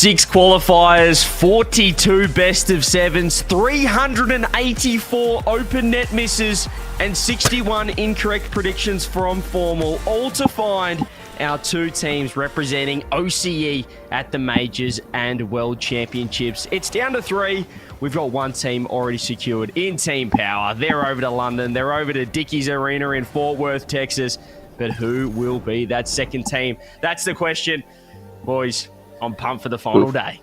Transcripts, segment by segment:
6 qualifiers, 42 best of sevens, 384 open net misses, and 61 incorrect predictions from formal, all to find our two teams representing OCE at the Majors and World Championships. It's down to 3. We've got one team already secured in Team Power. They're over to London. They're over to Dickies Arena in Fort Worth, Texas. But who will be that second team? That's the question. Boys, I'm pumped for the final day.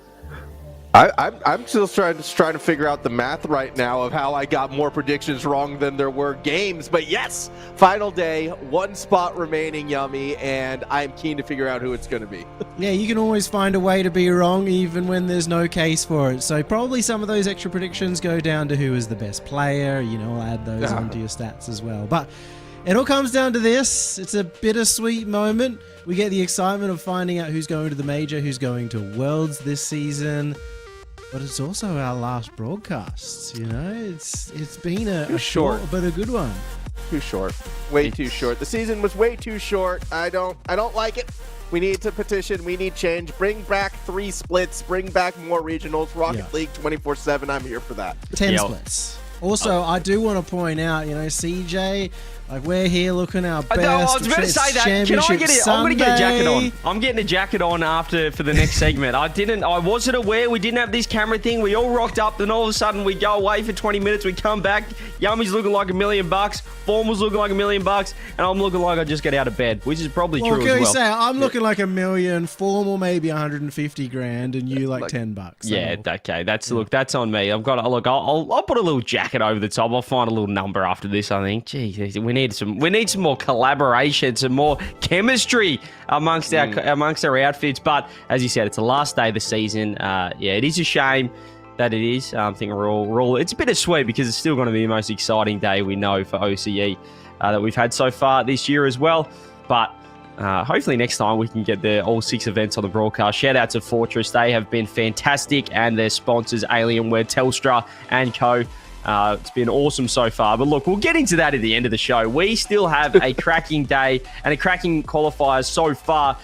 I'm still trying to figure out the math right now of how I got more predictions wrong than there were games. But yes, final day, 1 spot remaining, Yummy, and I'm keen to figure out who it's going to be. Yeah, you can always find a way to be wrong even when there's no case for it. So probably some of those extra predictions go down to who is the best player. I'll add those onto your stats as well. But it all comes down to this. It's a bittersweet moment. We get the excitement of finding out who's going to the Major, who's going to Worlds this season. But it's also our last broadcast, It's been a short but a good one. Too short. Way too short. The season was way too short. I don't like it. We need to petition. We need change. Bring back 3 splits. Bring back more regionals. Rocket League 24/7. I'm here for that. 10 splits. Also, I do want to point out, CJ, we're here looking our best. I was about to say that. Can I get it? I'm going to get a jacket on. I'm getting a jacket on for the next segment. I wasn't aware we didn't have this camera thing. We all rocked up, then all of a sudden we go away for 20 minutes. We come back. Yummy's looking like $1 million. Formal's looking like $1 million. And I'm looking like I just got out of bed, which is probably true as well. Say, I'm looking like $1 million. Formal maybe 150 grand, and you like $10. Yeah, okay. That's on me. I've got I'll put a little jacket over the top. I'll find a little number after this. I think. Gee, we need some more collaboration, some more chemistry amongst our outfits. But as you said, it's the last day of the season. It is a shame that it is. I think we're all it's bittersweet because it's still going to be the most exciting day we know for OCE that we've had so far this year as well. But hopefully next time we can get all 6 events on the broadcast. Shout out to Fortress. They have been fantastic, and their sponsors, Alienware, Telstra and Co. It's been awesome so far. But look, we'll get into that at the end of the show. We still have a cracking day and a cracking qualifiers so far.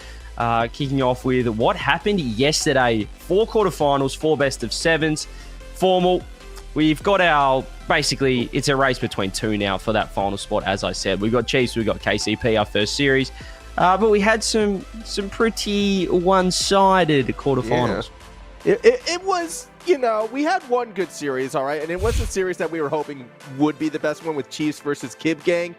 Kicking off with what happened yesterday. 4 quarterfinals, 4 best of 7s. Formal. We've got basically, it's a race between 2 now for that final spot, as I said. We've got Chiefs, we've got KCP, our first series. But we had some pretty one-sided quarterfinals. Yeah. It was, we had one good series, all right? And it was a series that we were hoping would be the best one with Chiefs versus Kib Gang.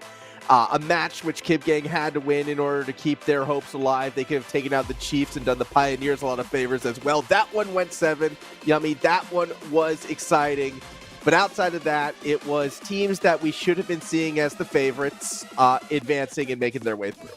A match which Kib Gang had to win in order to keep their hopes alive. They could have taken out the Chiefs and done the Pioneers a lot of favors as well. That one went 7. Yummy. That one was exciting. But outside of that, it was teams that we should have been seeing as the favorites advancing and making their way through.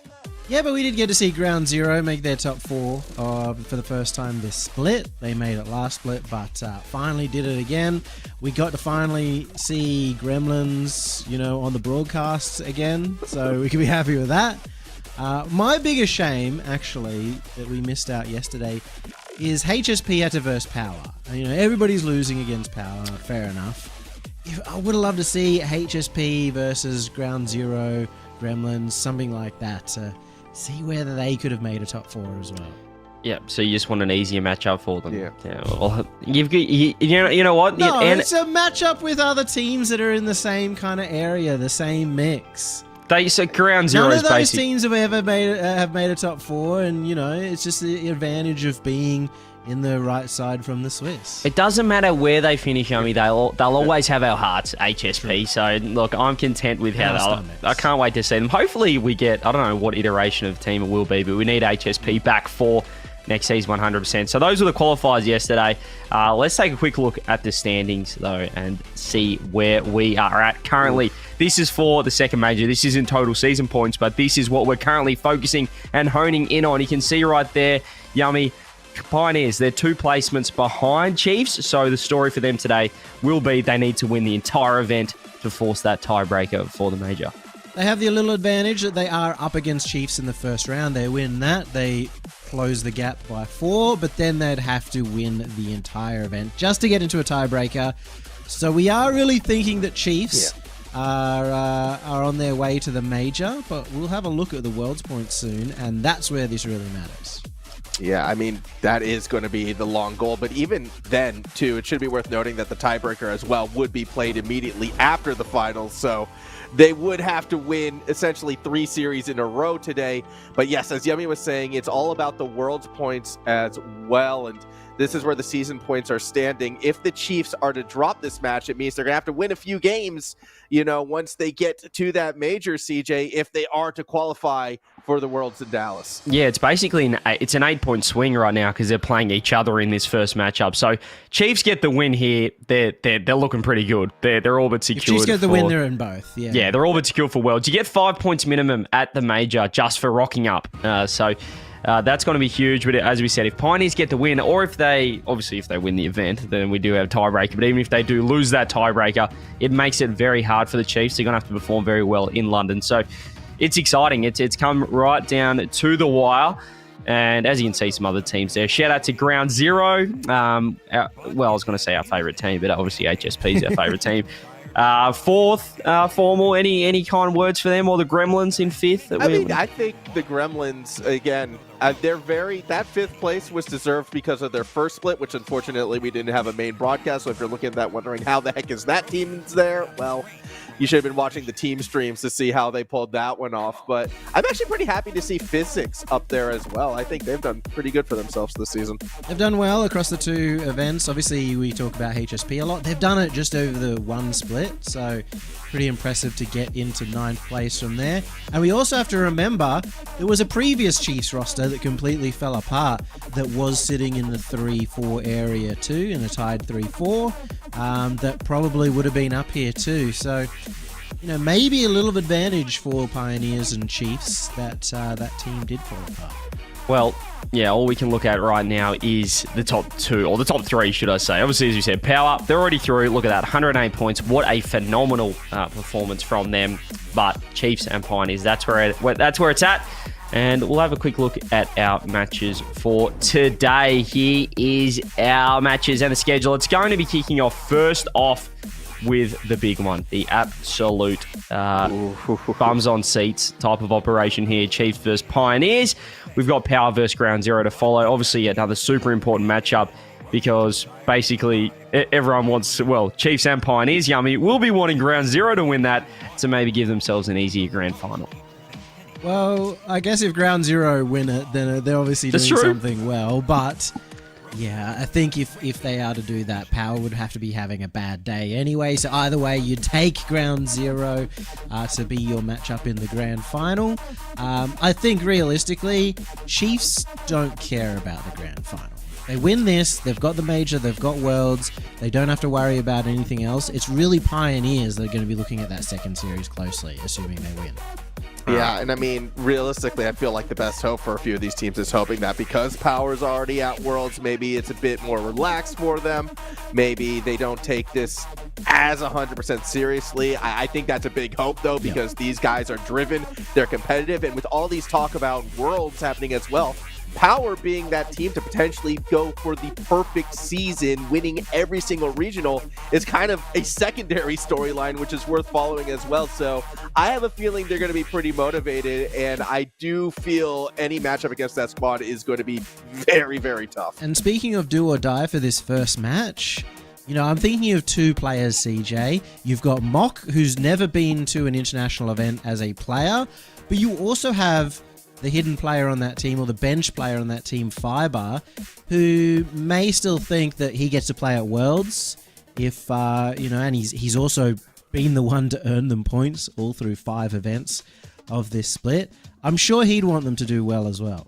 Yeah, but we did get to see Ground Zero make their top 4 for the first time this split. They made it last split, but finally did it again. We got to finally see Gremlins, on the broadcasts again, so we can be happy with that. My biggest shame, actually, that we missed out yesterday is HSP had to verse Power. Everybody's losing against Power, fair enough. I would have loved to see HSP versus Ground Zero, Gremlins, something like that. See whether they could have made a top 4 as well. Yeah, so you just want an easier matchup for them. Yeah. Well, you know what? No, it's a matchup with other teams that are in the same kind of area, the same mix. So Ground Zero is none of those teams have ever made a top 4, and it's just the advantage of being in the right side from the Swiss. It doesn't matter where they finish, Yummy. They'll always have our hearts, HSP. So, look, I'm content with how I can't wait to see them. Hopefully we get, I don't know what iteration of team it will be, but we need HSP back for next season 100%. So those were the qualifiers yesterday. Let's take a quick look at the standings, though, and see where we are at currently. This is for the second major. This isn't total season points, but this is what we're currently focusing and honing in on. You can see right there, Yummy, Pioneers, they're 2 placements behind Chiefs, so the story for them today will be they need to win the entire event to force that tiebreaker for the major. They have the little advantage that they are up against Chiefs in the first round. They win that, they close the gap by 4, but then they'd have to win the entire event just to get into a tiebreaker. So we are really thinking that Chiefs are on their way to the major, but we'll have a look at the World's points soon, and that's where this really matters. Yeah, I mean, that is going to be the long goal. But even then, too, it should be worth noting that the tiebreaker as well would be played immediately after the finals. So they would have to win essentially 3 series in a row today. But yes, as Yummy was saying, it's all about the world's points as well. And this is where the season points are standing. If the Chiefs are to drop this match, it means they're going to have to win a few games, once they get to that major, CJ, if they are to qualify for the Worlds in Dallas. Yeah, it's basically an 8-point swing right now because they're playing each other in this first matchup. So Chiefs get the win here. They're looking pretty good. They're all but secured. If Chiefs get the win, they're in both. Yeah, they're all but secured for Worlds. You get 5 points minimum at the major just for rocking up. So that's going to be huge. But as we said, if Pioneers get the win, or if they win the event, then we do have a tiebreaker. But even if they do lose that tiebreaker, it makes it very hard for the Chiefs. They're going to have to perform very well in London. So it's exciting. It's come right down to the wire. And as you can see, some other teams there. Shout out to Ground Zero. I was going to say our favourite team, but obviously HSP is our favourite team. Fourth, Formal, any kind of words for them, or the Gremlins in fifth? I think the Gremlins, again, that 5th place was deserved because of their first split, which unfortunately we didn't have a main broadcast. So if you're looking at that wondering how the heck is that team there, well, you should have been watching the team streams to see how they pulled that one off. But I'm actually pretty happy to see Physics up there as well. I think they've done pretty good for themselves this season. They've done well across the 2 events. Obviously, we talk about HSP a lot. They've done it just over the 1 split, so pretty impressive to get into 9th place from there. And we also have to remember there was a previous Chiefs roster that completely fell apart that was sitting in the 3-4 area too, in a tied 3-4, that probably would have been up here too. So, maybe a little advantage for Pioneers and Chiefs that team did fall apart. Well, yeah, all we can look at right now is the top 2, or the top 3, should I say. Obviously, as you said, Power, they're already through. Look at that, 108 points. What a phenomenal performance from them. But Chiefs and Pioneers, that's where it's at. And we'll have a quick look at our matches for today. Here is our matches and the schedule. It's going to be kicking off first off with the big one, the absolute bums on seats type of operation here. Chiefs versus Pioneers. We've got Power versus Ground Zero to follow. Obviously, another super important matchup because basically everyone wants, Chiefs and Pioneers, Yummy, will be wanting Ground Zero to win that to maybe give themselves an easier grand final. Well, I guess if Ground Zero win it, then they're obviously doing something well. But yeah, I think if they are to do that, Power would have to be having a bad day anyway. So either way, you take Ground Zero to be your matchup in the grand final. I think realistically, Chiefs don't care about the grand final. They win this, they've got the major, they've got Worlds, they don't have to worry about anything else. It's really Pioneers that are going to be looking at that second series closely, assuming they win. Yeah, and I mean, realistically, I feel like the best hope for a few of these teams is hoping that because Power's already at Worlds, maybe it's a bit more relaxed for them. Maybe they don't take this as 100% seriously. I think that's a big hope, though, because these guys are driven, they're competitive, and with all these talk about Worlds happening as well, Power being that team to potentially go for the perfect season, winning every single regional, is kind of a secondary storyline, which is worth following as well. So I have a feeling they're going to be pretty motivated, and I do feel any matchup against that squad is going to be very, very tough. And speaking of do or die for this first match, I'm thinking of 2 players, CJ. You've got Mock, who's never been to an international event as a player, but you also have the hidden player on that team, or the bench player on that team, Fiber, who may still think that he gets to play at Worlds if, and he's also been the one to earn them points all through 5 events of this split. I'm sure he'd want them to do well as well.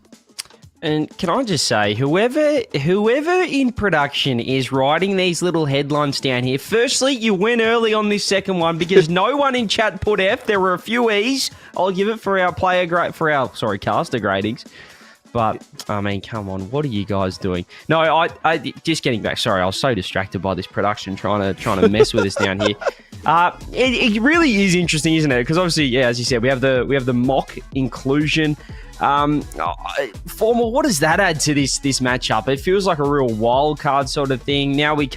And can I just say, whoever in production is writing these little headlines down here, firstly, you went early on this second one because no one in chat put F. There were a few E's. I'll give it for our caster gradings. But, I mean, come on, what are you guys doing? No, I just getting back. Sorry, I was so distracted by this production trying to mess with us down here. It really is interesting, isn't it? Because obviously, yeah, as you said, we have the mock inclusion. Formal, what does that add to this matchup? It feels like a real wild card sort of thing. Now we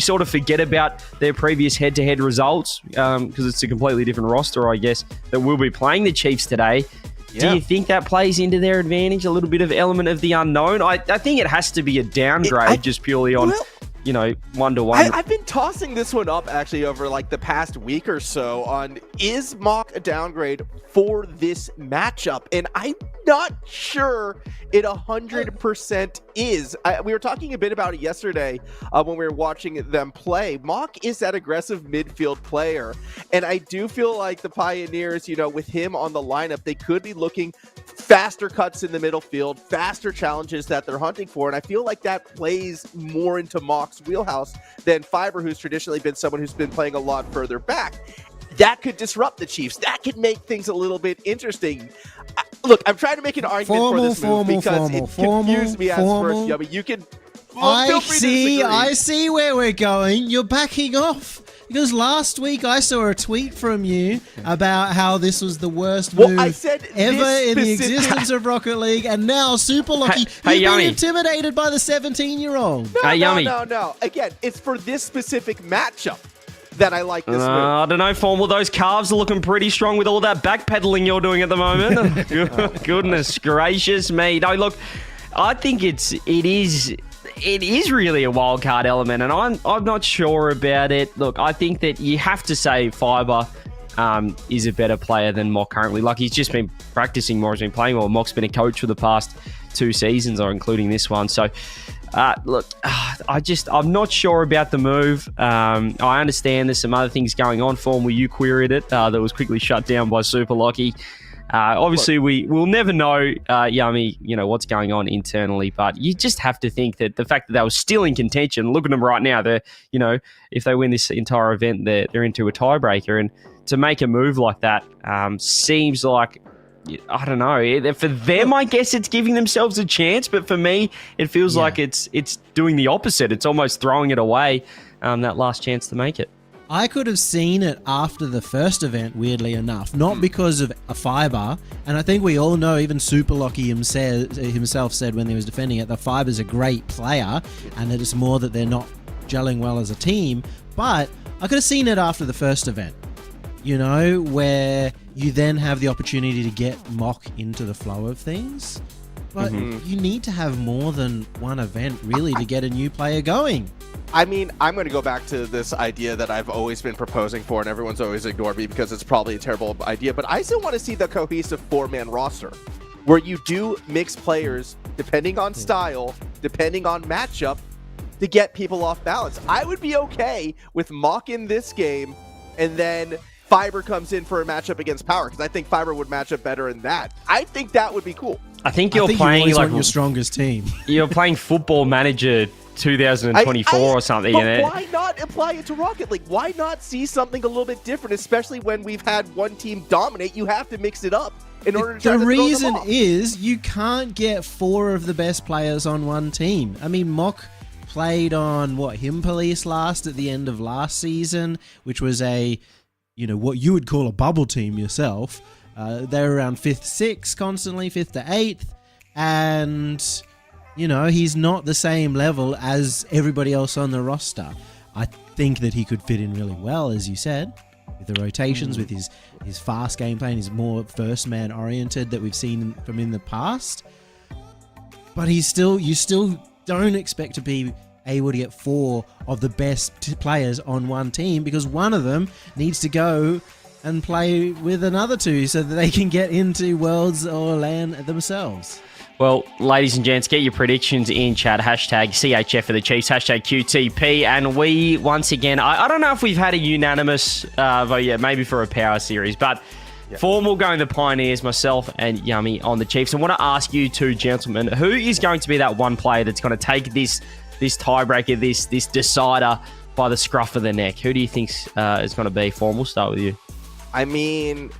sort of forget about their previous head-to-head results because it's a completely different roster, I guess, that will be playing the Chiefs today. Do you think that plays into their advantage? A little bit of element of the unknown? I think it has to be a downgrade just purely on, 1-to-1. I've been tossing this one up actually over like the past week or so on, is Mock a downgrade for this matchup? And I'm not sure it 100% is. We were talking a bit about it yesterday when we were watching them play. Mock is that aggressive midfield player. And I do feel like the Pioneers, with him on the lineup, they could be looking faster cuts in the middle field, faster challenges that they're hunting for. And I feel like that plays more into Mock's wheelhouse than Fiber, who's traditionally been someone who's been playing a lot further back. That could disrupt the Chiefs. That could make things a little bit interesting. Look, I'm trying to make an argument for this move because it confused me at first. Yeah, but you can. I see where we're going. You're backing off. Because last week I saw a tweet from you about how this was the worst move ever in the existence of Rocket League, and now Super Lucky, you've been intimidated by the 17-year-old. No. Again, it's for this specific matchup that I like this move. I don't know, Formal. Those calves are looking pretty strong with all that backpedaling you're doing at the moment. Goodness gracious me. No, look, I think it is really a wild card element, and I'm not sure about it. Look, I think that you have to say Fiber is a better player than Mock currently. Like, he's just been practicing more, he's been playing more. Mock's been a coach for the past 2 seasons, or including this one. So, look, I'm not sure about the move. I understand there's some other things going on. Formal, you queried it. That was quickly shut down by Super Lucky. Obviously, we'll never know, Yummy, what's going on internally, but you just have to think that the fact that they were still in contention, look at them right now, they're, if they win this entire event, they're into a tiebreaker, and to make a move like that seems like, I don't know, for them, I guess it's giving themselves a chance, but for me, it feels like it's doing the opposite. It's almost throwing it away, that last chance to make it. I could have seen it after the first event, weirdly enough, not because of a Fiber, and I think we all know, even Super Lucky himself said when he was defending it, that Fiber's a great player, and that it's more that they're not gelling well as a team, but I could have seen it after the first event, where you then have the opportunity to get Mock into the flow of things, but you need to have more than one event, really, to get a new player going. I mean, I'm going to go back to this idea that I've always been proposing for, and everyone's always ignored me because it's probably a terrible idea, but I still want to see the cohesive 4-man roster where you do mix players depending on style, depending on matchup, to get people off balance. I would be okay with Mock in this game, and then Fiber comes in for a matchup against Power, because I think Fiber would match up better in that. I think that would be cool. I think you're playing you like your strongest team. You're playing Football Manager 2024 or something. But why not apply it to Rocket League? Why not see something a little bit different, especially when we've had one team dominate? You have to mix it up in order to try to throw them off. The reason is you can't get 4 of the best players on one team. I mean, Mock played on Him Police last at the end of last season, which was a, what you would call a bubble team yourself. They were around 5th, 6th constantly, 5th to 8th, and he's not the same level as everybody else on the roster. I think that he could fit in really well, as you said, with the rotations, with his fast gameplay, and his more first-man oriented that we've seen from in the past. But you still don't expect to be able to get 4 of the best players on one team, because one of them needs to go and play with another 2 so that they can get into Worlds or LAN themselves. Well, ladies and gents, get your predictions in chat. Hashtag CHF for the Chiefs, hashtag QTP. And we, once again, I don't know if we've had a unanimous vote yet, maybe for a power series, but Formal going the Pioneers, myself and Yummy on the Chiefs. I want to ask you two gentlemen, who is going to be that one player that's going to take this tiebreaker, this decider by the scruff of the neck? Who do you think is going to be? Formal, start with you. I mean,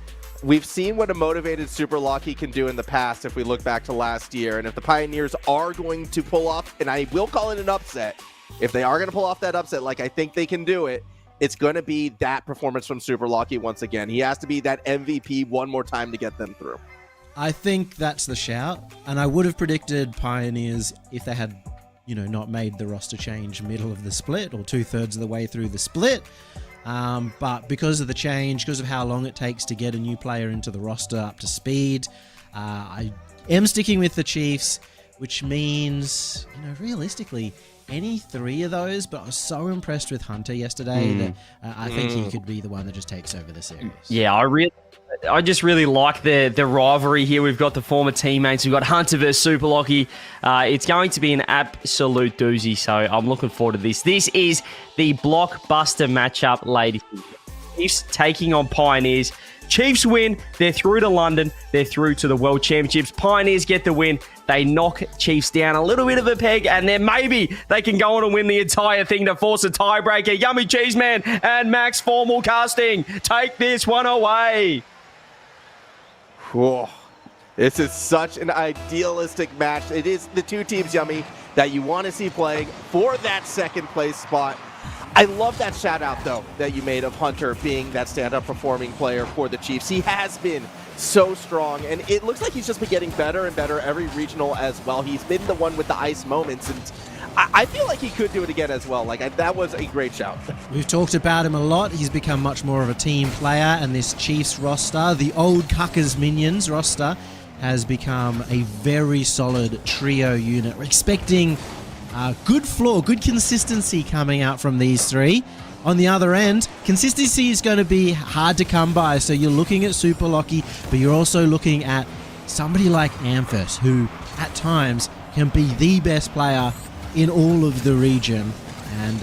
we've seen what a motivated Super Lucky can do in the past if we look back to last year. And if the Pioneers are going to pull off, and I will call it an upset, if they are going to pull off that upset like I think they can do it, it's going to be that performance from Super Lucky once again. He has to be that MVP one more time to get them through. I think that's the shout. And I would have predicted Pioneers if they had, not made the roster change middle of the split or 2/3 of the way through the split. But because of the change, because of how long it takes to get a new player into the roster up to speed, I am sticking with the Chiefs, which means, realistically, any three of those, but I was so impressed with Hunter yesterday that I think he could be the one that just takes over the series. Yeah, I just really like the rivalry here. We've got the former teammates. We've got Hunter versus Super Lockie. It's going to be an absolute doozy, so I'm looking forward to this. This is the blockbuster matchup, ladies and gentlemen. Chiefs taking on Pioneers. Chiefs win. They're through to London. They're through to the World Championships. Pioneers get the win. They knock Chiefs down a little bit of a peg, and then maybe they can go on and win the entire thing to force a tiebreaker. Yummy Cheese Man and Max Formal Casting take this one away. Whoa. This is such an idealistic match. It is the two teams, Yummy, that you want to see playing for that second place spot. I love that shout out, though, that you made of Hunter being that stand-up performing player for the Chiefs. He has been so strong, and it looks like he's just been getting better and better every regional as well. He's been the one with the ice moments, and I feel like he could do it again as well. That was a great shout. We've talked about him a lot. He's become much more of a team player, and this Chiefs roster, the old Cuckers Minions roster, has become a very solid trio unit. We're expecting good floor, good consistency coming out from these three. On the other end, consistency is going to be hard to come by, so you're looking at Super Lockie, but you're also looking at somebody like Amphis, who at times can be the best player in all of the region, and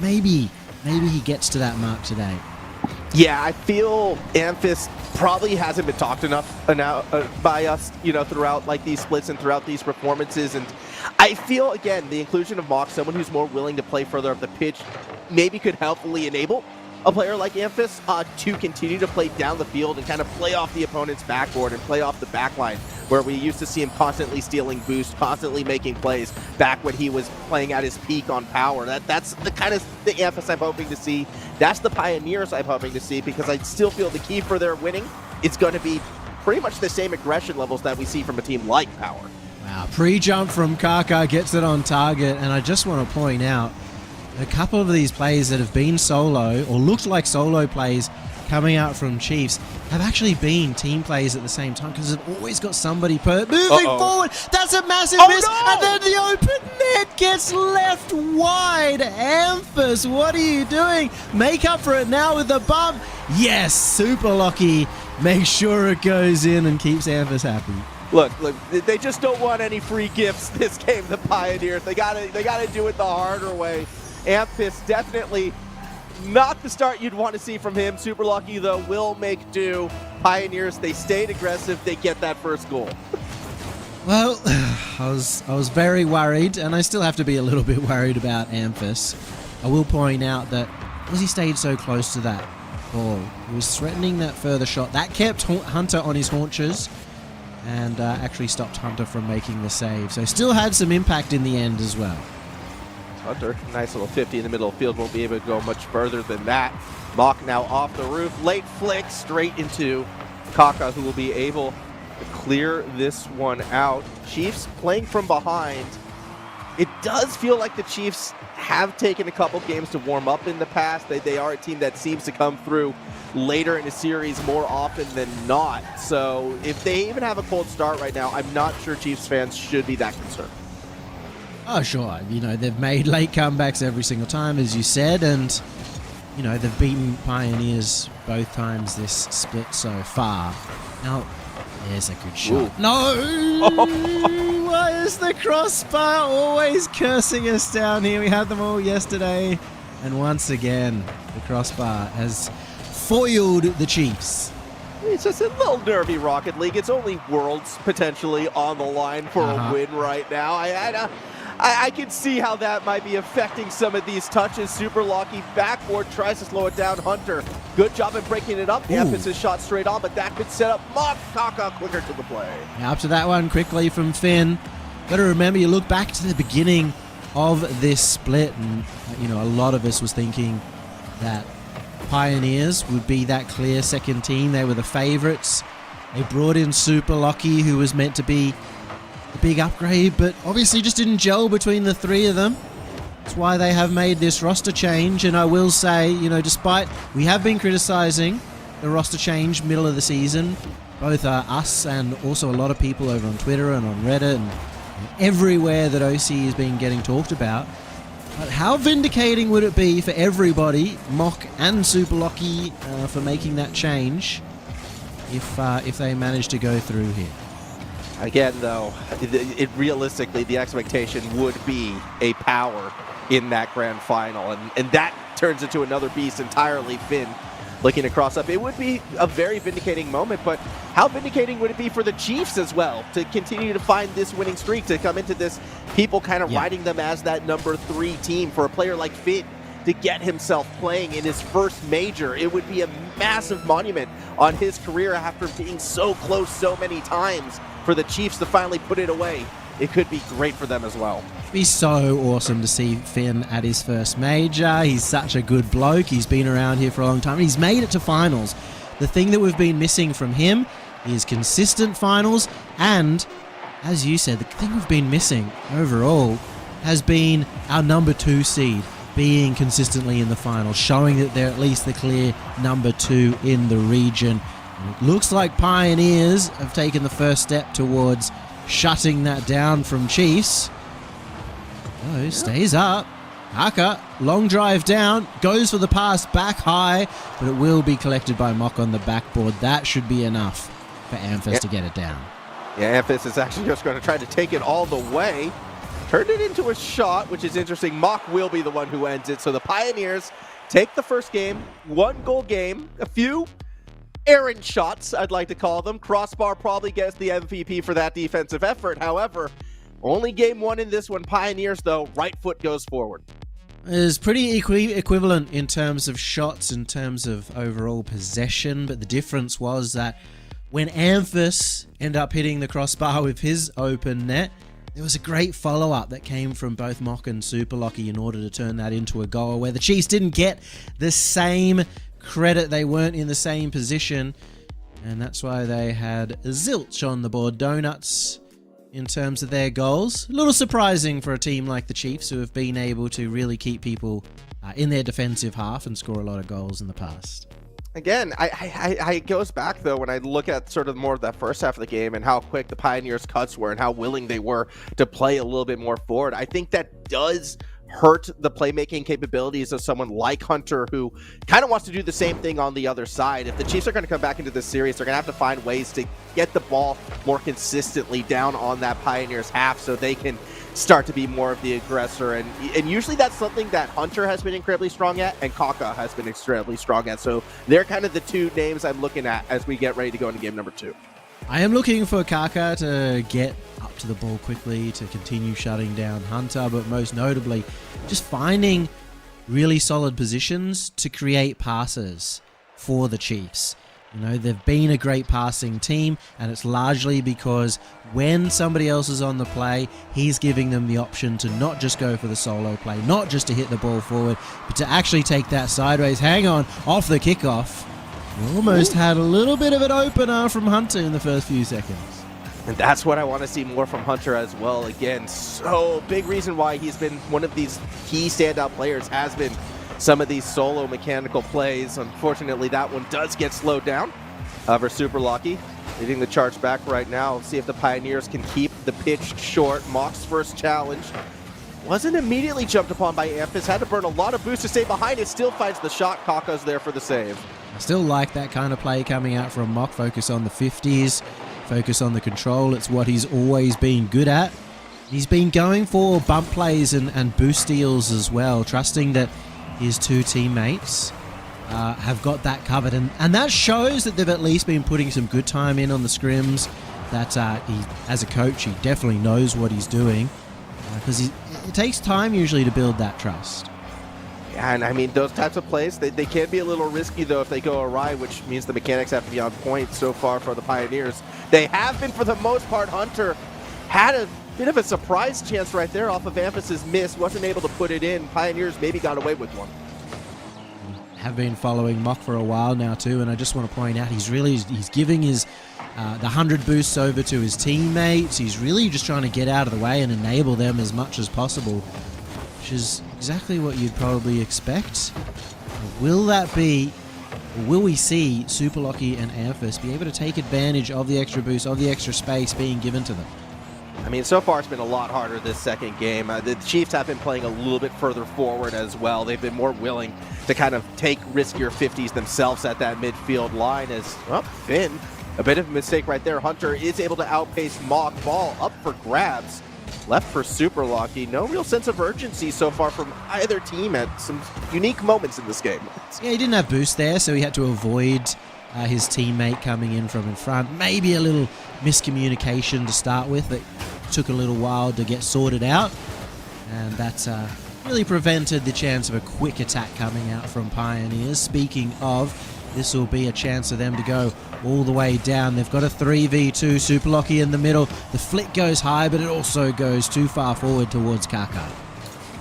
maybe he gets to that mark today. Yeah, I feel Amphis probably hasn't been talked enough by us, throughout these splits and throughout these performances. And I feel, again, the inclusion of Mock, someone who's more willing to play further up the pitch, maybe could helpfully enable a player like Amphis to continue to play down the field and kind of play off the opponent's backboard and play off the backline, where we used to see him constantly stealing boost, constantly making plays back when he was playing at his peak on power. That's the kind of the Amphis I'm hoping to see. That's the Pioneers I'm hoping to see, because I still feel the key for their winning is going to be pretty much the same aggression levels that we see from a team like Power. Wow, pre-jump from Kaka gets it on target, and I just want to point out a couple of these plays that have been solo or looked like solo plays coming out from Chiefs have actually been team plays at the same time, because they've always got somebody moving forward. That's a massive miss, no! And then the open net gets left wide. Amphis, what are you doing? Make up for it now with the bump. Yes, Super Lockie makes sure it goes in and keeps Amphis happy. Look, they just don't want any free gifts this game, the Pioneers. They gotta do it the harder way. Amphis definitely not the start you'd want to see from him. Super Lockie, though, will make do. Pioneers, they stayed aggressive. They get that first goal. Well, I was very worried, and I still have to be a little bit worried about Amphis. I will point out that because he stayed so close to that ball, he was threatening that further shot. That kept Hunter on his haunches and actually stopped Hunter from making the save. So still had some impact in the end as well. Hunter, nice little 50 in the middle of the field, won't be able to go much further than that. Mock now off the roof, late flick straight into Kaka, who will be able to clear this one out. Chiefs playing from behind. It does feel like the Chiefs have taken a couple games to warm up in the past. They are a team that seems to come through later in the series more often than not. So if they even have a cold start right now, I'm not sure Chiefs fans should be that concerned. Oh, sure. They've made late comebacks every single time, as you said, and, they've beaten Pioneers both times this split so far. Now, there's a good shot. Ooh. No! Why is the crossbar always cursing us down here? We had them all yesterday, and once again, the crossbar has foiled the Chiefs. It's just a little nervy Rocket League. It's only Worlds potentially on the line for a win right now. I can see how that might be affecting some of these touches. Super Lockie backboard tries to slow it down. Hunter, good job in breaking it up. The emphasis shot straight on, but that could set up Mock. Kaka quicker to the play. Now up to that one quickly from Finn. Got to remember, you look back to the beginning of this split, and a lot of us was thinking that Pioneers would be that clear second team. They were the favorites. They brought in Super Lockie, who was meant to be a big upgrade, but obviously just didn't gel between the three of them. That's why they have made this roster change, and I will say, despite we have been criticizing the roster change middle of the season, both us and also a lot of people over on Twitter and on Reddit and everywhere that OC is being getting talked about. But how vindicating would it be for everybody, Mock and Super Lucky, for making that change if they manage to go through here? Again, though, realistically, the expectation would be a power in that grand final, and that turns into another beast entirely. Finn looking to cross up. It would be a very vindicating moment, but how vindicating would it be for the Chiefs as well to continue to find this winning streak, to come into this, people kind of riding them as that number 3 team, for a player like Finn to get himself playing in his first major? It would be a massive monument on his career after being so close so many times. For the Chiefs to finally put it away, it could be great for them as well. It'd be so awesome to see Finn at his first major. He's such a good bloke. He's been around here for a long time. He's made it to finals. The thing that we've been missing from him is consistent finals, and as you said, the thing we've been missing overall has been our number 2 seed being consistently in the finals, showing that they're at least the clear number 2 in the region. And it looks like Pioneers have taken the first step towards shutting that down from Chiefs. Oh, stays up. Haka, long drive down, goes for the pass back high, but it will be collected by Mock on the backboard. That should be enough for Amphis to get it down. Yeah, Amphis is actually just going to try to take it all the way. Turned it into a shot, which is interesting. Mock will be the one who ends it. So the Pioneers take the first game, 1-goal game, a few errant shots, I'd like to call them. Crossbar probably gets the MVP for that defensive effort. However, only game 1 in this one. Pioneers, though, right foot goes forward. Is pretty equivalent in terms of shots, in terms of overall possession, but the difference was that when Amphis ended up hitting the crossbar with his open net, there was a great follow-up that came from both Mock and Super Lucky in order to turn that into a goal, where the Chiefs didn't get the same credit. They weren't in the same position, and that's why they had zilch on the board. Donuts in terms of their goals. A little surprising for a team like the Chiefs, who have been able to really keep people in their defensive half and score a lot of goals in the past. Again, it goes back, though, when I look at sort of more of that first half of the game and how quick the Pioneers' cuts were and how willing they were to play a little bit more forward. I think that does hurt the playmaking capabilities of someone like Hunter, who kind of wants to do the same thing on the other side. If the Chiefs are going to come back into this series, they're going to have to find ways to get the ball more consistently down on that Pioneers half so they can start to be more of the aggressor. And usually that's something that Hunter has been incredibly strong at and Kaka has been incredibly strong at. So they're kind of the 2 names I'm looking at as we get ready to go into game number 2. I am looking for Kaka to get up to the ball quickly, to continue shutting down Hunter, but most notably, just finding really solid positions to create passes for the Chiefs. You know, they've been a great passing team, and it's largely because when somebody else is on the play, he's giving them the option to not just go for the solo play, not just to hit the ball forward, but to actually take that sideways hang on off the kickoff. We almost had a little bit of an opener from Hunter in the first few seconds. And that's what I want to see more from Hunter as well. Again, so big reason why he's been one of these key standout players has been some of these solo mechanical plays. Unfortunately, that one does get slowed down for Super Lucky. Leading the charge back right now. Let's see if the Pioneers can keep the pitch short. Mock's first challenge wasn't immediately jumped upon by Amphis. Had to burn a lot of boost to stay behind it. Still finds the shot. Kaka's there for the save. I still like that kind of play coming out from Mock. Focus on the 50s. Focus on the control. It's what he's always been good at. He's been going for bump plays and boost steals as well, trusting that his 2 teammates have got that covered. And that shows that they've at least been putting some good time in on the scrims, that he, as a coach, he definitely knows what he's doing, because it takes time usually to build that trust. Yeah, and I mean, those types of plays, they can be a little risky, though, if they go awry, which means the mechanics have to be on point so far for the Pioneers. They have been for the most part. Hunter had a bit of a surprise chance right there off of Amphis's miss, wasn't able to put it in. Pioneers maybe got away with one. Have been following Mock for a while now too, and I just want to point out he's giving his the 100 boosts over to his teammates. He's really just trying to get out of the way and enable them as much as possible, which is exactly what you'd probably expect. Will that be Or will we see Super Lucky and Amphasis be able to take advantage of the extra boost, of the extra space being given to them? I mean, so far it's been a lot harder this second game. The Chiefs have been playing a little bit further forward as well. They've been more willing to kind of take riskier 50s themselves at that midfield line as, well, Finn, a bit of a mistake right there. Hunter is able to outpace Mock. Ball up for grabs. Left for Super Lucky. No real sense of urgency so far from either team at some unique moments in this game. Yeah, he didn't have boost there, so he had to avoid his teammate coming in from in front. Maybe a little miscommunication to start with that took a little while to get sorted out. And that's really prevented the chance of a quick attack coming out from Pioneers. Speaking of, this will be a chance for them to go all the way down. They've got a 3v2, Super Lucky in the middle. The flick goes high, but it also goes too far forward towards Kaka.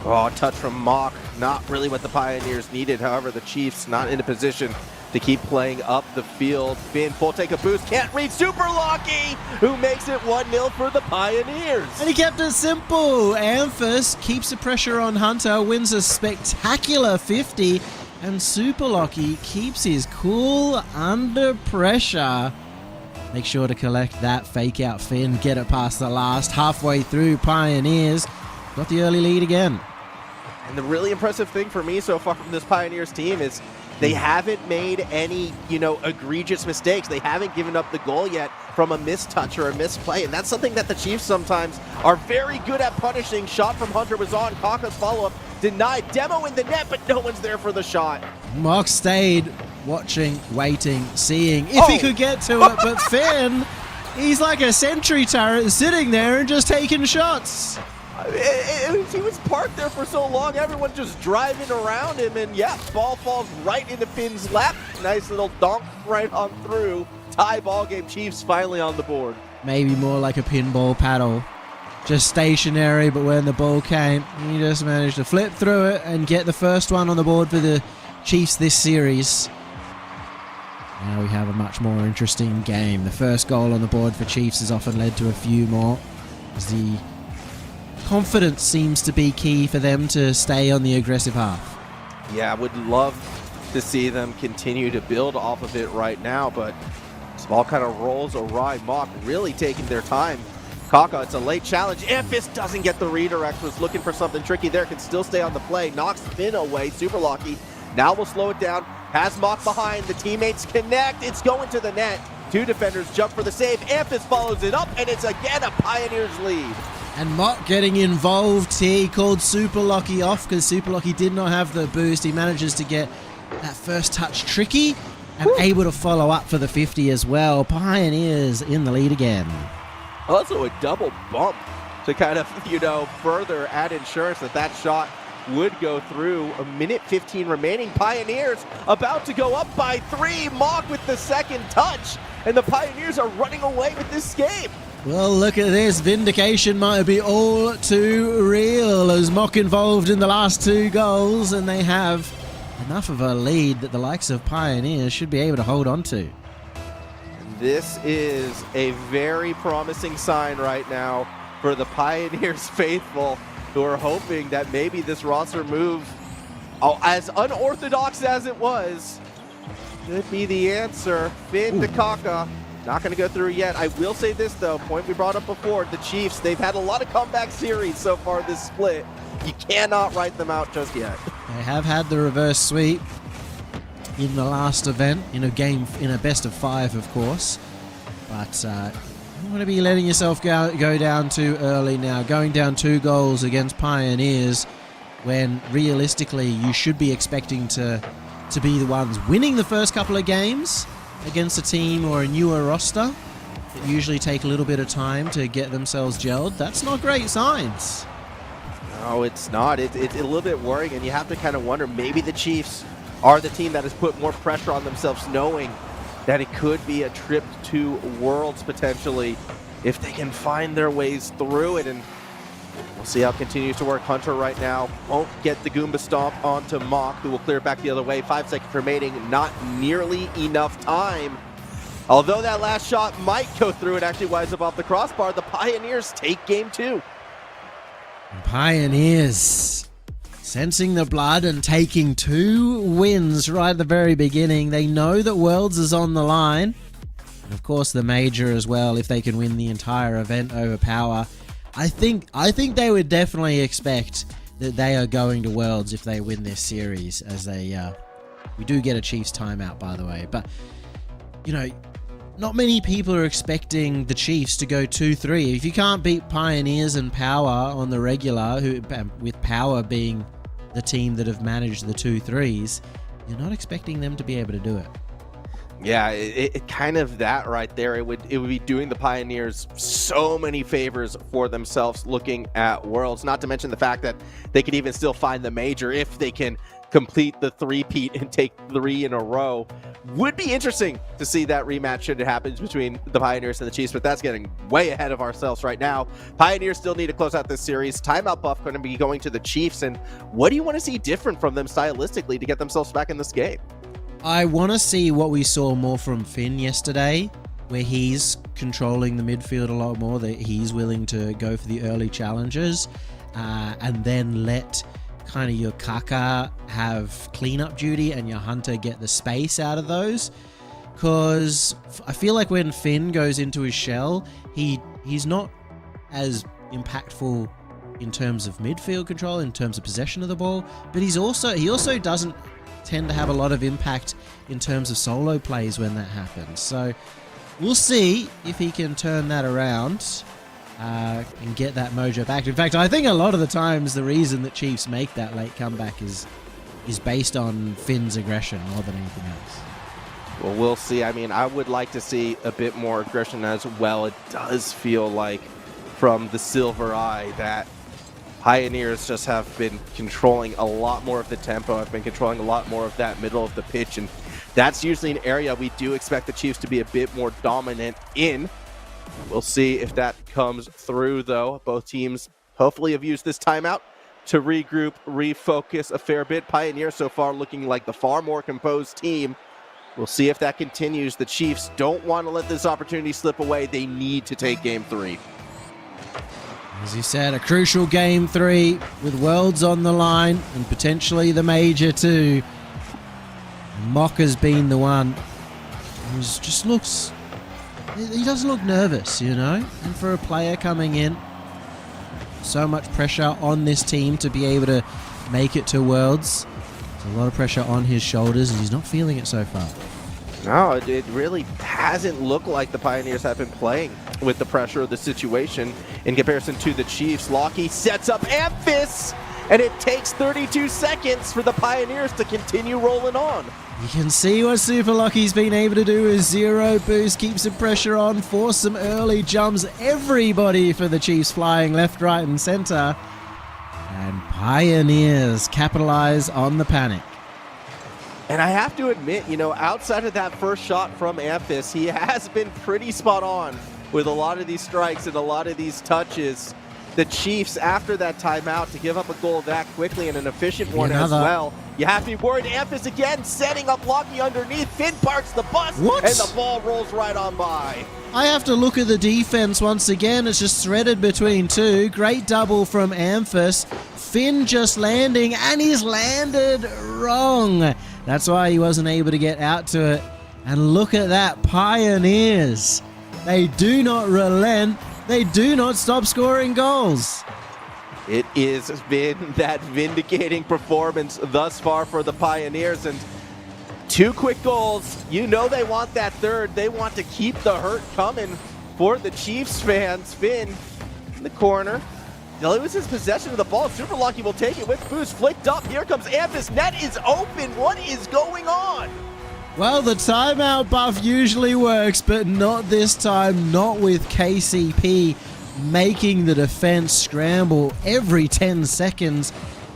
Oh, a touch from Mock. Not really what the Pioneers needed. However, the Chiefs not in a position to keep playing up the field. Finn, full take a boost. Can't read Super Lucky, who makes it 1-0 for the Pioneers. And he kept it simple. Amphasis keeps the pressure on Hunter, wins a spectacular 50. And Super Lucky keeps his cool under pressure. Make sure to collect that fake out Finn. Get it past the last. Halfway through, Pioneers got the early lead again. And the really impressive thing for me so far from this Pioneers team is they haven't made any, egregious mistakes. They haven't given up the goal yet from a mistouch or a misplay. And that's something that the Chiefs sometimes are very good at punishing. Shot from Hunter was on. Kaka's follow-up denied. Demo in the net, but no one's there for the shot. Mock stayed watching, waiting, seeing if he could get to it. But Finn, he's like a sentry turret sitting there and just taking shots. He was parked there for so long, everyone just driving around him, and yeah, ball falls right into Finn's lap. Nice little donk right on through. Tie ball game, Chiefs finally on the board. Maybe more like a pinball paddle. Just stationary, but when the ball came, he just managed to flip through it and get the first one on the board for the Chiefs this series. Now we have a much more interesting game. The first goal on the board for Chiefs has often led to a few more, as the confidence seems to be key for them to stay on the aggressive half. Yeah, I would love to see them continue to build off of it right now, but this ball kind of rolls awry. Mock really taking their time. Kaka, it's a late challenge. Amphasis doesn't get the redirect. Was looking for something tricky there. Can still stay on the play. Knocks Finn away. Super Lucky. Now we'll slow it down. Has Mock behind. The teammates connect. It's going to the net. Two defenders jump for the save. Amphasis follows it up, and it's again a Pioneers lead. And Mock getting involved here. He called Super Lucky off because Super Lucky did not have the boost. He manages to get that first touch tricky and able to follow up for the 50 as well. Pioneers in the lead again. Also a double bump to kind of, further add insurance that shot would go through. A minute 15 remaining. Pioneers about to go up by 3. Mock with the second touch. And the Pioneers are running away with this game. Well, look at this. Vindication might be all too real as Mock involved in the last 2 goals, and they have enough of a lead that the likes of Pioneers should be able to hold on to. This is a very promising sign right now for the Pioneers faithful, who are hoping that maybe this roster move, as unorthodox as it was, could be the answer. Finn to Kaka. Not going to go through yet. I will say this, though. Point we brought up before. The Chiefs, they've had a lot of comeback series so far this split. You cannot write them out just yet. They have had the reverse sweep in the last event, in a game, in a best of 5, of course. But you don't want to be letting yourself go down too early now. Going down 2 goals against Pioneers when realistically you should be expecting to be the ones winning the first couple of games against a team or a newer roster that usually take a little bit of time to get themselves gelled. That's not great signs. No, it's not. It's a little bit worrying, and you have to kind of wonder, maybe the Chiefs are the team that has put more pressure on themselves, knowing that it could be a trip to Worlds potentially if they can find their ways through it. And we'll see how it continues to work. Hunter right now won't get the Goomba Stomp onto Mock, who will clear it back the other way. 5 seconds remaining, not nearly enough time. Although that last shot might go through, it actually winds up off the crossbar. The Pioneers take game 2. Pioneers sensing the blood and taking 2 wins right at the very beginning. They know that Worlds is on the line. And of course the major as well, if they can win the entire event over Power. I think they would definitely expect that they are going to Worlds if they win this series, as we do get a Chiefs timeout, by the way. But, you know, not many people are expecting the Chiefs to go 2-3. If you can't beat Pioneers and Power on the regular, with Power being the team that have managed the 2-3s, you're not expecting them to be able to do it. Yeah, it kind of that right there. It would be doing the Pioneers so many favors for themselves looking at Worlds. Not to mention the fact that they could even still find the major if they can complete the three-peat and take 3 in a row. Would be interesting to see that rematch should it happen between the Pioneers and the Chiefs, but that's getting way ahead of ourselves right now. Pioneers still need to close out this series. Timeout buff going to be going to the Chiefs, and what do you want to see different from them stylistically to get themselves back in this game? I want to see what we saw more from Finn yesterday, where he's controlling the midfield a lot more, that he's willing to go for the early challenges, and then let kind of your Kaka have cleanup duty and your Hunter get the space out of those. Because I feel like when Finn goes into his shell, he's not as impactful in terms of midfield control, in terms of possession of the ball, but he also doesn't tend to have a lot of impact in terms of solo plays when that happens. So we'll see if he can turn that around and get that mojo back. In fact, I think a lot of the times the reason that Chiefs make that late comeback is based on Finn's aggression more than anything else. Well, we'll see. I mean, I would like to see a bit more aggression as well. It does feel like from the Silver Eye that Pioneers just have been controlling a lot more of the tempo, have been controlling a lot more of that middle of the pitch, and that's usually an area we do expect the Chiefs to be a bit more dominant in. We'll see if that comes through, though. Both teams hopefully have used this timeout to regroup, refocus a fair bit. Pioneers so far looking like the far more composed team. We'll see if that continues. The Chiefs don't want to let this opportunity slip away. They need to take Game 3. As you said, a crucial Game 3 with Worlds on the line and potentially the Major too. Mocker's been the one who just looks... He doesn't look nervous, you know? And for a player coming in, so much pressure on this team to be able to make it to Worlds. There's a lot of pressure on his shoulders, and he's not feeling it so far. No, it really hasn't looked like the Pioneers have been playing with the pressure of the situation in comparison to the Chiefs. Lockie sets up Amphis, and it takes 32 seconds for the Pioneers to continue rolling on. You can see what Super Lockie's been able to do with zero boost, keep some pressure on, force some early jumps. Everybody for the Chiefs flying left, right, and center. And Pioneers capitalize on the panic. And I have to admit, you know, outside of that first shot from Amphis, he has been pretty spot on with a lot of these strikes and a lot of these touches. The Chiefs, after that timeout, to give up a goal that quickly and an efficient one as well. You have to be worried. Amphis again setting up Lockie underneath. Finn parks the bus, and the ball rolls right on by. I have to look at the defense once again. It's just threaded between two. Great double from Amphis. Finn just landing, and he's landed wrong. That's why he wasn't able to get out to it. And look at that, Pioneers. They do not relent. They do not stop scoring goals. It has been that vindicating performance thus far for the Pioneers, and 2 quick goals. You know they want that third. They want to keep the hurt coming for the Chiefs fans. Finn in the corner. They'll lose his possession of the ball. Super Lucky will take it with boost flicked up. Here comes Amphis. Net is open. What is going on? Well, the timeout buff usually works, but not this time. Not with KCP making the defense scramble every 10 seconds.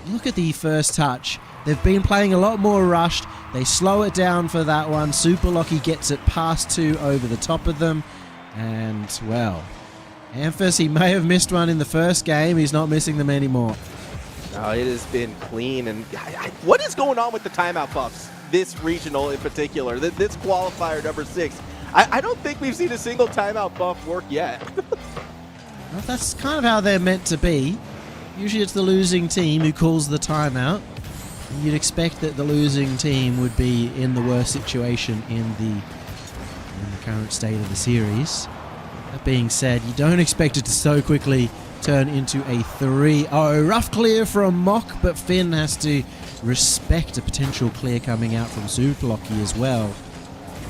Look at the first touch. They've been playing a lot more rushed. They slow it down for that one. Super Lucky gets it past 2 over the top of them. And, well, Amphis, he may have missed one in the first game. He's not missing them anymore. No, it has been clean. And what is going on with the timeout buffs? This regional in particular, this qualifier number 6. I don't think we've seen a single timeout buff work yet. Well, that's kind of how they're meant to be. Usually it's the losing team who calls the timeout. And you'd expect that the losing team would be in the worst situation in the current state of the series. That being said, you don't expect it to so quickly turn into a 3-0. Rough clear from Mock, but Finn has to respect a potential clear coming out from Superlocky as well.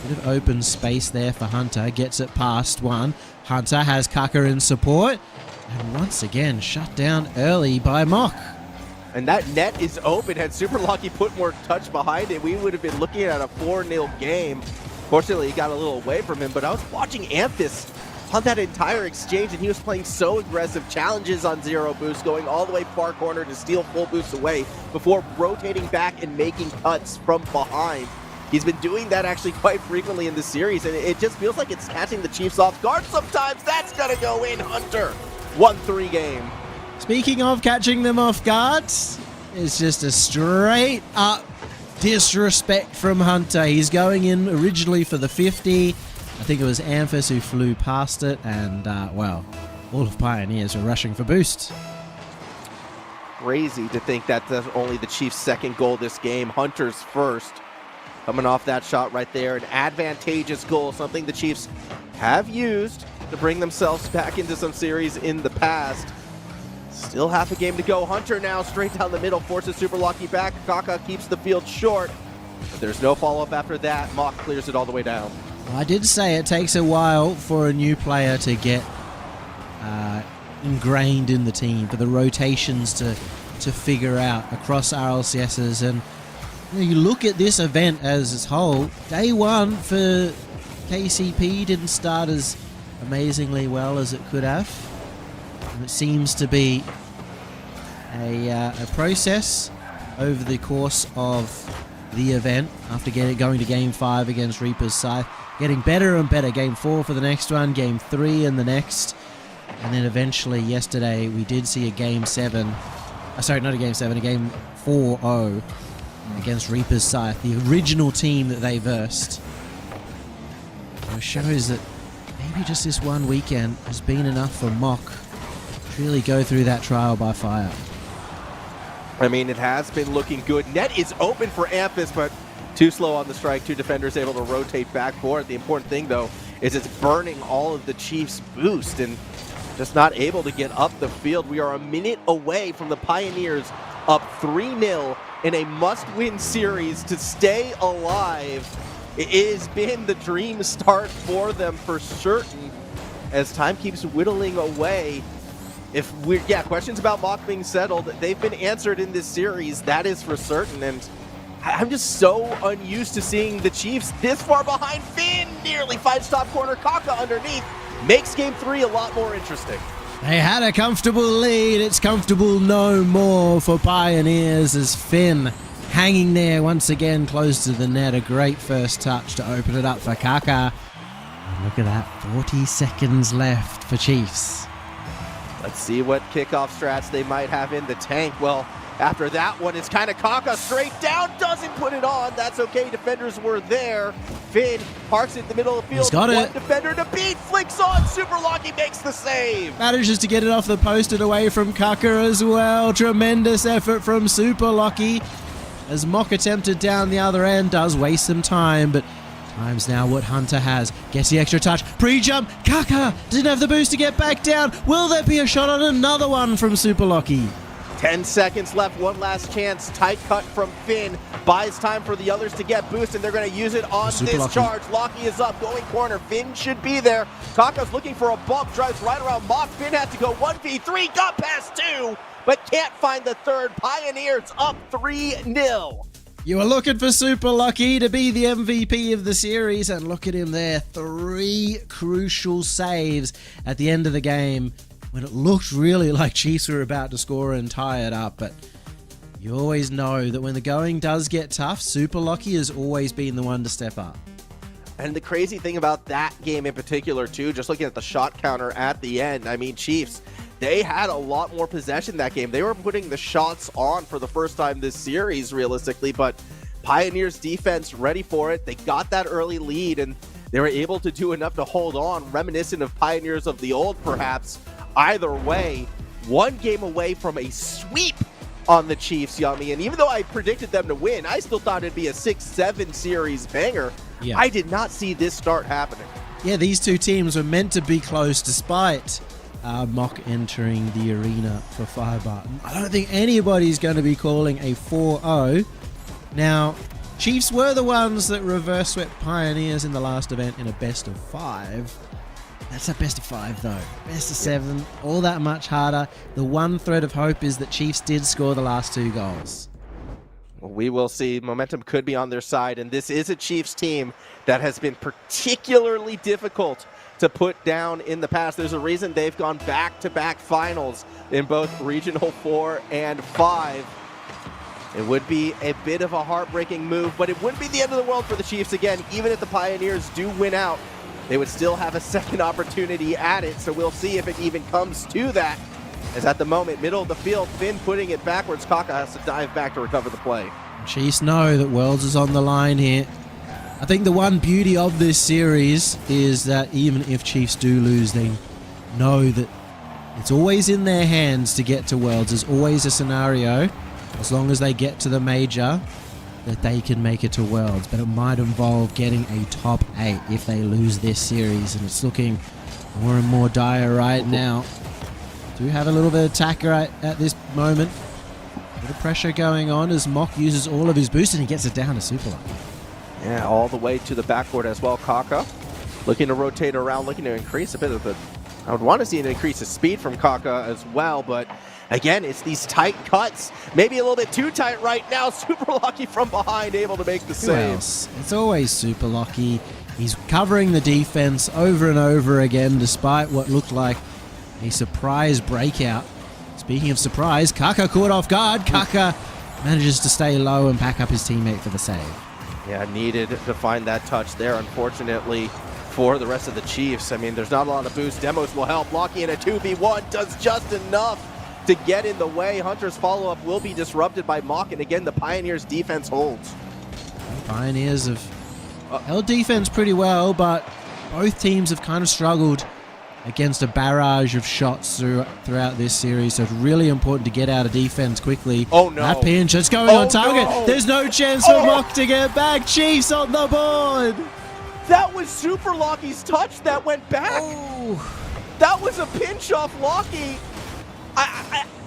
Bit of open space there for Hunter. Gets it past one. Hunter has Kaka in support. And once again, shut down early by Mock. And that net is open. Had Superlocky put more touch behind it, we would have been looking at a 4-0 game. Fortunately, he got a little away from him, but I was watching Amphis on that entire exchange, and he was playing so aggressive. Challenges on 0 boost, going all the way far corner to steal full boost away before rotating back and making cuts from behind. He's been doing that actually quite frequently in this series, and it just feels like it's catching the Chiefs off guard sometimes. That's gonna go in, Hunter. 1-3 game. Speaking of catching them off guard, it's just a straight up disrespect from Hunter. He's going in originally for the 50. I think it was Amphis who flew past it, and well, all of Pioneers are rushing for boost. Crazy to think that that's only the Chiefs' second goal this game. Hunter's first. Coming off that shot right there, an advantageous goal, something the Chiefs have used to bring themselves back into some series in the past. Still half a game to go. Hunter now straight down the middle, forces Superlocky back. Kaka keeps the field short, but there's no follow-up after that. Mock clears it all the way down. Well, I did say it takes a while for a new player to get ingrained in the team, for the rotations to figure out across RLCSs. And you look at this event as a whole, day one for KCP didn't start as amazingly well as it could have. And it seems to be a process over the course of the event after going to Game 5 against Reaper's Scythe, getting better and better. Game 4 for the next one, Game 3 in the next, and then eventually yesterday we did see a Game 7, sorry, not a Game 7, a Game 4-0 against Reaper's Scythe, the original team that they versed. It shows that maybe just this one weekend has been enough for Mock to really go through that trial by fire. I mean, it has been looking good. Net is open for Amphis, but too slow on the strike. Two defenders able to rotate back for it. The important thing, though, is it's burning all of the Chiefs' boost and just not able to get up the field. We are a minute away from the Pioneers up 3-0 in a must-win series to stay alive. It has been the dream start for them for certain as time keeps whittling away. Questions about Mock being settled, they've been answered in this series, that is for certain, and I'm just so unused to seeing the Chiefs this far behind. Finn nearly finds top corner, Kaka underneath, makes Game 3 a lot more interesting. They had a comfortable lead, it's comfortable no more for Pioneers as Finn hanging there once again close to the net. A great first touch to open it up for Kaka. And look at that, 40 seconds left for Chiefs. Let's see what kickoff strats they might have in the tank. Well, after that one, it's kind of Kaka straight down, doesn't put it on. That's okay, defenders were there. Finn parks it in the middle of the field. He's got one it. Defender to beat, flicks on, Superlocky makes the save. Manages to get it off the post and away from Kaka as well. Tremendous effort from Superlocky. As Mock attempted down the other end, does waste some time, but time's now what Hunter has. Gets the extra touch. Pre-jump. Kaka didn't have the boost to get back down. Will there be a shot on another one from Superlocky? 10 seconds left, one last chance. Tight cut from Finn. Buys time for the others to get boost, and they're going to use it on this charge. Locky is up, going corner. Finn should be there. Kaka's looking for a bump, drives right around Mock. Finn had to go 1v3, got past 2, but can't find the third. Pioneers up 3-0. You were looking for Superlocky to be the MVP of the series, and look at him there. 3 crucial saves at the end of the game when it looked really like Chiefs were about to score and tie it up. But you always know that when the going does get tough, Superlocky has always been the one to step up. And the crazy thing about that game in particular, too, just looking at the shot counter at the end, I mean, Chiefs, they had a lot more possession that game. They were putting the shots on for the first time this series, realistically, but Pioneers defense ready for it. They got that early lead, and they were able to do enough to hold on, reminiscent of Pioneers of the old, perhaps. Either way, one game away from a sweep on the Chiefs, Yummy. And even though I predicted them to win, I still thought it'd be a 6-7 series banger. Yeah. I did not see this start happening. Yeah, these two teams were meant to be close despite Mock entering the arena for Firebarton. I don't think anybody's going to be calling a 4-0. Now, Chiefs were the ones that reverse swept Pioneers in the last event in a best of 5. That's a best of 5 though. Best of 7, all that much harder. The one thread of hope is that Chiefs did score the last 2 goals. Well, we will see. Momentum could be on their side, and this is a Chiefs team that has been particularly difficult to put down in the past. There's a reason they've gone back-to-back finals in both Regional 4 and 5. It would be a bit of a heartbreaking move, but it wouldn't be the end of the world for the Chiefs. Again, even if the Pioneers do win out, they would still have a second opportunity at it, so we'll see if it even comes to that. As at the moment, middle of the field, Finn putting it backwards. Kaka has to dive back to recover the play. Chiefs know that Worlds is on the line here. I think the one beauty of this series is that even if Chiefs do lose, they know that it's always in their hands to get to Worlds. There's always a scenario, as long as they get to the major, that they can make it to Worlds. But it might involve getting a top 8 if they lose this series, and it's looking more and more dire right now. Do have a little bit of attack right at this moment. Bit of pressure going on as Mock uses all of his boost, and he gets it down to Super Lucky. Yeah, all the way to the backboard as well. Kaka looking to rotate around, looking to increase a bit of the... I would want to see an increase of speed from Kaka as well, but again, it's these tight cuts. Maybe a little bit too tight right now. Super Lucky from behind, able to make the Who save. else? It's always Super Lucky. He's covering the defense over and over again, despite what looked like a surprise breakout. Speaking of surprise, Kaka caught off guard. Kaka manages to stay low and pack up his teammate for the save. Yeah, needed to find that touch there, unfortunately, for the rest of the Chiefs. I mean, there's not a lot of boost. Demos will help. Locky in a 2v1 does just enough to get in the way. Hunter's follow-up will be disrupted by Mock, and again, the Pioneers' defense holds. Pioneers have held defense pretty well, but both teams have kind of struggled against a barrage of shots throughout this series, so it's really important to get out of defense quickly. Oh no. That pinch, it's going on target. No. There's no chance for Mock to get back. Chiefs on the board. That was Super Lucky's touch that went back. Oh. That was a pinch off Locky.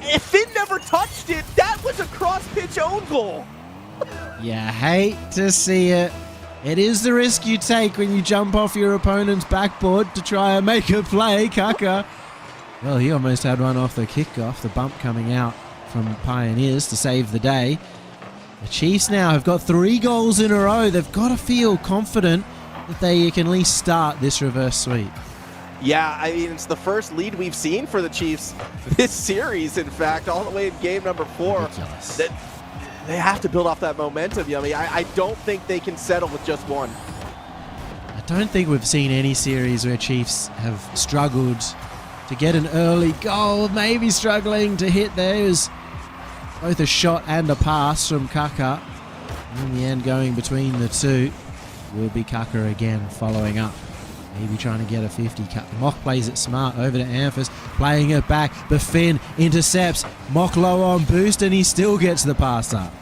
If Finn never touched it, that was a cross-pitch own goal. You hate to see it. It is the risk you take when you jump off your opponent's backboard to try and make a play. Kaka, well, he almost had one off the kickoff. The bump coming out from Pioneers to save the day. The Chiefs now have got 3 goals in a row. They've got to feel confident that they can at least start this reverse sweep. Yeah, I mean, it's the first lead we've seen for the Chiefs this series, in fact, all the way in game number 4. Ridiculous. They have to build off that momentum, Yummy. I don't think they can settle with just one. I don't think we've seen any series where Chiefs have struggled to get an early goal, maybe struggling to hit those. Both a shot and a pass from Kaka. In the end, going between the two will be Kaka again, following up. Maybe trying to get a 50 cut. Mock plays it smart over to Amphis, playing it back, but Finn intercepts. Mock low on boost, and he still gets the pass up.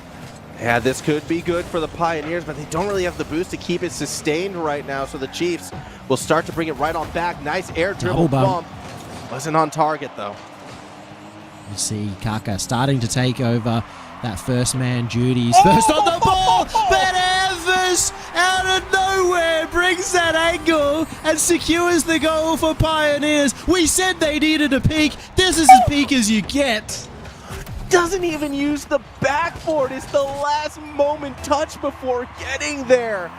Yeah, this could be good for the Pioneers, but they don't really have the boost to keep it sustained right now, so the Chiefs will start to bring it right on back. Nice air dribble bump. Wasn't on target, though. You see Kaka starting to take over that first man duties. First on the ball, but Amphis out of nowhere brings that angle and secures the goal for Pioneers. We said they needed a peak. This is as peak as you get. Doesn't even use the backboard. It's the last moment touch before getting there.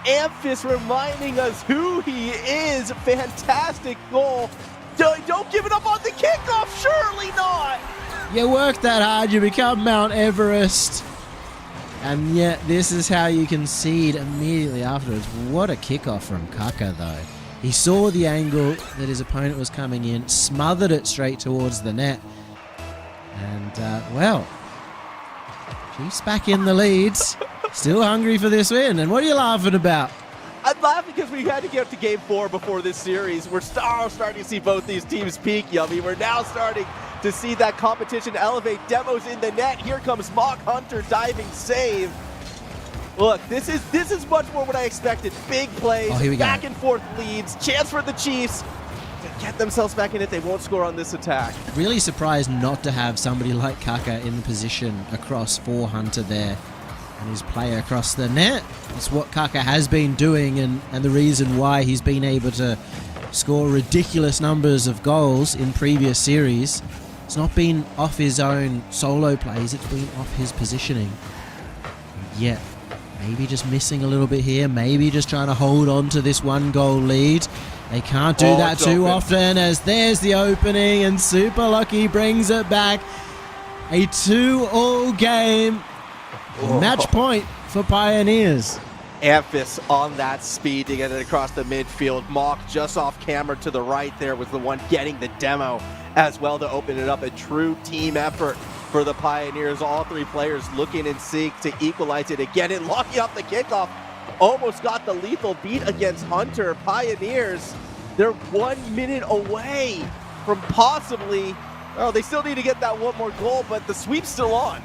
Amphis reminding us who he is. Fantastic goal. Don't give it up on the kickoff. Surely not. You work that hard, you become Mount Everest. And yet this is how you concede immediately afterwards. What a kickoff from Kaka, though. He saw the angle that his opponent was coming in, smothered it straight towards the net. And, well, Chiefs back in the leads. Still hungry for this win. And what are you laughing about? I'm laughing because we had to get to game 4 before this series. We're starting to see both these teams peak, Yummy. We're now starting to see that competition elevate. Demo's in the net. Here comes Mock Hunter diving save. Look, this is much more what I expected. Big plays, back and forth leads, chance for the Chiefs to get themselves back in it. They won't score on this attack. Really surprised not to have somebody like Kaka in the position across for Hunter there and his play across the net. It's what Kaka has been doing and the reason why he's been able to score ridiculous numbers of goals in previous series. It's not been off his own solo plays, it's been off his positioning. And yet, maybe just missing a little bit here, maybe just trying to hold on to this 1-goal lead. They can't do that too often, as there's the opening and Super Lucky brings it back. A 2-all game. Match point for Pioneers. Amphis on that speed to get it across the midfield. Mock just off camera to the right there was the one getting the demo as well to open it up. A true team effort for the Pioneers. All three players looking in sync to equalize it again. And Lucky off the kickoff almost got the lethal beat against Hunter. Pioneers, they're 1 minute away from possibly, oh, they still need to get that one more goal, but the sweep's still on.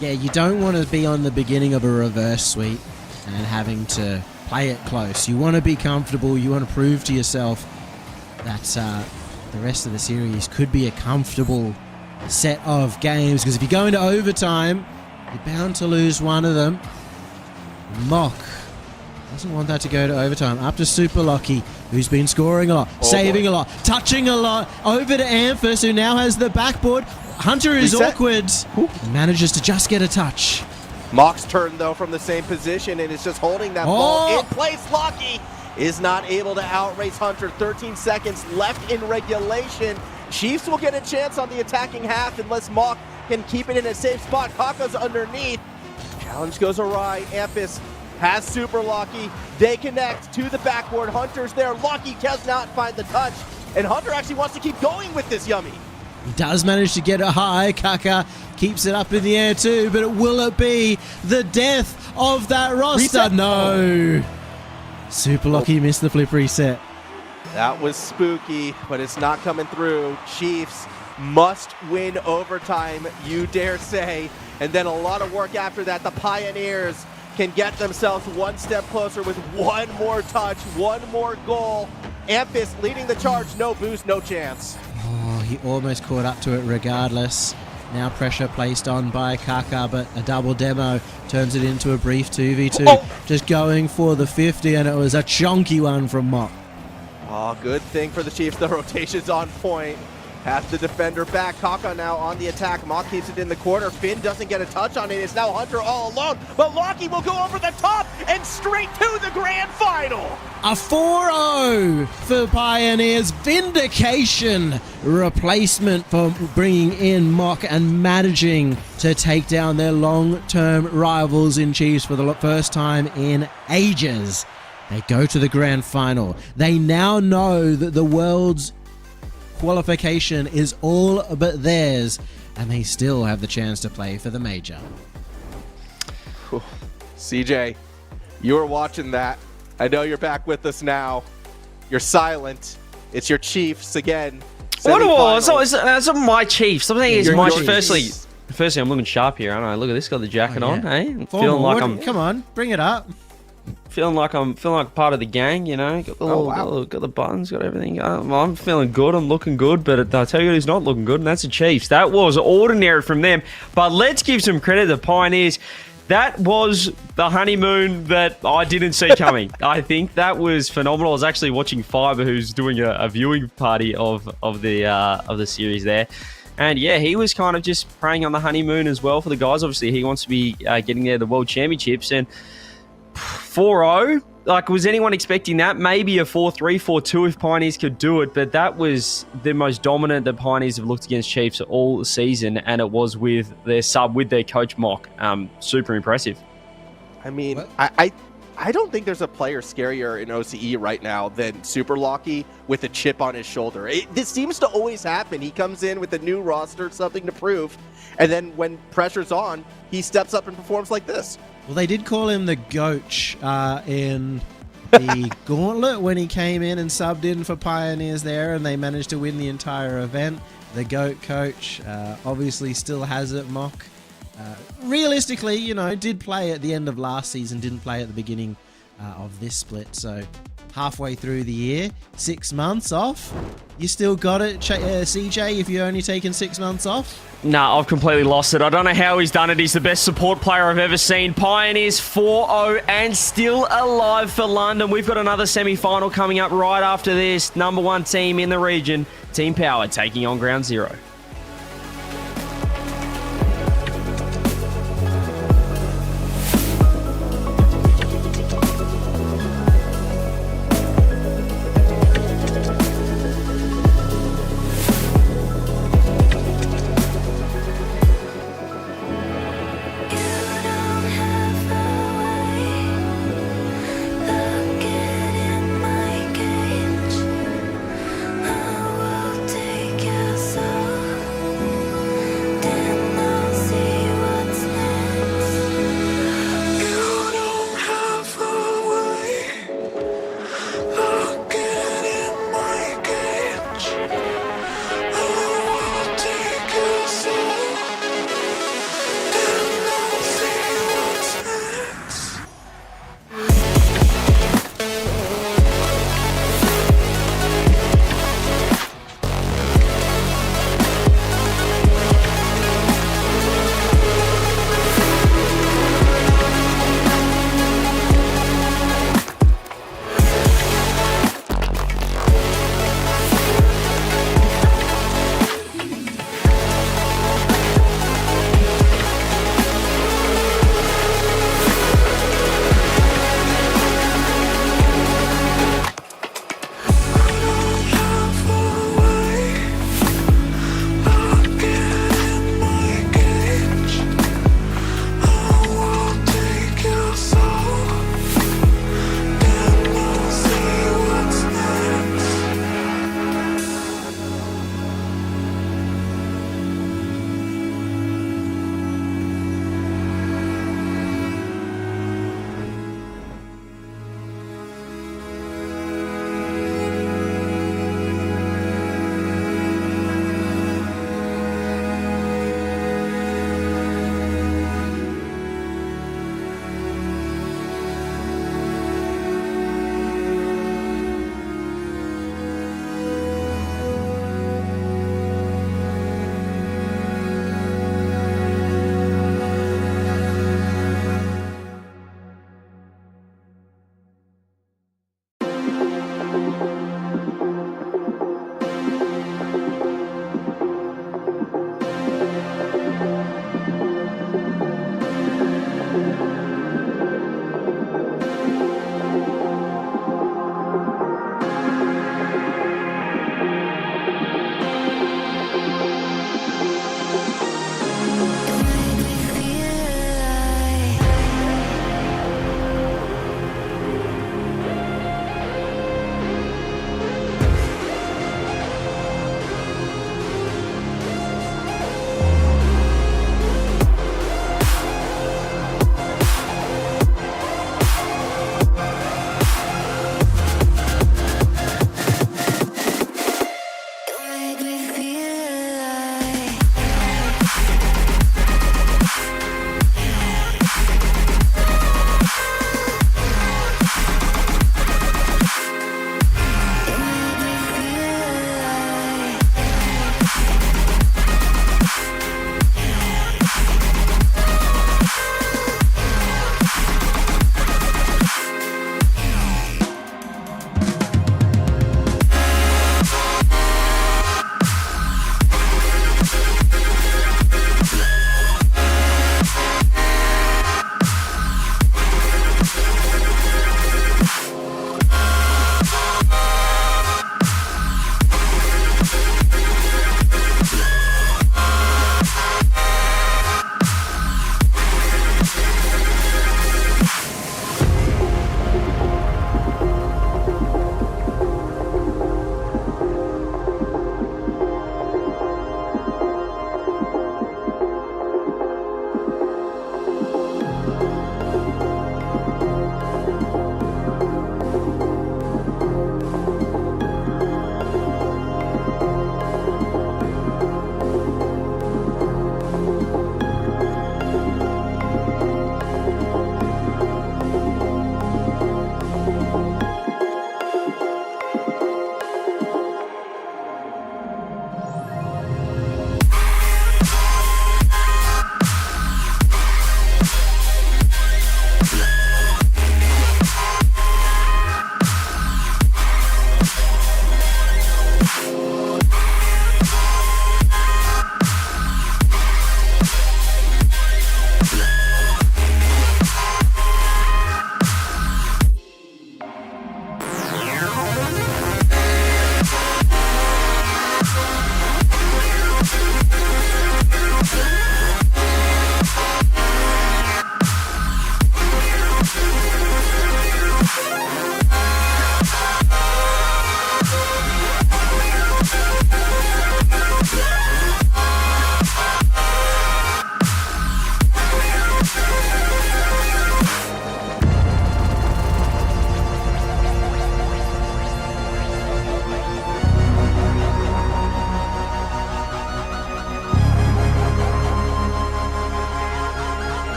Yeah, you don't want to be on the beginning of a reverse sweep and having to play it close. You want to be comfortable. You want to prove to yourself that the rest of the series could be a comfortable set of games, because if you go into overtime, you're bound to lose one of them. Mock doesn't want that to go to overtime. Up to Super Lucky, who's been scoring a lot, saving a lot, touching a lot. Over to Amphis, who now has the backboard. Hunter is awkward. Manages to just get a touch. Mock's turn, though, from the same position, and is just holding that ball in place. Lucky is not able to outrace Hunter. 13 seconds left in regulation. Chiefs will get a chance on the attacking half unless Mock can keep it in a safe spot. Kaka's underneath. Challenge goes awry. Amphis has Super Lucky. They connect to the backboard. Hunter's there. Lucky does not find the touch, and Hunter actually wants to keep going with this yummy. He does manage to get it high. Kaka keeps it up in the air too, but will it be the death of that roster? Reset. No. Super Lucky missed the flip reset. That was spooky, but it's not coming through. Chiefs must win overtime, you dare say. And then a lot of work after that. The Pioneers can get themselves one step closer with one more touch, one more goal. Amphis leading the charge. No boost, no chance. Oh, he almost caught up to it regardless. Now pressure placed on by Kaka, but a double demo turns it into a brief 2v2. Just going for the 50, and it was a chunky one from Mock. Oh, good thing for the Chiefs. The rotation's on point. Has the defender back. Kaka now on the attack. Mock keeps it in the corner. Finn doesn't get a touch on it. It's now Hunter all alone. But Lockie will go over the top and straight to the grand final. A 4-0 for Pioneers. Vindication replacement for bringing in Mock and managing to take down their long-term rivals in Chiefs for the first time in ages. They go to the grand final. They now know that the world's qualification is all but theirs, and they still have the chance to play for the major. CJ, you were watching that. I know you're back with us now. You're silent. It's your Chiefs again. It's my Chiefs. I'm saying it's my Chiefs. Firstly, I'm looking sharp here, aren't I? Look at this, got the jacket on. Hey, Come on, bring it up. Feeling like part of the gang, you know. Got the got the buttons, got everything. I'm feeling good. I'm looking good, but I'll tell you who's not looking good, and that's the Chiefs. That was ordinary from them. But let's give some credit to the Pioneers. That was the honeymoon that I didn't see coming. I think that was phenomenal. I was actually watching Fiber, who's doing a viewing party of the series there. And yeah, he was kind of just preying on the honeymoon as well for the guys. Obviously, he wants to be getting there the World Championships. And 4-0, like, was anyone expecting that? Maybe a 4-3, 4-2 if Pioneers could do it, but that was the most dominant that Pioneers have looked against Chiefs all season, and it was with their sub, with their coach Mock. Super impressive. I mean, I don't think there's a player scarier in OCE right now than Super Lucky with a chip on his shoulder. This seems to always happen. He comes in with a new roster, something to prove, and then when pressure's on, he steps up and performs like this. Well, they did call him the Goach in the gauntlet when he came in and subbed in for Pioneers there, and they managed to win the entire event. The GOAT coach obviously still has it, Mock. Realistically, you know, did play at the end of last season, didn't play at the beginning of this split, so halfway through the year, 6 months off. You still got it, CJ, if you're only taking 6 months off? Nah, I've completely lost it. I don't know how he's done it. He's the best support player I've ever seen. Pioneers 4-0 and still alive for London. We've got another semi-final coming up right after this. Number 1 team in the region, Team Power, taking on Ground Zero. Take your soul.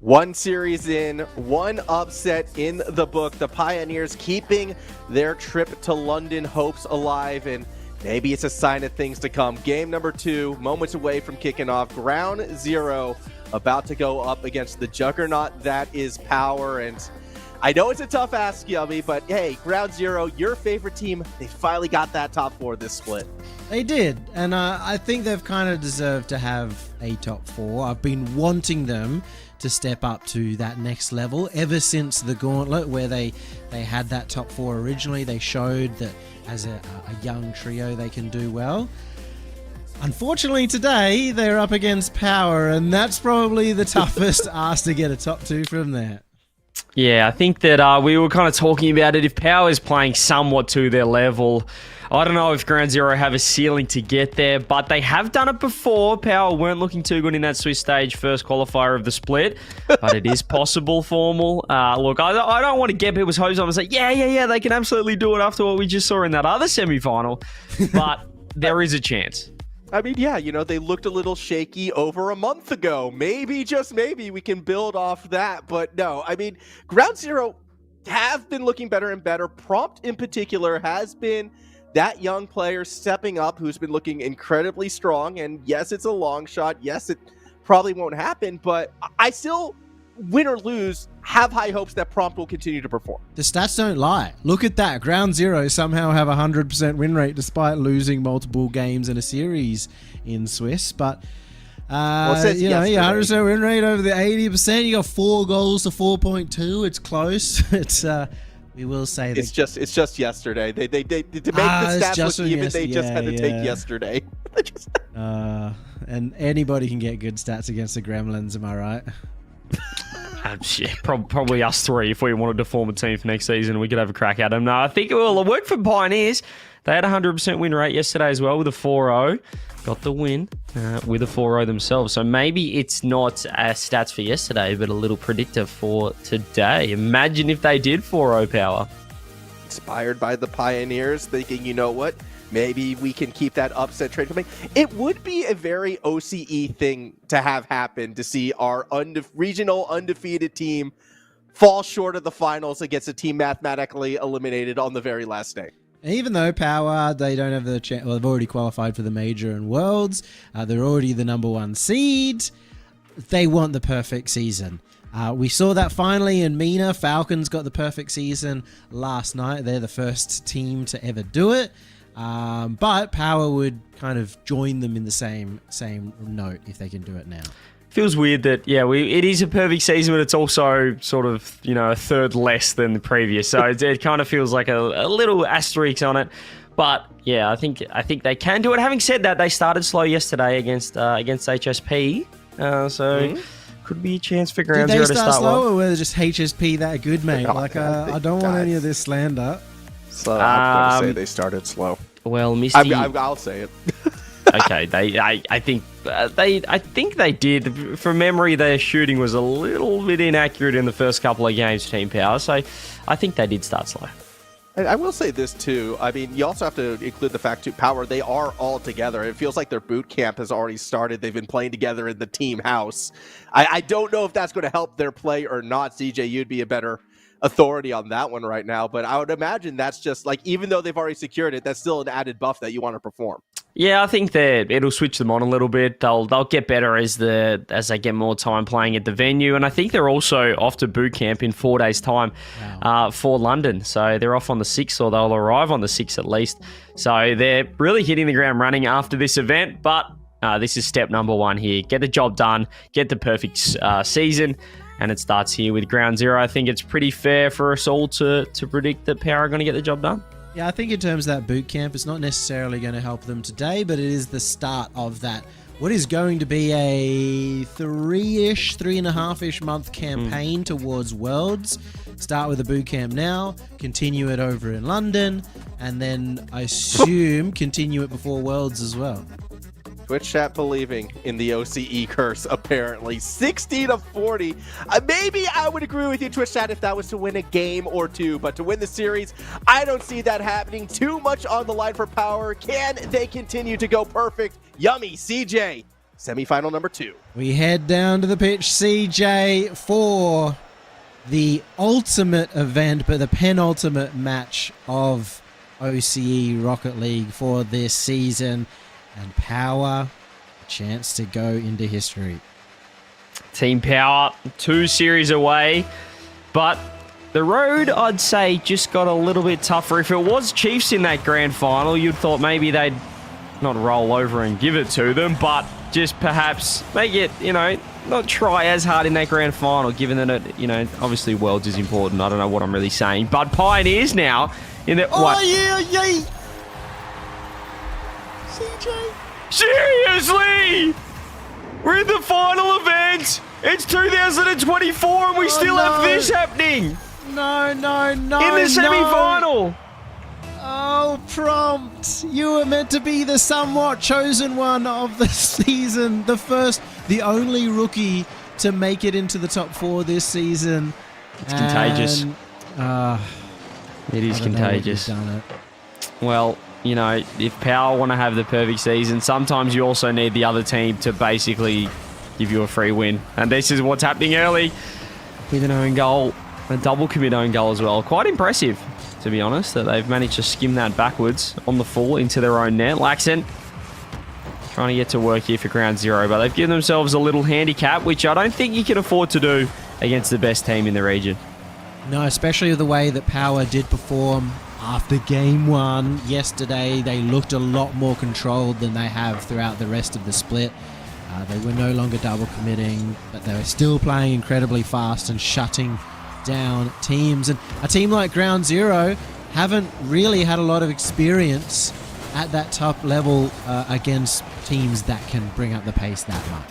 One series in, one upset in the book. The Pioneers keeping their trip to London hopes alive, and maybe it's a sign of things to come. Game number 2, moments away from kicking off. Ground zero, about to go up against the juggernaut that is Power. And I know it's a tough ask, Yummy, but hey, Ground Zero, your favorite team, they finally got that top 4 this split. They did, and I think they've kind of deserved to have a top 4. I've been wanting them to step up to that next level ever since the Gauntlet, where they had that top 4 originally. They showed that as a young trio they can do well. Unfortunately today they're up against Power, and that's probably the toughest ask to get a top 2 from there. Yeah, I think that we were kind of talking about it. If Power is playing somewhat to their level, I don't know if Ground Zero have a ceiling to get there, but they have done it before. Power weren't looking too good in that Swiss stage first qualifier of the split, but it is possible, Formal. Look, I don't want to get people's hopes up and say, yeah, they can absolutely do it after what we just saw in that other semi-final, but there is a chance. I mean, yeah, they looked a little shaky over a month ago. Maybe, just maybe, we can build off that. But no, I mean, Ground Zero have been looking better and better. Prompt, in particular, has been that young player stepping up who's been looking incredibly strong. And yes, it's a long shot. Yes, it probably won't happen. But I still, win or lose, have high hopes that Prompt will continue to perform. The stats don't lie. Look at that. Ground Zero somehow have a 100% win rate despite losing multiple games in a series in Swiss. But, 100% win rate over the 80%. You got 4 goals to 4.2. It's close. It's, we will say that it's just yesterday. They to make the stats look even, they just had to take yesterday. And anybody can get good stats against the Gremlins, am I right? Probably us 3 if we wanted to form a team for next season. We could have a crack at them. No, I think it will work for Pioneers. They had a 100% win rate yesterday as well with a 4-0. Got the win with a 4-0 themselves. So maybe it's not stats for yesterday, but a little predictor for today. Imagine if they did 4-0 Power. Inspired by the Pioneers, thinking, you know what? Maybe we can keep that upset trade coming. It would be a very OCE thing to have happen, to see our regional undefeated team fall short of the finals against a team mathematically eliminated on the very last day. Even though Power, they don't have the chance, well, they've already qualified for the Major and Worlds. They're already the number 1 seed. They want the perfect season. We saw that finally in MENA. Falcons got the perfect season last night. They're the first team to ever do it. But Power would kind of join them in the same note if they can do it now. Feels weird that, it is a perfect season, but it's also sort of, a third less than the previous. So it kind of feels like a little asterisk on it. But, yeah, I think they can do it. Having said that, they started slow yesterday against HSP. Could be a chance for Ground Zero to start well. Did they start slow, or were just HSP that good, mate? I don't want any of this slander. So I'm going to say they started slow. Well, Misty, I'll say it. Okay, I think they did. From memory, their shooting was a little bit inaccurate in the first couple of games, Team Power. So I think they did start slow. I will say this too. I mean, you also have to include the fact too, Power, they are all together. It feels like their boot camp has already started. They've been playing together in the team house. I don't know if that's going to help their play or not. CJ, you'd be a better authority on that one right now, but I would imagine that's just like, even though they've already secured it, that's still an added buff that you want to perform. Yeah, I think that it'll switch them on a little bit. They'll get better as they get more time playing at the venue, and I think they're also off to boot camp in 4 days' time for London. So they're off on the 6th, or they'll arrive on the 6th at least. So they're really hitting the ground running after this event, but this is step number 1 here. Get the job done, get the perfect season, and it starts here with Ground Zero. I think it's pretty fair for us all to predict that Power are going to get the job done. Yeah, I think in terms of that boot camp, it's not necessarily going to help them today, but it is the start of that. What is going to be a 3.5-ish month campaign towards Worlds. Start with a boot camp now, continue it over in London, and then I assume continue it before Worlds as well. Twitch chat believing in the OCE curse, apparently. 60-40. Maybe I would agree with you, Twitch chat, if that was to win a game or 2, but to win the series, I don't see that happening. Too much on the line for Power. Can they continue to go perfect? Yummy, CJ. semifinal number 2. We head down to the pitch, CJ, for the ultimate event, but the penultimate match of OCE Rocket League for this season. And Power, a chance to go into history. Team Power, 2 series away, but the road, I'd say, just got a little bit tougher. If it was Chiefs in that grand final, you'd thought maybe they'd not roll over and give it to them, but just perhaps make it, not try as hard in that grand final, given that it, obviously Worlds is important. I don't know what I'm really saying, but Pioneers now in the... Yeah. CJ. Seriously? We're in the final event. It's 2024 and we still have this happening. No. In the semi-final. Oh, Prompt. You were meant to be the somewhat chosen one of the season. The only rookie to make it into the top 4 this season. It's contagious. It is contagious. Done it. Well, if Power want to have the perfect season, sometimes you also need the other team to basically give you a free win. And this is what's happening early with an own goal, a double commit own goal as well. Quite impressive, to be honest, that they've managed to skim that backwards on the full into their own net. Laxon trying to get to work here for ground 0, but they've given themselves a little handicap, which I don't think you can afford to do against the best team in the region. No, especially the way that Power did perform after game 1 yesterday. They looked a lot more controlled than they have throughout the rest of the split. They were no longer double committing, but they were still playing incredibly fast and shutting down teams. And a team like Ground Zero haven't really had a lot of experience at that top level against teams that can bring up the pace that much.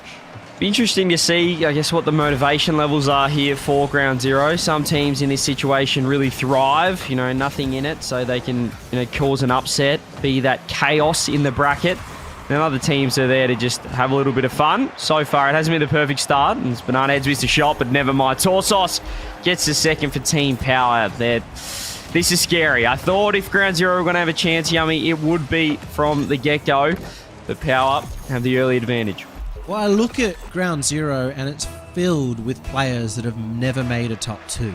Be interesting to see, I guess, what the motivation levels are here for Ground Zero. Some teams in this situation really thrive, nothing in it, so they can, cause an upset, be that chaos in the bracket. And other teams are there to just have a little bit of fun. So far, it hasn't been the perfect start, and Banana Heads missed a shot, but never mind. Torsos gets the second for Team Power. This is scary. I thought if Ground Zero were going to have a chance, Yummy, it would be from the get-go. But Power have the early advantage. Well, I look at Ground Zero and it's filled with players that have never made a top 2.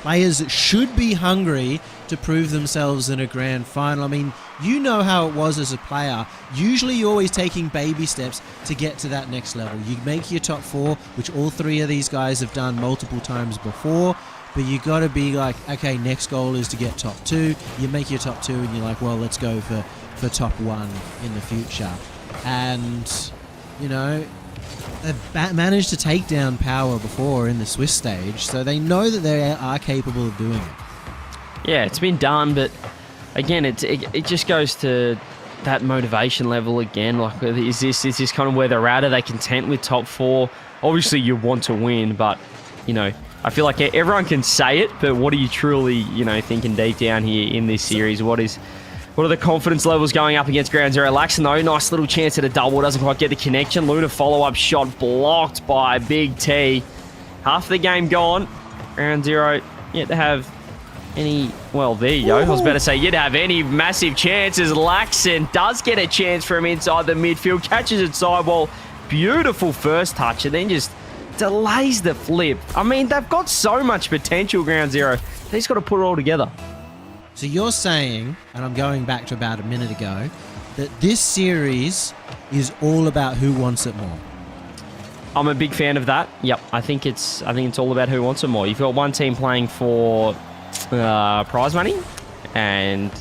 Players that should be hungry to prove themselves in a grand final. I mean, you know how it was as a player. Usually you're always taking baby steps to get to that next level. You make your top 4, which all 3 of these guys have done multiple times before. But you got to be like, okay, next goal is to get top 2. You make your top 2 and you're like, well, let's go for top 1 in the future. And... they've managed to take down Power before in the Swiss stage, so they know that they are capable of doing it. Yeah, it's been done, but again, it just goes to that motivation level again. Like, is this kind of where they're at? Are they content with top 4? Obviously, you want to win, but, I feel like everyone can say it, but what are you truly, thinking deep down here in this series? What are the confidence levels going up against Ground Zero? Laxon, though, nice little chance at a double. Doesn't quite get the connection. Luna follow-up shot blocked by Big T. Half the game gone. Ground Zero yet to have any... Well, there you go. I was about to say yet to have any massive chances. Laxon does get a chance from inside the midfield. Catches it sidewall. Beautiful first touch and then just delays the flip. I mean, they've got so much potential, Ground Zero. They've just got to put it all together. So you're saying, and I'm going back to about a minute ago, that this series is all about who wants it more. I'm a big fan of that. Yep, I think it's all about who wants it more. You've got one team playing for prize money and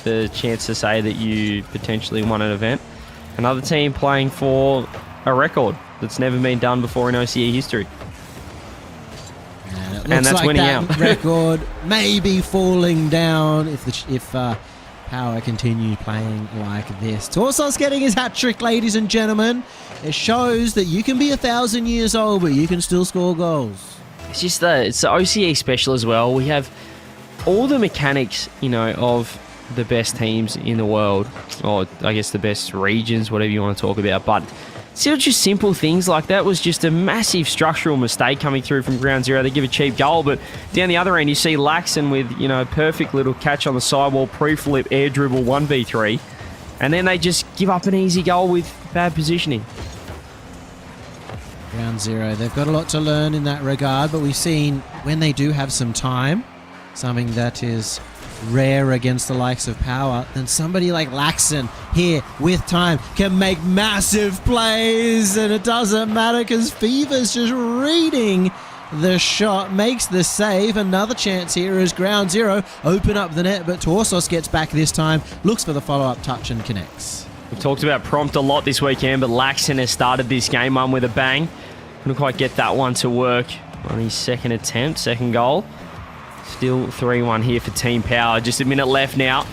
the chance to say that you potentially won an event. Another team playing for a record that's never been done before in OCE history. And that's like winning out. Record maybe falling down if Power continue playing like this. Torsos getting his hat trick, ladies and gentlemen. It shows that you can be 1,000 years old, but you can still score goals. It's just it's the OCE special as well. We have all the mechanics, of the best teams in the world, or I guess the best regions, whatever you want to talk about, but still just simple things like that was just a massive structural mistake coming through from Ground Zero. They give a cheap goal, but down the other end you see Laxon with, a perfect little catch on the sidewall, pre-flip, air dribble, 1v3, and then they just give up an easy goal with Bad positioning. Ground zero. They've got a lot to learn in that regard, but we've seen when they do have some time, something that is rare against the likes of Power, then somebody like Laxon here with time can make massive plays, and it doesn't matter because Fever's just reading the shot, makes the save. Another chance here as Ground Zero open up the net, but Torsos gets back this time, looks for the follow-up touch and connects. We've talked about Prompt a lot this weekend, but Laxon has started this game one with a bang. Couldn't quite get that one to work on his second attempt, second goal. Still 3-1 here for Team Power. Just a minute left now.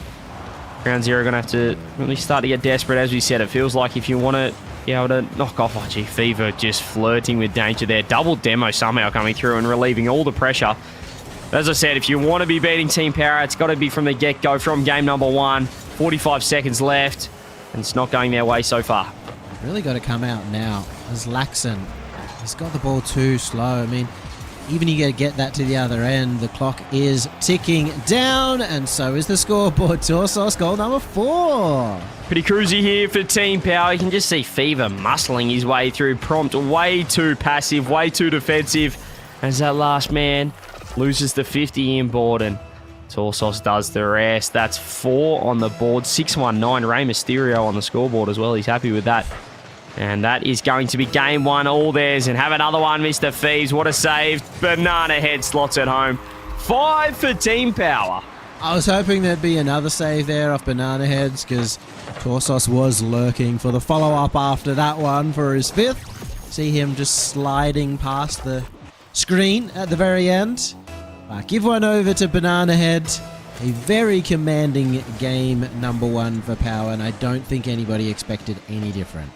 Ground Zero going to have to really start to get desperate. As we said, it feels like if you want to be able to knock off, Fever just flirting with danger there. Double demo somehow coming through and relieving all the pressure. As I said, if you want to be beating Team Power, it's got to be from the get-go, from game number 1. 45 seconds left, and it's not going their way so far. Really got to come out now as Laxon. He's got the ball too slow. I mean, even you got to get that to the other end. The clock is ticking down, and so is the scoreboard. Torsos goal number 4. Pretty cruisy here for Team Power. You can just see Fever muscling his way through. Prompt way too passive, way too defensive, as that last man loses the 50 inboard, and Torsos does the rest. That's 4 on the board. 619. Rey Mysterio on the scoreboard as well. He's happy with that. And that is going to be game 1 all theirs. And have another one, Mr. Fees. What a save. Banana Head slots at home. 5 for Team Power. I was hoping there'd be another save there off Banana Heads because Torsos was lurking for the follow-up after that one for his 5th. See him just sliding past the screen at the very end. Give one over to Banana Head. A very commanding game number 1 for Power, and I don't think anybody expected any different.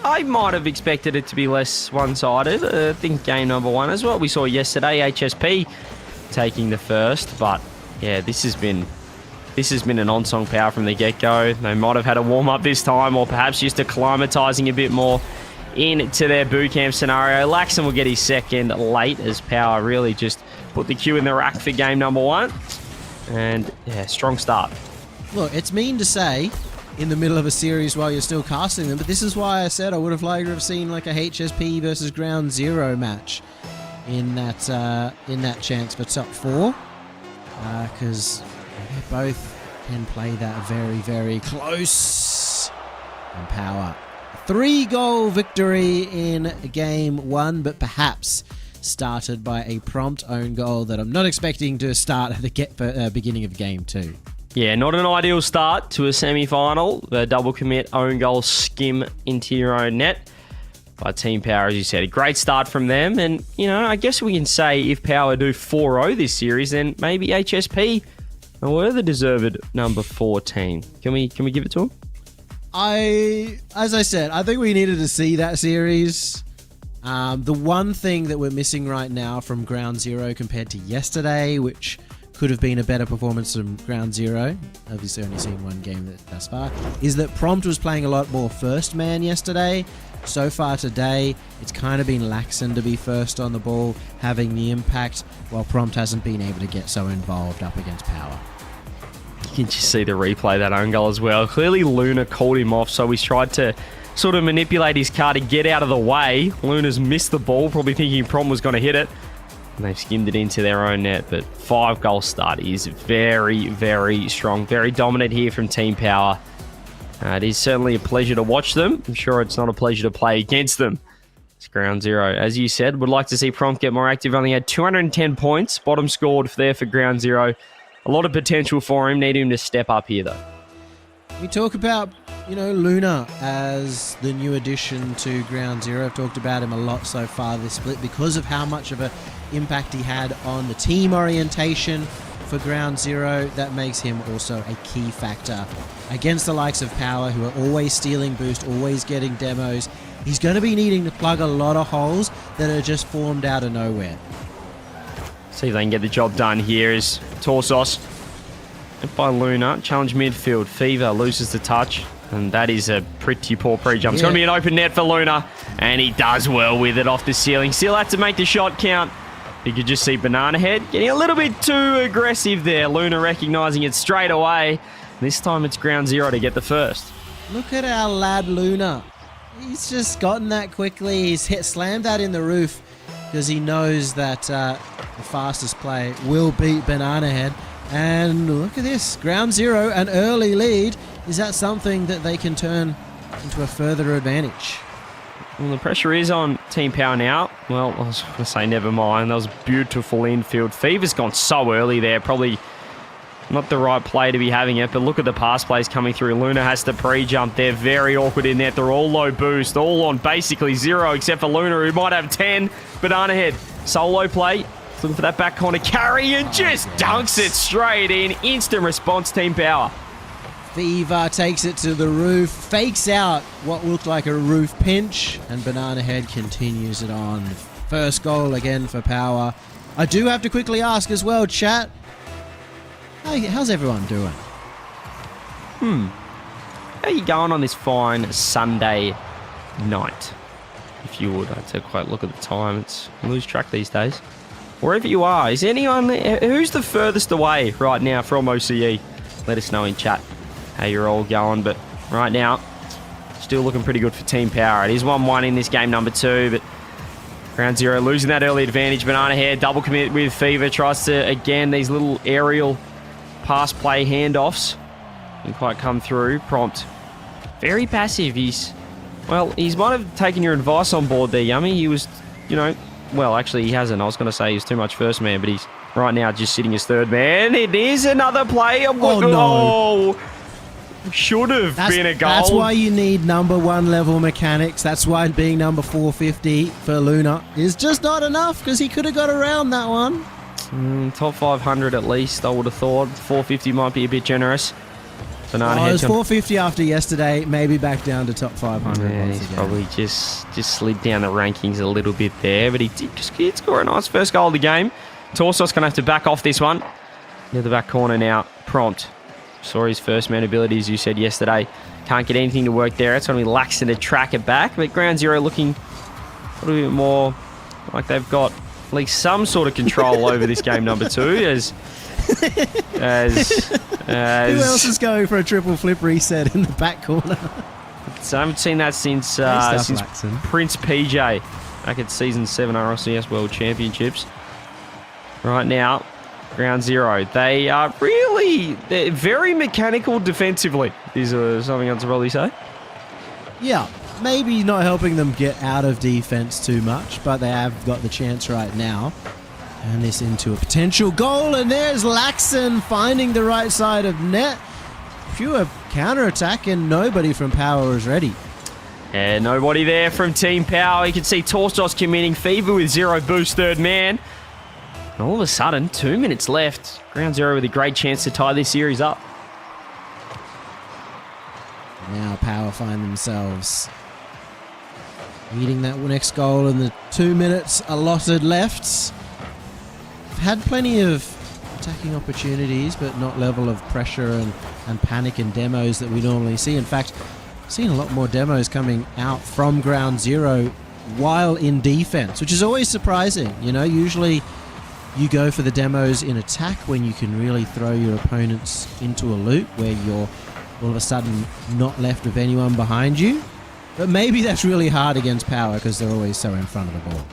I might have expected it to be less one-sided. I think game number 1 is what we saw yesterday. HSP taking the first, but yeah, this has been an on-song Power from the get-go. They might have had a warm-up this time, or perhaps just acclimatizing a bit more into their boot camp scenario. Laxon will get his second late as Power really just put the cue in the rack for game number 1. And yeah, strong start. Look, it's mean to say in the middle of a series while you're still casting them, but this is why I said I would have liked to have seen like a HSP versus Ground Zero match in that chance for top 4, because they both can play that very, very close. And Power, 3-goal victory in game 1, but perhaps started by a prompt own goal that I'm not expecting to start at the beginning of game 2. Yeah, not an ideal start to a semi-final. The double commit own goal skim into your own net by Team Power, as you said. A great start from them. And, I guess we can say if Power do 4-0 this series, then maybe HSP were the deserved number 4 team. Can we give it to them? As I said, I think we needed to see that series. The one thing that we're missing right now from Ground Zero compared to yesterday, which could have been a better performance from Ground Zero, obviously only seen one game thus far, is that Prompt was playing a lot more first man yesterday. So far today, it's kind of been Laxon to be first on the ball, having the impact, while Prompt hasn't been able to get so involved up against Power. You can just see the replay of that own goal as well. Clearly Luna called him off, so he's tried to sort of manipulate his car to get out of the way. Luna's missed the ball, probably thinking Prompt was going to hit it. And they've skimmed it into their own net, but 5-goal start is very, very strong. Very dominant here from Team Power. It is certainly a pleasure to watch them. I'm sure it's not a pleasure to play against them. It's Ground Zero. As you said, would like to see Prompt get more active. Only had 210 points. Bottom scored there for Ground Zero. A lot of potential for him. Need him to step up here, though. We talk about, Luna as the new addition to Ground Zero. I've talked about him a lot so far this split because of how much of an impact he had on the team orientation for Ground Zero. That makes him also a key factor against the likes of Power, who are always stealing boost, always getting demos. He's going to be needing to plug a lot of holes that are just formed out of nowhere. See if they can get the job done here is Torsos by Luna. Challenge midfield. Fever loses the touch. And that is a pretty poor pre-jump. It's going to be an open net for Luna. And he does well with it off the ceiling. Still had to make the shot count. You could just see Banana Head getting a little bit too aggressive there. Luna recognising it straight away. This time it's Ground Zero to get the first. Look at our lad Luna. He's just gotten that quickly. He's slammed that in the roof because he knows that the fastest play will beat Banana Head. And look at this. Ground zero, an early lead. Is that something that they can turn into a further advantage? Well, the pressure is on Team Power now. Well, I was going to say never mind. That was beautiful infield. Fever's gone so early there. Probably not the right play to be having it, but look at the pass plays coming through. Luna has to pre-jump. They're very awkward in there. They're all low boost, all on basically 0, except for Luna, who might have 10. Banana Head, solo play. Looking for that back corner carry and just dunks it straight in. Instant response, Team Power. Fever takes it to the roof, fakes out what looked like a roof pinch, and Banana Head continues it on. First goal again for Power. I do have to quickly ask as well, chat. Hey, how's everyone doing? How are you going on this fine Sunday night? If you would, I'd take a quite look at the time. It's lose track these days. Wherever you are, is anyone who's the furthest away right now from OCE? Let us know in chat how you're all going. But right now, still looking pretty good for Team Power. It is 1-1 in this game number 2, but Ground Zero losing that early advantage. Banana Head double commit with Fever. Tries to, again, these little aerial pass play handoffs. Didn't quite come through. Prompt. Very passive. He might have taken your advice on board there, Yummy. He was, well, actually, he hasn't. I was going to say he's too much first man, but he's right now just sitting as third man. It is another play. No. Should have been a goal. That's why you need number 1 level mechanics. That's why being number 450 for Luna is just not enough, because he could have got around that one. Top 500 at least, I would have thought. 450 might be a bit generous. Banana Head. It was 450 after yesterday, maybe back down to top 500 Yeah, once he's again. probably just slid down the rankings a little bit there, but he did score a nice first goal of the game. Torsos going to have to back off this one. Near the back corner now. Prompt. Saw his first man ability, as you said yesterday. Can't get anything to work there. It's going to be Laxton to track it back. But Ground Zero looking a little bit more like they've got at least some sort of control over this game number 2. As Who else is going for a triple flip reset in the back corner? So I haven't seen that since Laxton. Prince PJ back at Season 7 RLCS World Championships. Right now, Ground Zero. They're very mechanical defensively, is something else to probably say. Yeah, maybe not helping them get out of defense too much, but they have got the chance right now. Turn this into a potential goal, and there's Laxton finding the right side of net. Pure counter-attack, and nobody from Power is ready. Yeah, nobody there from Team Power. You can see Torstos committing. Fever with 0 boost, third man. And all of a sudden, 2 minutes left. Ground Zero with a great chance to tie this series up. Now Power find themselves needing that next goal in the 2 minutes allotted left. Had plenty of attacking opportunities, but not level of pressure and panic and demos that we normally see. In fact, seen a lot more demos coming out from Ground Zero while in defense, which is always surprising. Usually you go for the demos in attack when you can really throw your opponents into a loop where you're all of a sudden not left with anyone behind you. But maybe that's really hard against Power because they're always so in front of the ball.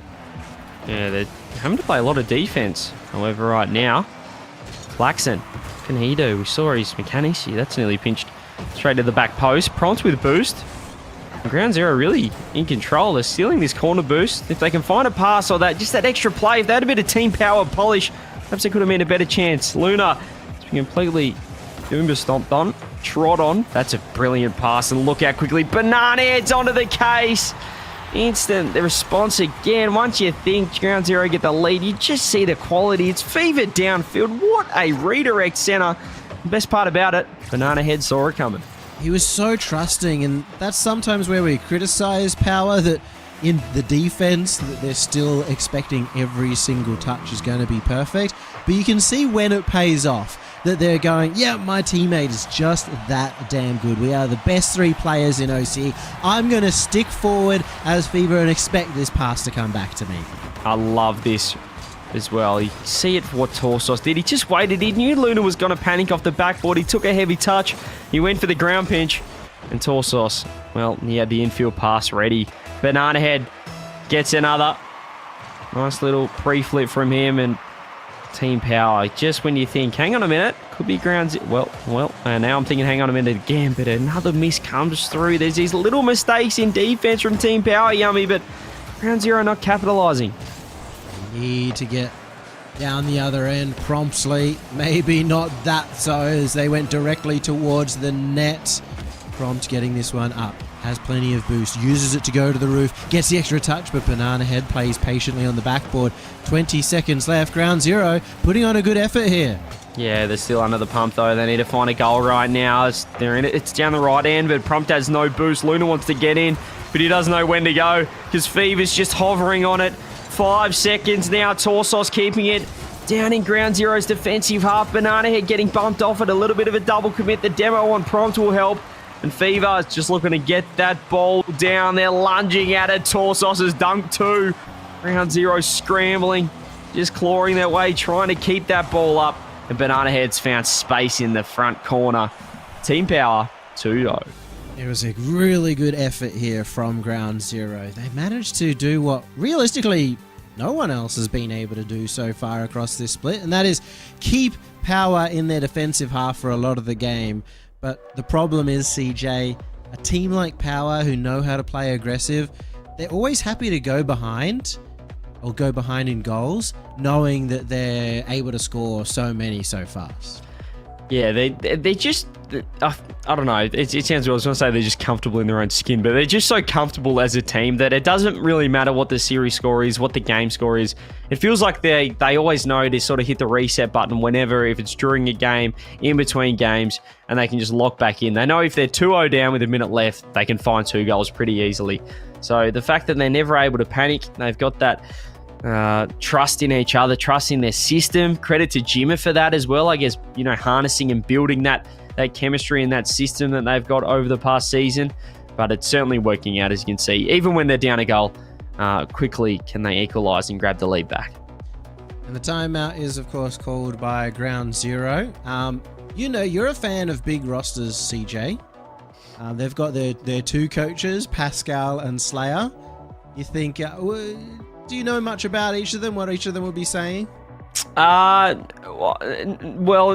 Yeah, they're having to play a lot of defense. However, right now, Laxton, what can he do? We saw his mechanics here. That's nearly pinched straight to the back post. Prompt with boost. Ground Zero really in control. They're stealing this corner boost. If they can find a pass or just that extra play, if they had a bit of Team Power polish, perhaps they could have made a better chance. Luna has been completely Doomba stomped on, trod on. That's a brilliant pass, and look how quickly Banana Head's onto the case. Instant the response again. Once you think Ground Zero get the lead, you just see the quality. It's Fever downfield. What a redirect center. The best part about it, Banana Head saw it coming. He was so trusting, and that's sometimes where we criticize Power, that in the defense that they're still expecting every single touch is going to be perfect. But you can see when it pays off that they're going, yeah, my teammate is just that damn good. We are the best 3 players in OCE. I'm going to stick forward as Fever and expect this pass to come back to me. I love this as well. You see it for what Torsos did. He just waited. He knew Luna was going to panic off the backboard. He took a heavy touch. He went for the ground pinch. And Torsos, well, he had the infield pass ready. Banana Head gets another. Nice little pre-flip from him, and Team Power. Just when you think, hang on a minute, could be ground zero. Well, now I'm thinking, hang on a minute again, but another miss comes through. There's these little mistakes in defense from Team Power, Yummy, but ground zero not capitalizing. Need to get down the other end promptly. Maybe not that so, as they went directly towards the net. Prompt getting this one up. Has plenty of boost. Uses it to go to the roof. Gets the extra touch, but Banana Head plays patiently on the backboard. 20 seconds left. Ground zero putting on a good effort here. Yeah, they're still under the pump, though. They need to find a goal right now. They're in it. It's down the right end, but Prompt has no boost. Luna wants to get in, but he doesn't know when to go because Fever's just hovering on it. 5 seconds now. Torsos keeping it down in ground zero's defensive half. Banana Head getting bumped off it. A little bit of a double commit. The demo on Prompt will help. And Fever is just looking to get that ball down. They're lunging at it. Torsos has dunked two. Ground zero scrambling, just clawing their way, trying to keep that ball up. And Banana Head's found space in the front corner. Team Power 2-0. It was a really good effort here from ground zero. They managed to do what realistically no one else has been able to do so far across this split, and that is keep Power in their defensive half for a lot of the game. But the problem is, CJ, a team like Power who know how to play aggressive, they're always happy to go behind or go behind in goals, knowing that they're able to score so many so fast. Yeah, they just, I don't know, it sounds weird. I was going to say they're just comfortable in their own skin, but they're just so comfortable as a team that it doesn't really matter what the series score is, what the game score is. It feels like they always know to sort of hit the reset button whenever, if it's during a game, in between games, and they can just lock back in. They know if they're 2-0 down with a minute left, they can find 2 goals pretty easily. So the fact that they're never able to panic, they've got that trust in each other, trust in their system. Credit to Jimmer for that as well. I guess, harnessing and building that chemistry and that system that they've got over the past season. But it's certainly working out, as you can see. Even when they're down a goal, quickly can they equalise and grab the lead back. And the timeout is, of course, called by ground zero. You're a fan of big rosters, CJ. They've got their 2 coaches, Pascal and Slayer. You think... do you know much about each of them? What each of them will be saying? Well,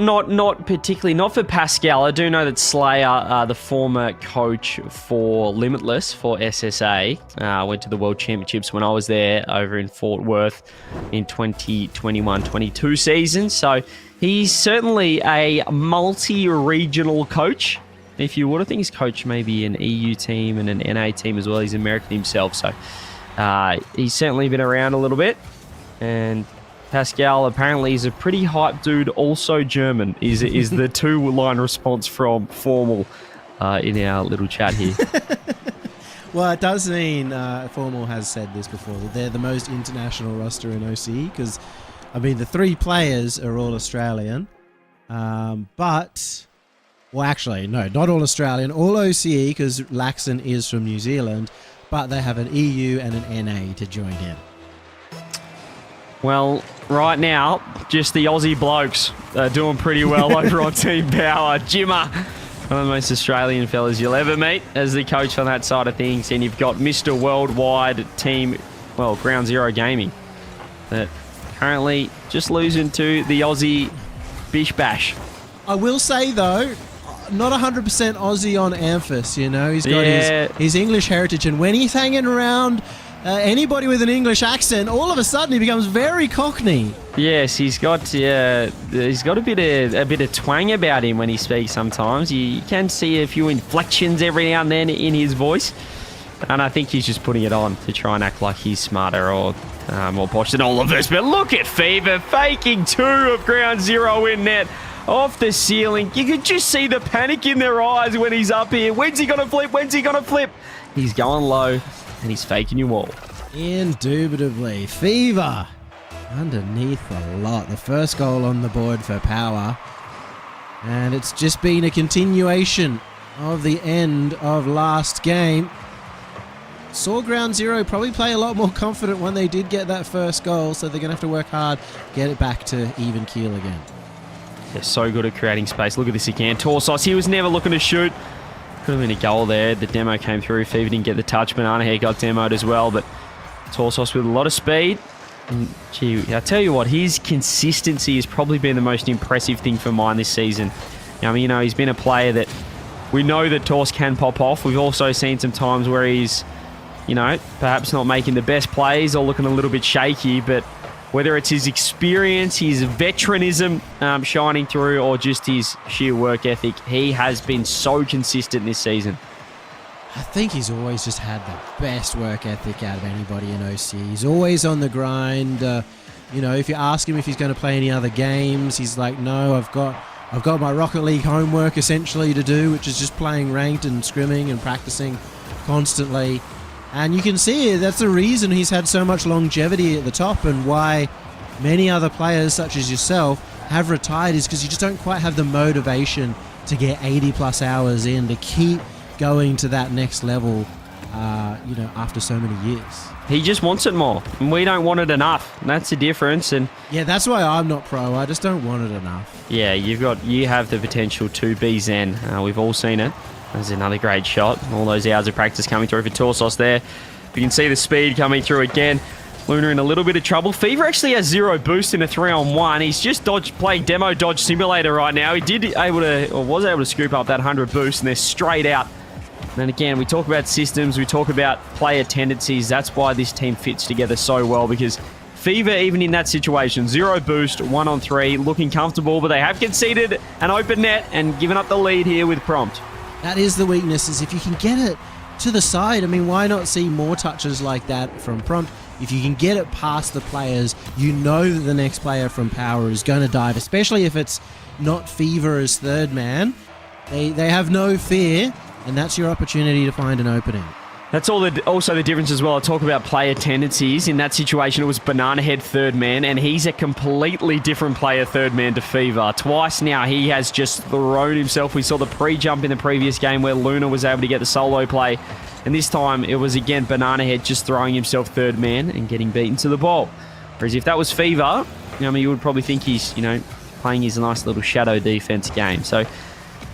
not particularly. Not for Pascal. I do know that Slayer, the former coach for Limitless for SSA, went to the World Championships when I was there over in Fort Worth in 2021-22 season. So he's certainly a multi-regional coach. If you would, I think he's coached maybe an EU team and an NA team as well. He's American himself, so... he's certainly been around a little bit, and Pascal apparently is a pretty hype dude, also German, is the 2-line response from Formal in our little chat here. Well, it does mean Formal has said this before, that they're the most international roster in OCE, because, the 3 players are all Australian, but... Well, actually, no, not all Australian, all OCE, because Laxon is from New Zealand, but they have an EU and an NA to join in. Well, right now, just the Aussie blokes are doing pretty well over on Team Power. Jimmer, one of the most Australian fellas you'll ever meet as the coach on that side of things. And you've got Mr. Worldwide Team, Ground Zero Gaming, that currently just losing to the Aussie Bish Bash. I will say, though, not 100% Aussie on Amphis, he's got his English heritage, and when he's hanging around anybody with an English accent, all of a sudden he becomes very Cockney. Yes, he's got a bit of twang about him when he speaks sometimes. You can see a few inflections every now and then in his voice, and I think he's just putting it on to try and act like he's smarter or more posh than all of us. But look at Fever faking 2 of ground zero in net. Off the ceiling. You could just see the panic in their eyes when he's up here. When's he going to flip? When's he going to flip? He's going low, and he's faking you all. Indubitably. Fever underneath a lot. The first goal on the board for Power. And it's just been a continuation of the end of last game. Saw ground zero probably play a lot more confident when they did get that first goal, so they're going to have to work hard, get it back to even keel again. They're so good at creating space. Look at this again. Torsos, he was never looking to shoot. Could have been a goal there. The demo came through. Fever didn't get the touch. Banana Head got demoed as well. But Torsos with a lot of speed. And, gee, I tell you what, his consistency has probably been the most impressive thing for mine this season. I mean, he's been a player that we know that Tors can pop off. We've also seen some times where he's, perhaps not making the best plays or looking a little bit shaky, but whether it's his experience, his veteranism shining through, or just his sheer work ethic, he has been so consistent this season. I think he's always just had the best work ethic out of anybody in OC. He's always on the grind. If you ask him if he's going to play any other games, he's like, no, I've got my Rocket League homework essentially to do, which is just playing ranked and scrimming and practicing constantly. And you can see that's the reason he's had so much longevity at the top, and why many other players such as yourself have retired is because you just don't quite have the motivation to get 80 plus hours in to keep going to that next level, after so many years. He just wants it more, and we don't want it enough. And that's the difference. And yeah, that's why I'm not pro. I just don't want it enough. Yeah, you have the potential to be Zen. We've all seen it. There's another great shot. All those hours of practice coming through for Torsos there. You can see the speed coming through again. Luna in a little bit of trouble. Fever actually has 0 boost in a 3-on-1. He's just playing demo dodge simulator right now. He was able to scoop up that 100 boost, and they're straight out. And again, we talk about systems, we talk about player tendencies. That's why this team fits together so well, because Fever, even in that situation, 0 boost, 1-on-3, looking comfortable, but they have conceded an open net and given up the lead here with Prompt. That is the weakness, is if you can get it to the side. I mean, why not see more touches like that from Prompt? If you can get it past the players, you know that the next player from Power is going to dive, especially if it's not Fever as third man. They have no fear, and that's your opportunity to find an opening. That's also the difference as well. I talk about player tendencies. In that situation, it was Banana Head third man, and he's a completely different player third man to Fever. Twice now, he has just thrown himself. We saw the pre-jump in the previous game where Luna was able to get the solo play, and this time it was again Banana Head just throwing himself third man and getting beaten to the ball. Whereas if that was Fever, you would probably think he's, playing his nice little shadow defense game. So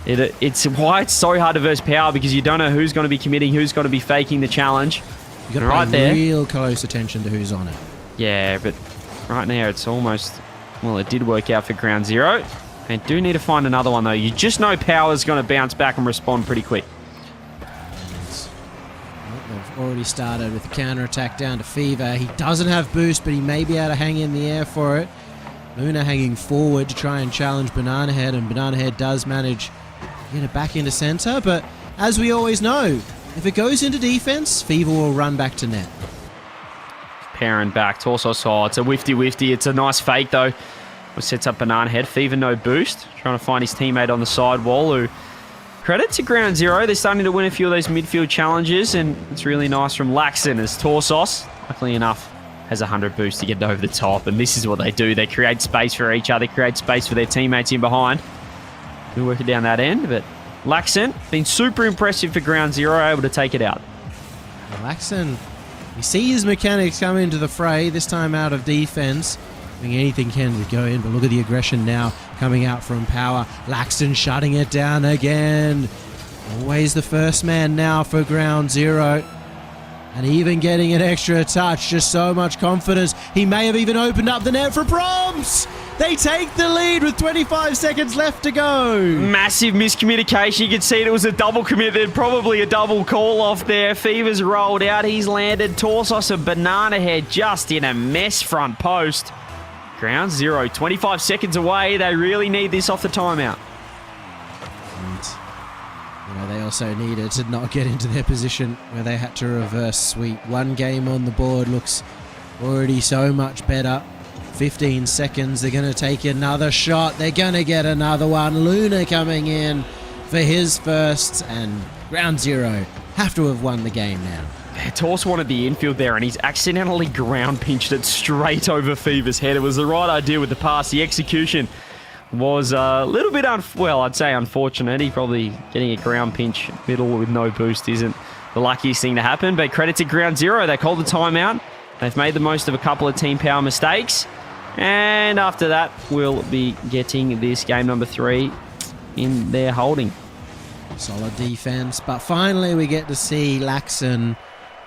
it's why it's so hard to verse Power, because you don't know who's going to be committing, who's going to be faking the challenge. You got to pay real close attention to who's on it. Yeah, but right now it's almost, it did work out for Ground Zero. And do need to find another one though. You just know Power's going to bounce back and respond pretty quick. They've already started with the counter-attack down to Fever. He doesn't have boost, but he may be able to hang in the air for it. Luna hanging forward to try and challenge Banana Head, and Banana Head does manage to get it back into center, but as we always know, if it goes into defense, Fever will run back to net. Powering back, Torso saw. It's a wifty. It's a nice fake though. Which sets up Banana Head. Fever no boost. Trying to find his teammate on the side wall, who, credit to Ground Zero, they're starting to win a few of those midfield challenges, and it's really nice from Laxon as Torsos, luckily enough, has 100 boost to get it over the top, and this is what they do. They create space for each other, create space for their teammates in behind. We're working down that end, but Laxon, been super impressive for Ground Zero, able to take it out. Laxon, you see his mechanics come into the fray, this time out of defense. Doing anything can to go in, but look at the aggression now coming out from Power. Laxon shutting it down again. Always the first man now for Ground Zero. And even getting an extra touch, just so much confidence. He may have even opened up the net for Prompts. They take the lead with 25 seconds left to go. Massive miscommunication. You can see it was a double commit. There's probably a double call off there. Fever's rolled out. He's landed. Torsos and Banana Head just in a mess front post. Ground Zero, 25 seconds away. They really need this off the timeout. They also needed to not get into their position where they had to reverse sweep. One game on the board looks already so much better. 15 seconds, they're going to take another shot. They're going to get another one. Luna coming in for his first, and Ground Zero have to have won the game now. Torse wanted the infield there, and he's accidentally ground pinched it straight over Fever's head. It was the right idea with the pass. The execution was a little bit, I'd say unfortunate. He probably getting a ground pinch middle with no boost isn't the luckiest thing to happen, but credit to Ground Zero. They called the timeout. They've made the most of a couple of team power mistakes, and after that, we'll be getting this game number 3 in their holding. Solid defense. But finally we get to see Laxon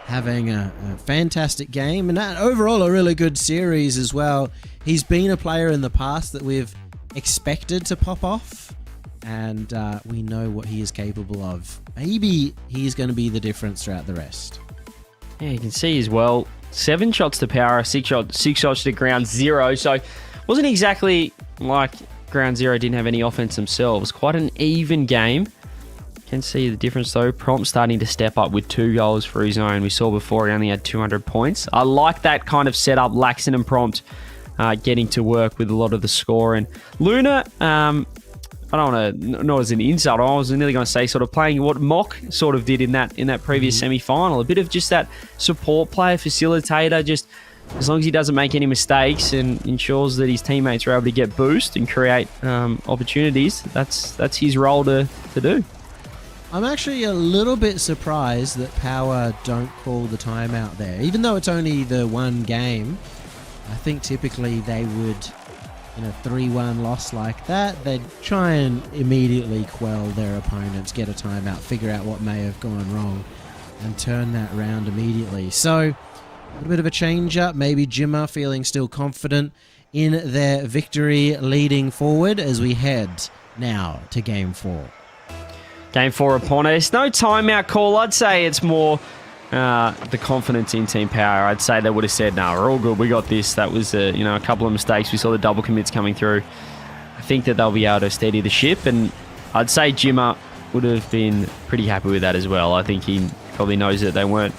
having a fantastic game, and overall a really good series as well. He's been a player in the past that we've expected to pop off, and we know what he is capable of. Maybe he's going to be the difference throughout the rest. Yeah, you can see as well, 7 shots to power, 6 shots to ground zero. So wasn't exactly like ground zero didn't have any offense themselves. Quite an even game. Can see the difference though. Prompt starting to step up with 2 goals for his own. We saw before he only had 200 points. I like that kind of setup. Laxon and Prompt getting to work with a lot of the scoring. Luna, I don't want to, not as an insult, I was nearly going to say sort of playing what Mock sort of did in that previous semi-final. A bit of just that support player, facilitator, just as long as he doesn't make any mistakes and ensures that his teammates are able to get boost and create opportunities, that's his role to do. I'm actually a little bit surprised that Power don't call the timeout there. Even though it's only the one game, I think typically they would, in a 3-1 loss like that, they'd try and immediately quell their opponents, get a timeout, figure out what may have gone wrong, and turn that round immediately. So, a little bit of a change-up. Maybe Jimmer feeling still confident in their victory leading forward as we head now to Game 4. Game 4 upon us. No timeout call. I'd say it's more the confidence in Team Power. I'd say they would have said, no, we're all good. We got this. That was a couple of mistakes. We saw the double commits coming through. I think that they'll be able to steady the ship, and I'd say Jimmer would have been pretty happy with that as well. I think he probably knows that they weren't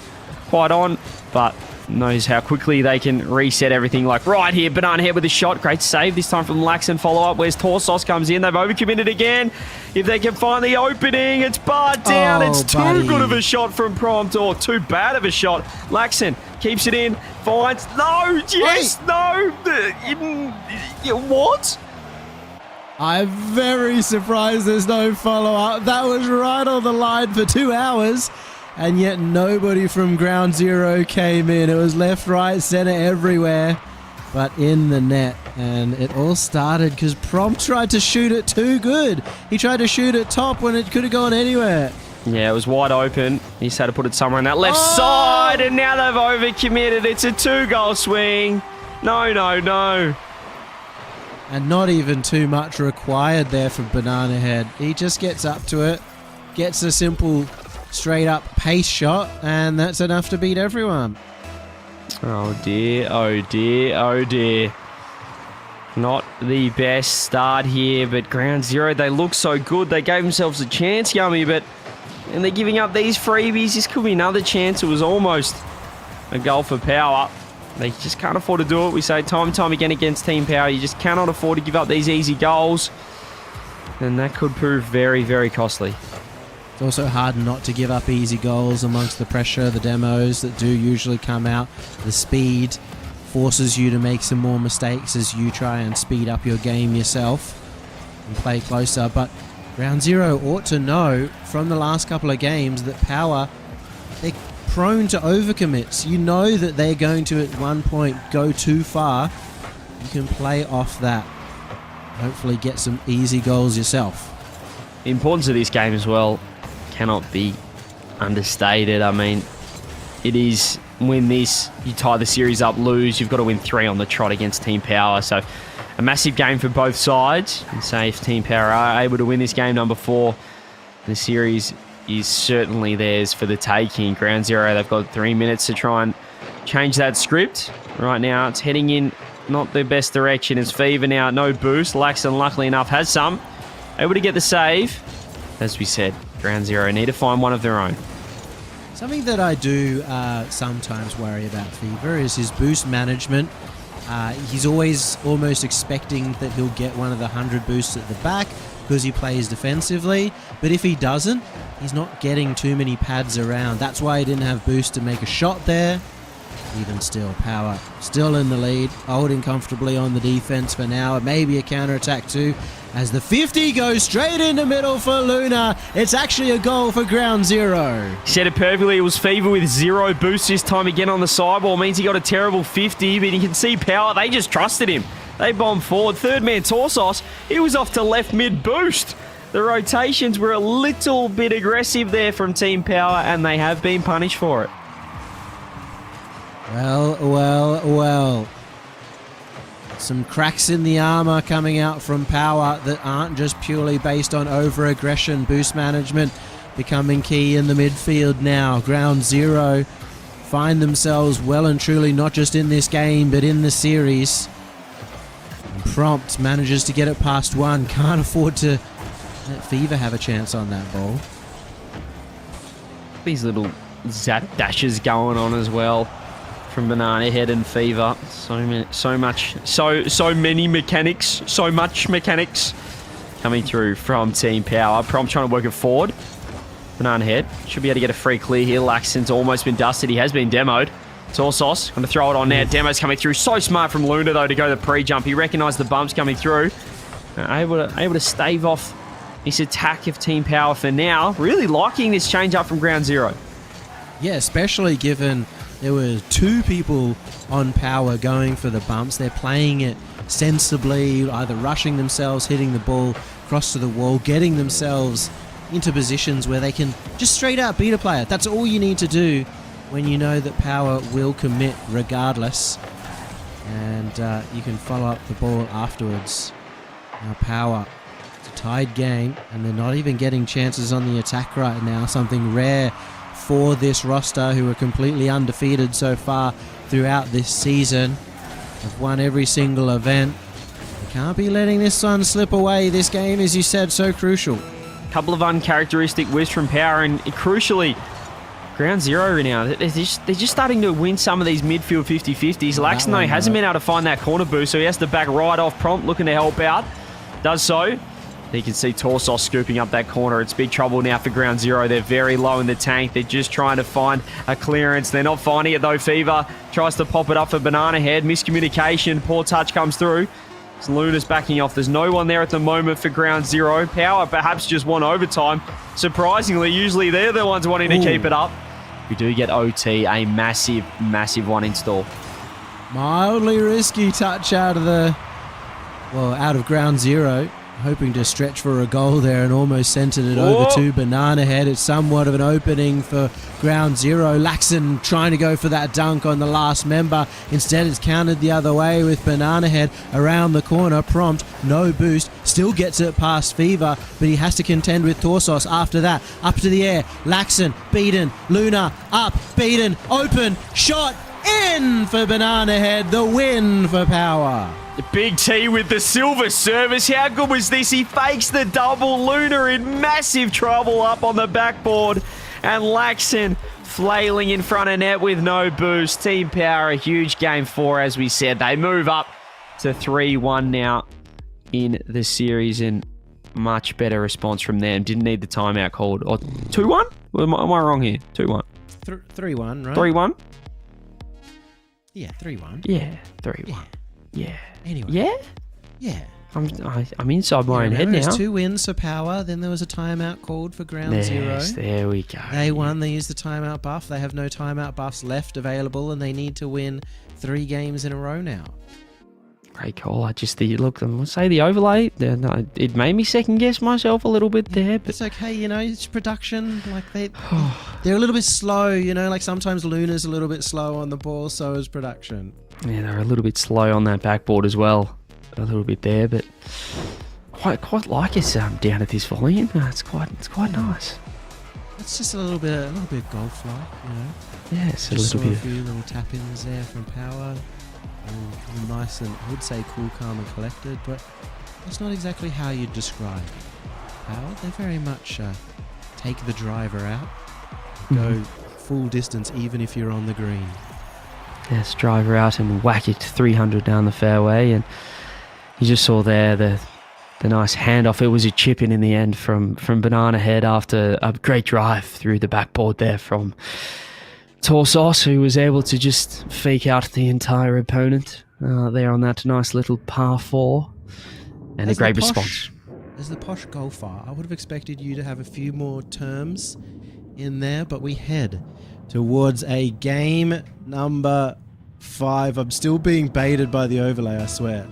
quite on, but knows how quickly they can reset everything. Like right here, Banana Head with a shot. Great save this time from Laxon. Follow up. Where's Torsos comes in. They've overcommitted again. If they can find the opening, it's barred down. It's too good of a shot from Prompt, or too bad of a shot. Laxon keeps it in. Finds. No. Yes. No. What? I'm very surprised there's no follow-up. That was right on the line for 2 hours. And yet nobody from ground zero came in. It was left, right, center, everywhere, but in the net. And it all started because Prompt tried to shoot it too good. He tried to shoot it top when it could have gone anywhere. Yeah, it was wide open. He just had to put it somewhere on that left side, and now they've overcommitted. It's a 2-goal swing. No. And not even too much required there from Banana Head. He just gets up to it, gets a simple straight up pace shot, and that's enough to beat everyone. Oh dear. Not the best start here, but ground zero, they look so good. They gave themselves a chance, Yummy, and they're giving up these freebies. This could be another chance. It was almost a goal for Power. They just can't afford to do it. We say time and time again against Team Power, you just cannot afford to give up these easy goals, and that could prove very, very costly. It's also hard not to give up easy goals amongst the pressure, the demos that do usually come out. The speed forces you to make some more mistakes as you try and speed up your game yourself and play closer. But Ground Zero ought to know from the last couple of games that Power, they're prone to overcommits. You know that they're going to at one point go too far. You can play off that. Hopefully get some easy goals yourself. The importance of this game as well cannot be understated. I mean, it is win this, you tie the series up, lose, you've got to win 3 on the trot against Team Power. So a massive game for both sides. And say if Team Power are able to win this game number 4, the series is certainly theirs for the taking. Ground Zero, they've got 3 minutes to try and change that script. Right now, it's heading in not the best direction. It's Fever now, no boost. Laxon, luckily enough, has some. Able to get the save. As we said, Ground Zero need to find one of their own. Something that I do sometimes worry about Fever is his boost management. He's always almost expecting that he'll get one of the 100 boosts at the back because he plays defensively. But if he doesn't, he's not getting too many pads around. That's why he didn't have boost to make a shot there. Even still, Power still in the lead, holding comfortably on the defense for now. Maybe a counter-attack too, as the 50 goes straight into middle for Luna. It's actually a goal for Ground Zero. Said it perfectly. It was Fever with 0 boosts this time again on the sideball. Means he got a terrible 50, but you can see Power, they just trusted him. They bombed forward. Third man Torsos, he was off to left mid boost. The rotations were a little bit aggressive there from Team Power, and they have been punished for it. Well. Some cracks in the armor coming out from Power that aren't just purely based on over-aggression. Boost management becoming key in the midfield now. Ground Zero find themselves well and truly not just in this game, but in the series. And Prompt manages to get it past one. Can't afford to let Fever have a chance on that ball. These little zap dashes going on as well from Banana Head and Fever. So many mechanics, so much mechanics coming through from Team Power. Prompt trying to work it forward. Banana Head should be able to get a free clear here. Laxton's almost been dusted. He has been demoed. Torsos going to throw it on there. Demo's coming through. So smart from Luna though to go the pre-jump. He recognised the bumps coming through. Able to stave off this attack of Team Power for now. Really liking this change up from Ground Zero. Yeah, especially given there were two people on Power going for the bumps. They're playing it sensibly, either rushing themselves, hitting the ball across to the wall, getting themselves into positions where they can just straight out beat a player. That's all you need to do when you know that Power will commit regardless. And you can follow up the ball afterwards. Now Power, it's a tied game, and they're not even getting chances on the attack right now. Something rare for this roster, who are completely undefeated so far throughout this season. Have won every single event. You can't be letting this one slip away. This game, as you said, so crucial. Couple of uncharacteristic whiffs from Power, and crucially, Ground Zero right now. They're just starting to win some of these midfield 50-50s. Laxton, though, hasn't been able to find that corner boost, so he has to back right off. Prompt looking to help out. Does so. You can see Torsos scooping up that corner. It's big trouble now for Ground Zero. They're very low in the tank. They're just trying to find a clearance. They're not finding it, though. Fever tries to pop it up for Banana Head. Miscommunication. Poor touch comes through. Luna's backing off. There's no one there at the moment for Ground Zero. Power perhaps just won overtime. Surprisingly, usually they're the ones wanting to keep it up. We do get OT, a massive, massive one in store. Mildly risky touch out of Ground Zero. Hoping to stretch for a goal there and almost centered it over to Banana Head. It's somewhat of an opening for Ground Zero. Laxton trying to go for that dunk on the last member. Instead, it's countered the other way with Banana Head around the corner. Prompt, no boost, still gets it past Fever, but he has to contend with Torsos after that. Up to the air, Laxton, beaten, Luna, up, beaten, open, shot, in for Banana Head. The win for Power. Big T with the silver service. How good was this? He fakes the double. Luna in massive trouble up on the backboard. And Laxton flailing in front of net with no boost. Team Power, a huge game 4, as we said. They move up to 3-1 now in the series, and much better response from them. Didn't need the timeout called. Or 2-1? Am I wrong here? 2-1. 3-1, right? 3-1? Yeah, 3-1. Yeah, 3-1. Yeah. Anyway. Yeah? Yeah. I'm inside my own head now. There's 2 wins for Power, then there was a timeout called for Ground Zero. Yes, there we go. They won, they used the timeout buff. They have no timeout buffs left available, and they need to win 3 games in a row now. Great call. I just look, I'm gonna say the overlay. It made me second guess myself a little bit there, but it's okay. It's production. Like they're a little bit slow. Like sometimes Luna's a little bit slow on the ball, so is production. Yeah, they're a little bit slow on that backboard as well. A little bit there, but quite like it's down at this volume. It's quite nice. It's just a little bit golf-like, Yes, just a little bit. A few little tap-ins there from Power. Nice and I would say cool, calm, and collected, but that's not exactly how you'd describe Power. They very much take the driver out, go full distance, even if you're on the green. Yes, driver out and whack it 300 down the fairway, and you just saw there the nice handoff. It was a chip in the end from Banana Head after a great drive through the backboard there from Torsos, who was able to just fake out the entire opponent there on that nice little par 4, and a great response. As the posh golfer, I would have expected you to have a few more terms in there, but we head towards a game number 5. I'm still being baited by the overlay, I swear.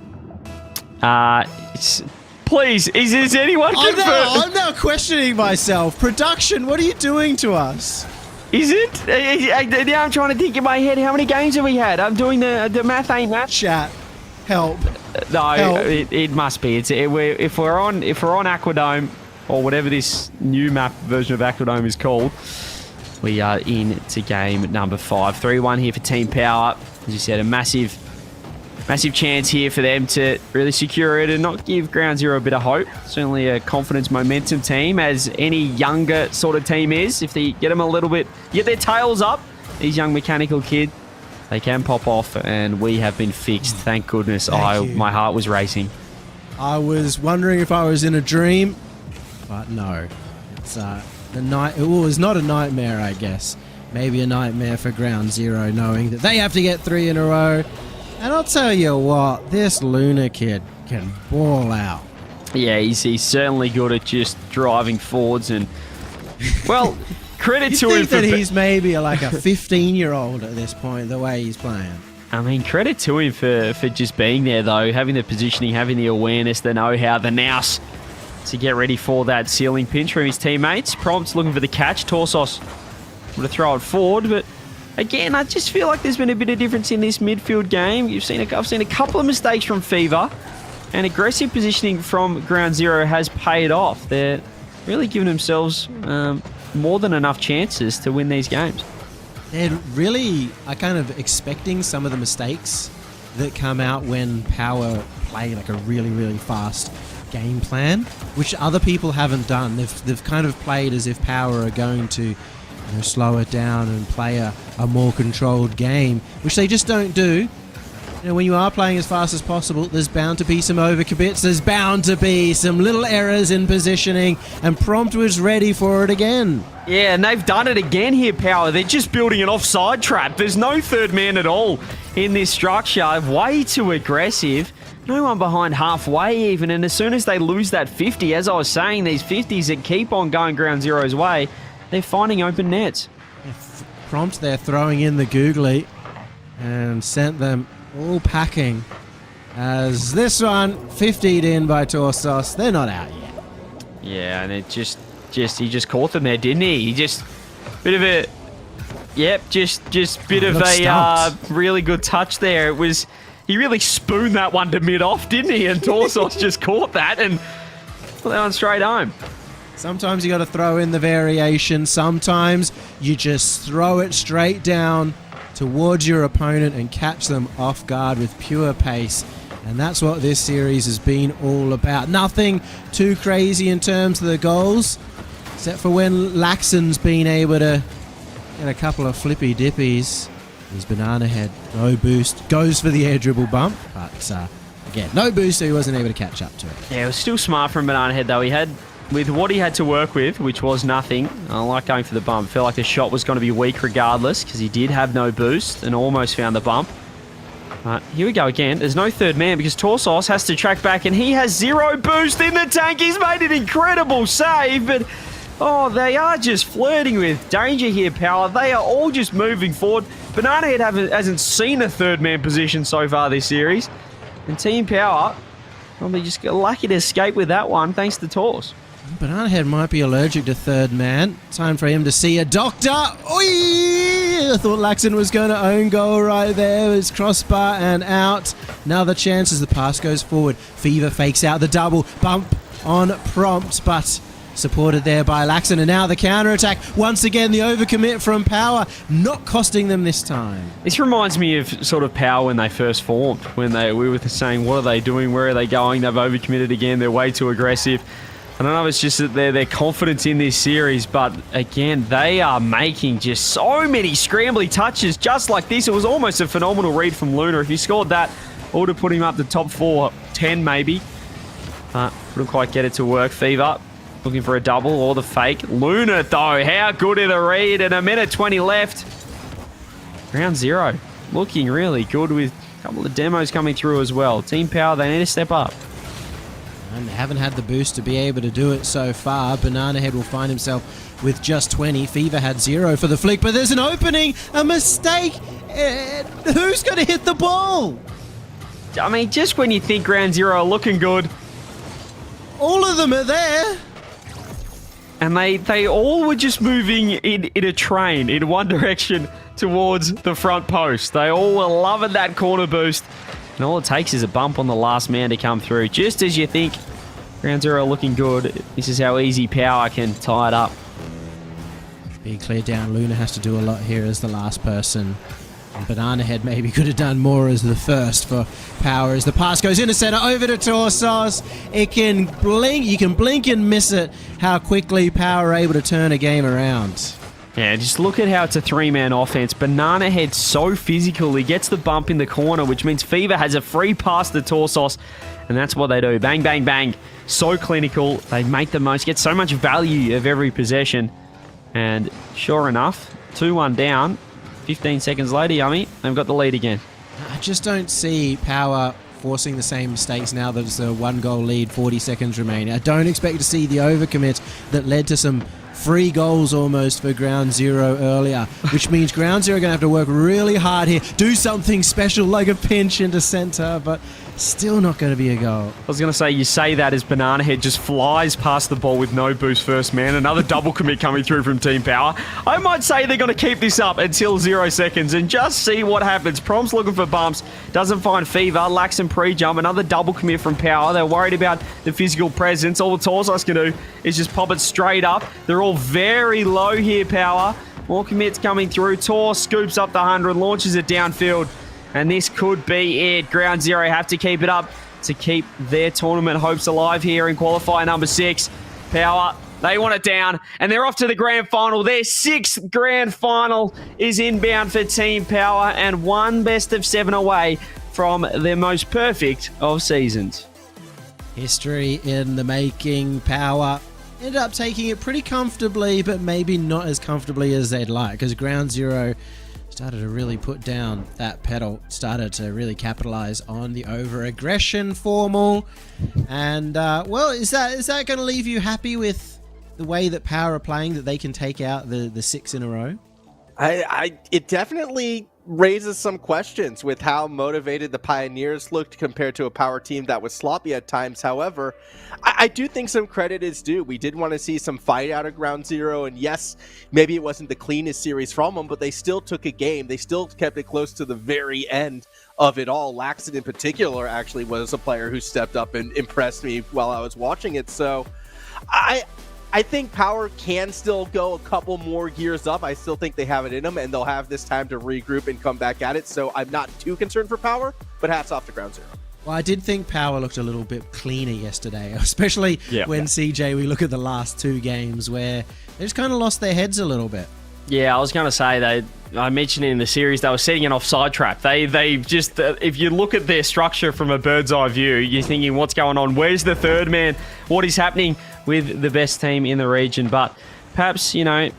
Please, is anyone confirmed? I'm now questioning myself. Production, what are you doing to us? Is it? Now I'm trying to think in my head, how many games have we had? I'm doing the math ain't math. Chat, help. No, Help. it must be. If we're on Aquadome, or whatever this new map version of Aquadome is called, we are into game number 5. 3-1 here for Team Power. As you said, a massive chance here for them to really secure it and not give Ground Zero a bit of hope. Certainly a confidence momentum team, as any younger sort of team is. If they get them a little bit, get their tails up, these young mechanical kids, they can pop off, and we have been fixed. Thank goodness. Thank you. My heart was racing. I was wondering if I was in a dream, but no. It's the night. It was not a nightmare, I guess. Maybe a nightmare for Ground Zero, knowing that they have to get 3 in a row. And I'll tell you what, this Luna kid can ball out. Yeah, he's certainly good at just driving forwards, and well, credit You to him think for that he's maybe like a 15-year-old at this point, the way he's playing. I mean, credit to him for just being there, though, having the positioning, having the awareness, the know-how, the nous to get ready for that ceiling pinch from his teammates. Prompt's looking for the catch. Torsos would have throw it forward, but again, I just feel like there's been a bit of difference in this midfield game. I've seen a couple of mistakes from Fever, and aggressive positioning from Ground Zero has paid off. They're really giving themselves more than enough chances to win these games. They're really kind of expecting some of the mistakes that come out when Power play like a really, really fast game plan, which other people haven't done. They've kind of played as if Power are going to slow it down and play a more controlled game, which they just don't do. When you are playing as fast as possible, there's bound to be some overcommits, there's bound to be some little errors in positioning, and Prompt was ready for it again. Yeah, and they've done it again here, Power. They're just building an offside trap. There's no third man at all in this structure. Way too aggressive. No one behind halfway even, and as soon as they lose that 50, as I was saying, these 50s that keep on going Ground Zero's way, they're finding open nets. Prompt there throwing in the googly and sent them all packing, as this one 50'd in by Torsos. They're not out yet. Yeah, and it he just caught them there, didn't he? He just bit of a bit of a really good touch there. He really spooned that one to mid off, didn't he? And Torsos just caught that and put that one straight home. Sometimes you got to throw in the variation. Sometimes you just throw it straight down towards your opponent and catch them off guard with pure pace. And that's what this series has been all about. Nothing too crazy in terms of the goals, except for when Laxon's been able to get a couple of flippy dippies. His Banana Head, no boost, goes for the air dribble bump, but again, no boost, so he wasn't able to catch up to it. Yeah, it was still smart from Banana Head, though. He had, with what he had to work with, which was nothing, I like going for the bump. Felt like the shot was going to be weak regardless, because he did have no boost and almost found the bump. But here we go again. There's no third man because Torsos has to track back, and he has 0 boost in the tank. He's made an incredible save, but oh, they are just flirting with danger here, Power. They are all just moving forward. Banana Head hasn't seen a third man position so far this series. And Team Power probably just got lucky to escape with that one, thanks to Tors. Banana Head might be allergic to third man. Time for him to see a doctor. Oi! I thought Laxon was going to own goal right there. It was crossbar and out. Another chance as the pass goes forward. Fever fakes out the double. Bump on Prompt, but supported there by Laxon. And now the counter-attack. Once again, the overcommit from Power, not costing them this time. This reminds me of sort of Power when they first formed, when we were saying, what are they doing? Where are they going? They've overcommitted again. They're way too aggressive. I don't know if it's just that their confidence in this series, but again, they are making just so many scrambly touches just like this. It was almost a phenomenal read from Luna. If he scored that, I would have put him up the top 4, 10 maybe. Couldn't quite get it to work. Fever looking for a double or the fake. Luna, though, how good in the read, and 1:20 left. Ground Zero looking really good with a couple of demos coming through as well. Team Power, they need to step up. And they haven't had the boost to be able to do it so far. Banana Head will find himself with just 20. Fever had 0 for the flick, but there's an opening, a mistake. Who's going to hit the ball? I mean, just when you think Ground Zero are looking good, All of them are there. And they all were just moving in a train in one direction towards the front post. They all were loving that corner boost. And all it takes is a bump on the last man to come through. Just as you think Ground Zero looking good, this is how easy Power can tie it up. Being cleared down, Luna has to do a lot here as the last person. And Banana Head maybe could have done more as the first for Power as the pass goes into center over to Torsos. It can blink, you can blink and miss it how quickly Power are able to turn a game around. Yeah, just look at how it's a three-man offense. Banana Head's so physical. He gets the bump in the corner, which means Fever has a free pass to Torsos. And that's what they do. Bang, bang, bang. So clinical. They make the most, get so much value of every possession. And sure enough, 2-1 down. 15 seconds later, Yummy, they've got the lead again. I just don't see Power forcing the same mistakes now that it's a 1-goal lead, 40 seconds remaining. I don't expect to see the overcommit that led to some free goals almost for Ground Zero earlier, which means Ground Zero are going to have to work really hard here, do something special like a pinch into center, but still not going to be a goal. I was going to say, you say that as Banana Head just flies past the ball with no boost first man. Another double commit coming through from Team Power. I might say they're going to keep this up until 0 seconds and just see what happens. Prom's looking for bumps, doesn't find Fever, lacks some pre-jump. Another double commit from Power. They're worried about the physical presence. All the Torsos can do is just pop it straight up. They're all very low here, Power. More commits coming through. Tor scoops up the 100, launches it downfield. And this could be it. Ground Zero have to keep it up to keep their tournament hopes alive here in qualifier number 6. Power, they want it down, and they're off to the grand final. Their 6th grand final is inbound for Team Power, and one best of 7 away from their most perfect of seasons. History in the making. Power ended up taking it pretty comfortably, but maybe not as comfortably as they'd like, because Ground Zero started to really put down that pedal, started to really capitalize on the over-aggression formal. And, well, is that going to leave you happy with the way that Power are playing, that they can take out the 6 in a row? It definitely raises some questions with how motivated the Pioneers looked compared to a Power team that was sloppy at times. However, I do think some credit is due. We did want to see some fight out of Ground Zero, and yes, maybe it wasn't the cleanest series from them, but they still took a game. They still kept it close to the very end of it all. Laxton in particular actually was a player who stepped up and impressed me while I was watching it. So I think Power can still go a couple more gears up. I still think they have it in them, and they'll have this time to regroup and come back at it. So I'm not too concerned for Power, but hats off to Ground Zero. Well, I did think Power looked a little bit cleaner yesterday, especially when CJ, we look at the last 2 games where they just kind of lost their heads a little bit. Yeah, I was going to say, I mentioned in the series, they were setting an offside trap. They just, if you look at their structure from a bird's eye view, you're thinking, what's going on? Where's the third man? What is happening with the best team in the region? But perhaps a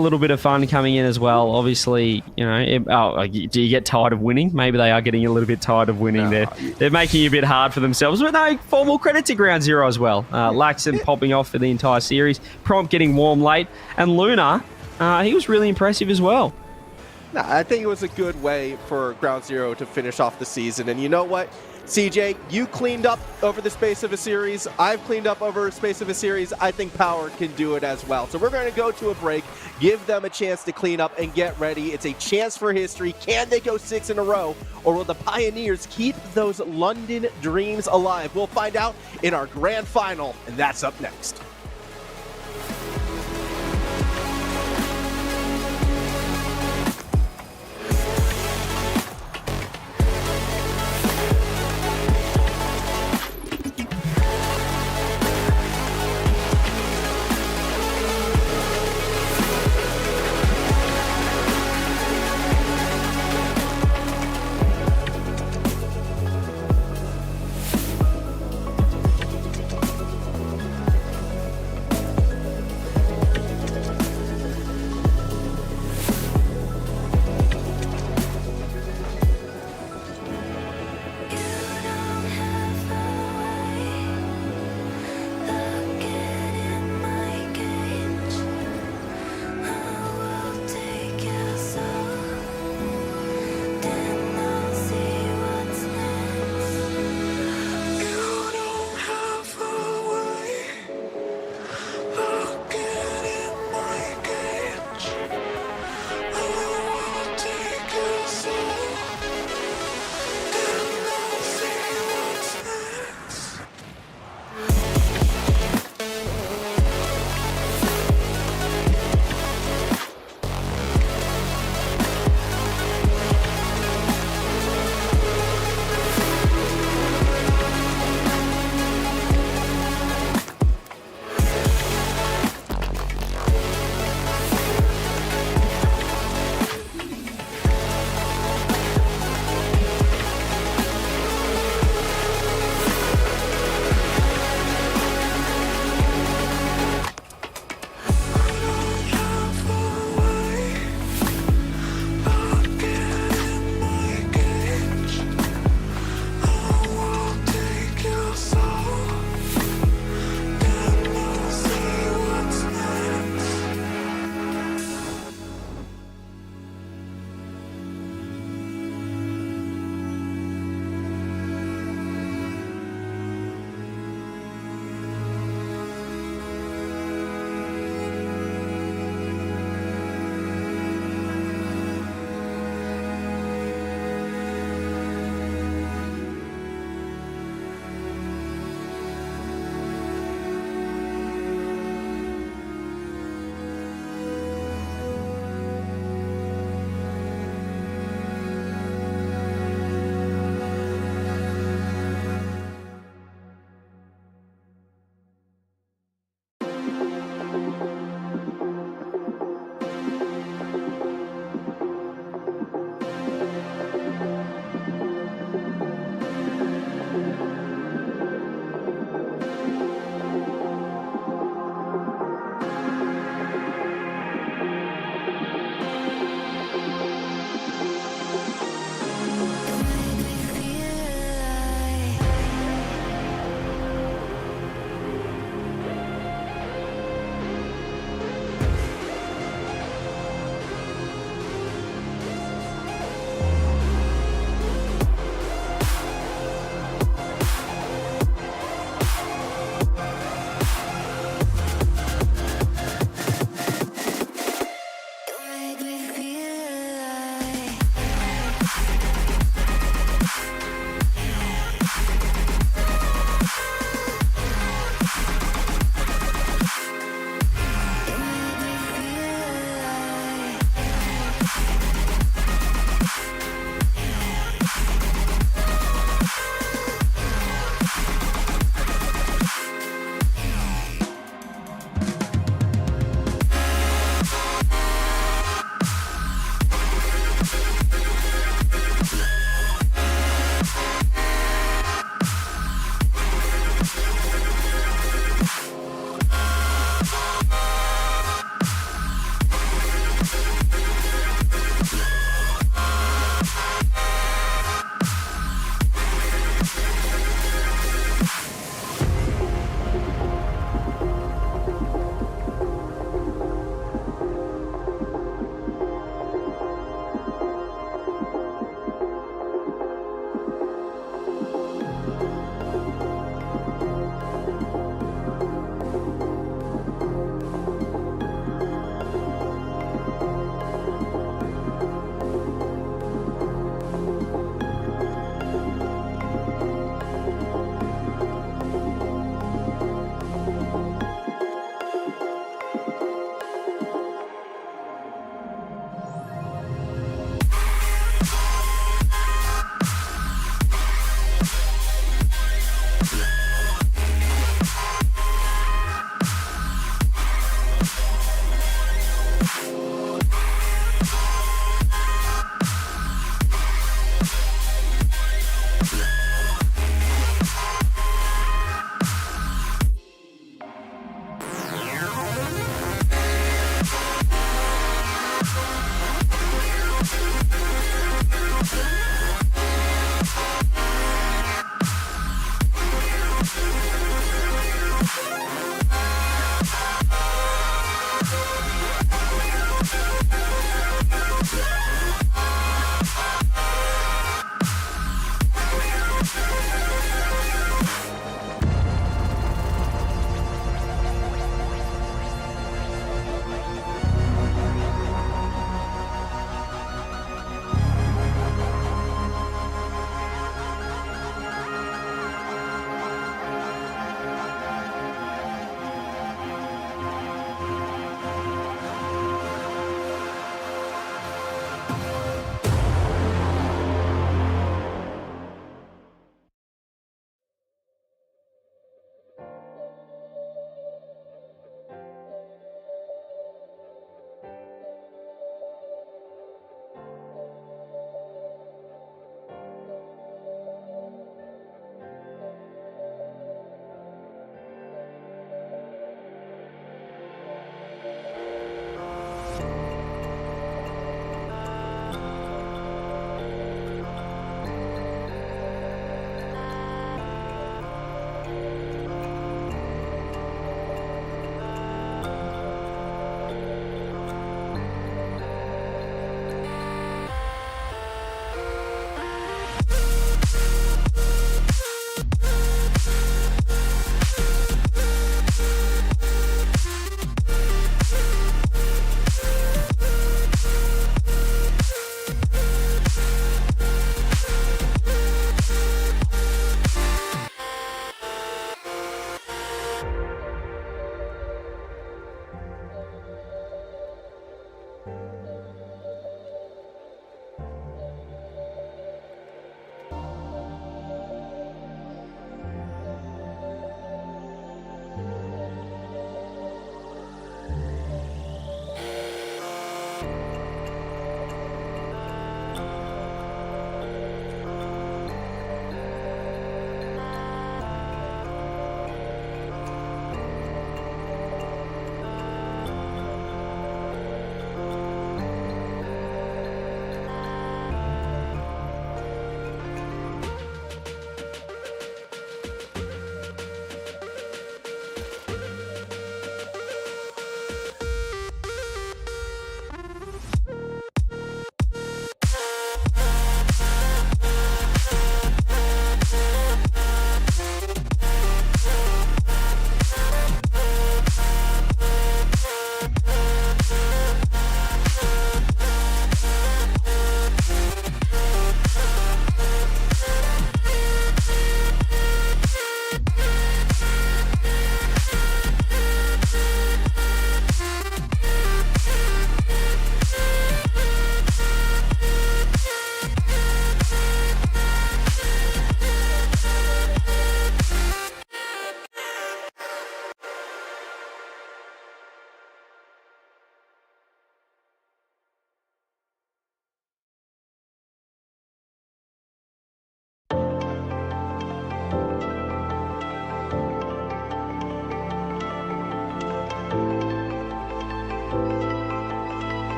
little bit of fun coming in as well. Obviously, do you get tired of winning? Maybe they are getting a little bit tired of winning. No. They're making it a bit hard for themselves. But no, formal credit to Ground Zero as well. Laxton popping off for the entire series. Prompt getting warm late. And Luna, he was really impressive as well. No, I think it was a good way for Ground Zero to finish off the season. And you know what? CJ, you cleaned up over the space of a series. I've cleaned up over the space of a series. I think Power can do it as well. So we're going to go to a break, give them a chance to clean up and get ready. It's a chance for history. Can they go 6 in a row, or will the Pioneers keep those London dreams alive? We'll find out in our grand final, and that's up next.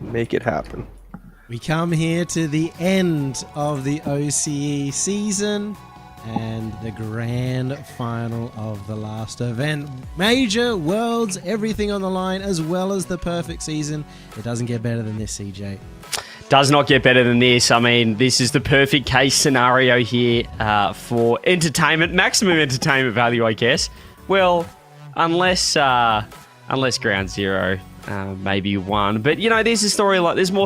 Make it happen. We come here to the end of the OCE season and the grand final of the last event. Major, worlds, everything on the line, as well as the perfect season. It doesn't get better than this, CJ. Does not get better than this. I mean, this is the perfect case scenario here for entertainment, maximum entertainment value, I guess. Well, unless Ground Zero maybe won. But, you know, there's more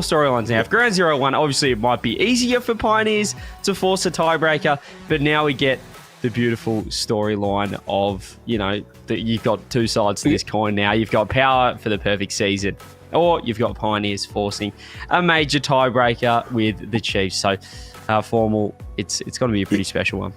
storylines now. If Ground Zero won, obviously it might be easier for Pioneers to force a tiebreaker. But now we get the beautiful storyline of, you know, that you've got two sides to this coin now. You've got Power for the perfect season, or you've got Pioneers forcing a major tiebreaker with the Chiefs. So, Formal, it's going to be a pretty special one.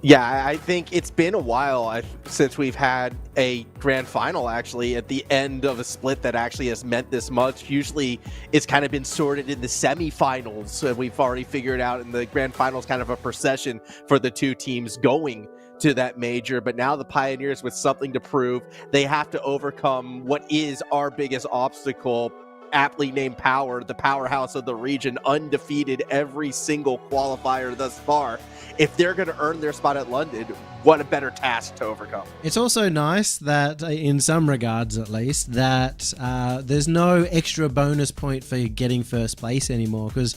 Yeah, I think it's been a while since we've had a grand final, actually, at the end of a split that actually has meant this much. Usually, it's kind of been sorted in the semifinals. So we've already figured out in the grand finals kind of a procession for the two teams going to that major. But now the Pioneers, with something to prove, they have to overcome what is our biggest obstacle, aptly named Power, the powerhouse of the region, undefeated every single qualifier thus far. If they're going to earn their spot at London, what a better task to overcome. It's also nice that, in some regards at least, that there's no extra bonus point for getting first place anymore, because,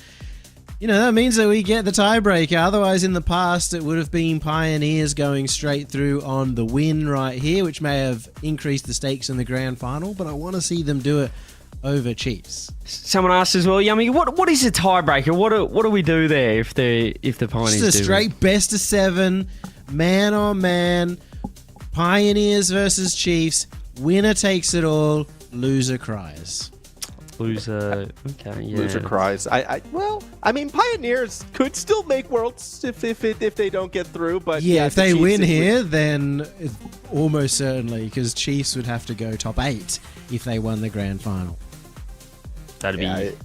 you know, that means that we get the tiebreaker. Otherwise, in the past, it would have been Pioneers going straight through on the win right here, which may have increased the stakes in the grand final, but I want to see them do it over Chiefs. Someone asked as well, Yummy, what is a tiebreaker? What do we do there if the Pioneers Just a do straight best of 7, man on man, Pioneers versus Chiefs, winner takes it all, loser cries. Loser, okay, yeah. Loser cries. I mean, Pioneers could still make worlds if they don't get through, but yeah, if they win here, then almost certainly, because Chiefs would have to go top 8 if they won the grand final. That'd be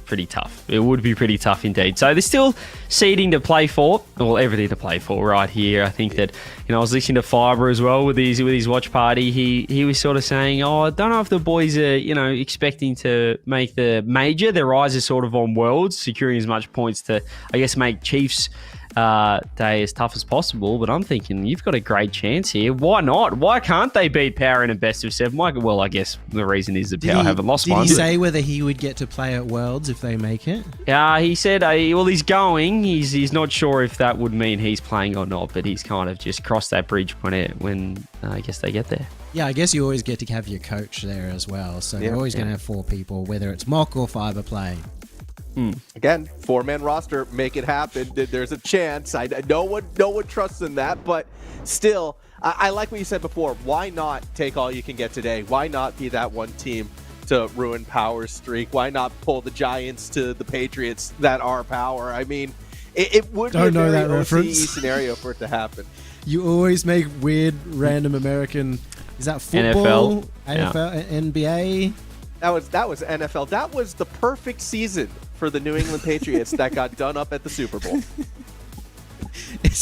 pretty tough. It would be pretty tough indeed. So there's still seeding to play for. Well, everything to play for right here. I think that, you know, I was listening to Fiber as well with his watch party. He was sort of saying, I don't know if the boys are, you know, expecting to make the major. Their eyes are sort of on Worlds, securing as much points to, I guess, make Chiefs day as tough as possible. But I'm thinking you've got a great chance here. Why not? Why can't they beat Power in a best of 7? Well, I guess the reason is that Power haven't lost one. Did he say whether he would get to play at Worlds if they make it? He said, he's going. He's not sure if that would mean he's playing or not, but he's kind of just crossed that bridge when I guess they get there. Yeah, I guess you always get to have your coach there as well. So you're always going to have 4 people, whether it's Mock or Fiber playing. Again, 4-man roster, make it happen. There's a chance. No one trusts in that, but still, I like what you said before. Why not take all you can get today? Why not be that one team to ruin Power's streak? Why not pull the Giants to the Patriots that are Power? I mean, it would be a very OCE scenario for it to happen. You always make weird, random American. Is that football? NFL, NBA. That was NFL. That was the perfect season for the New England Patriots that got done up at the Super Bowl. It's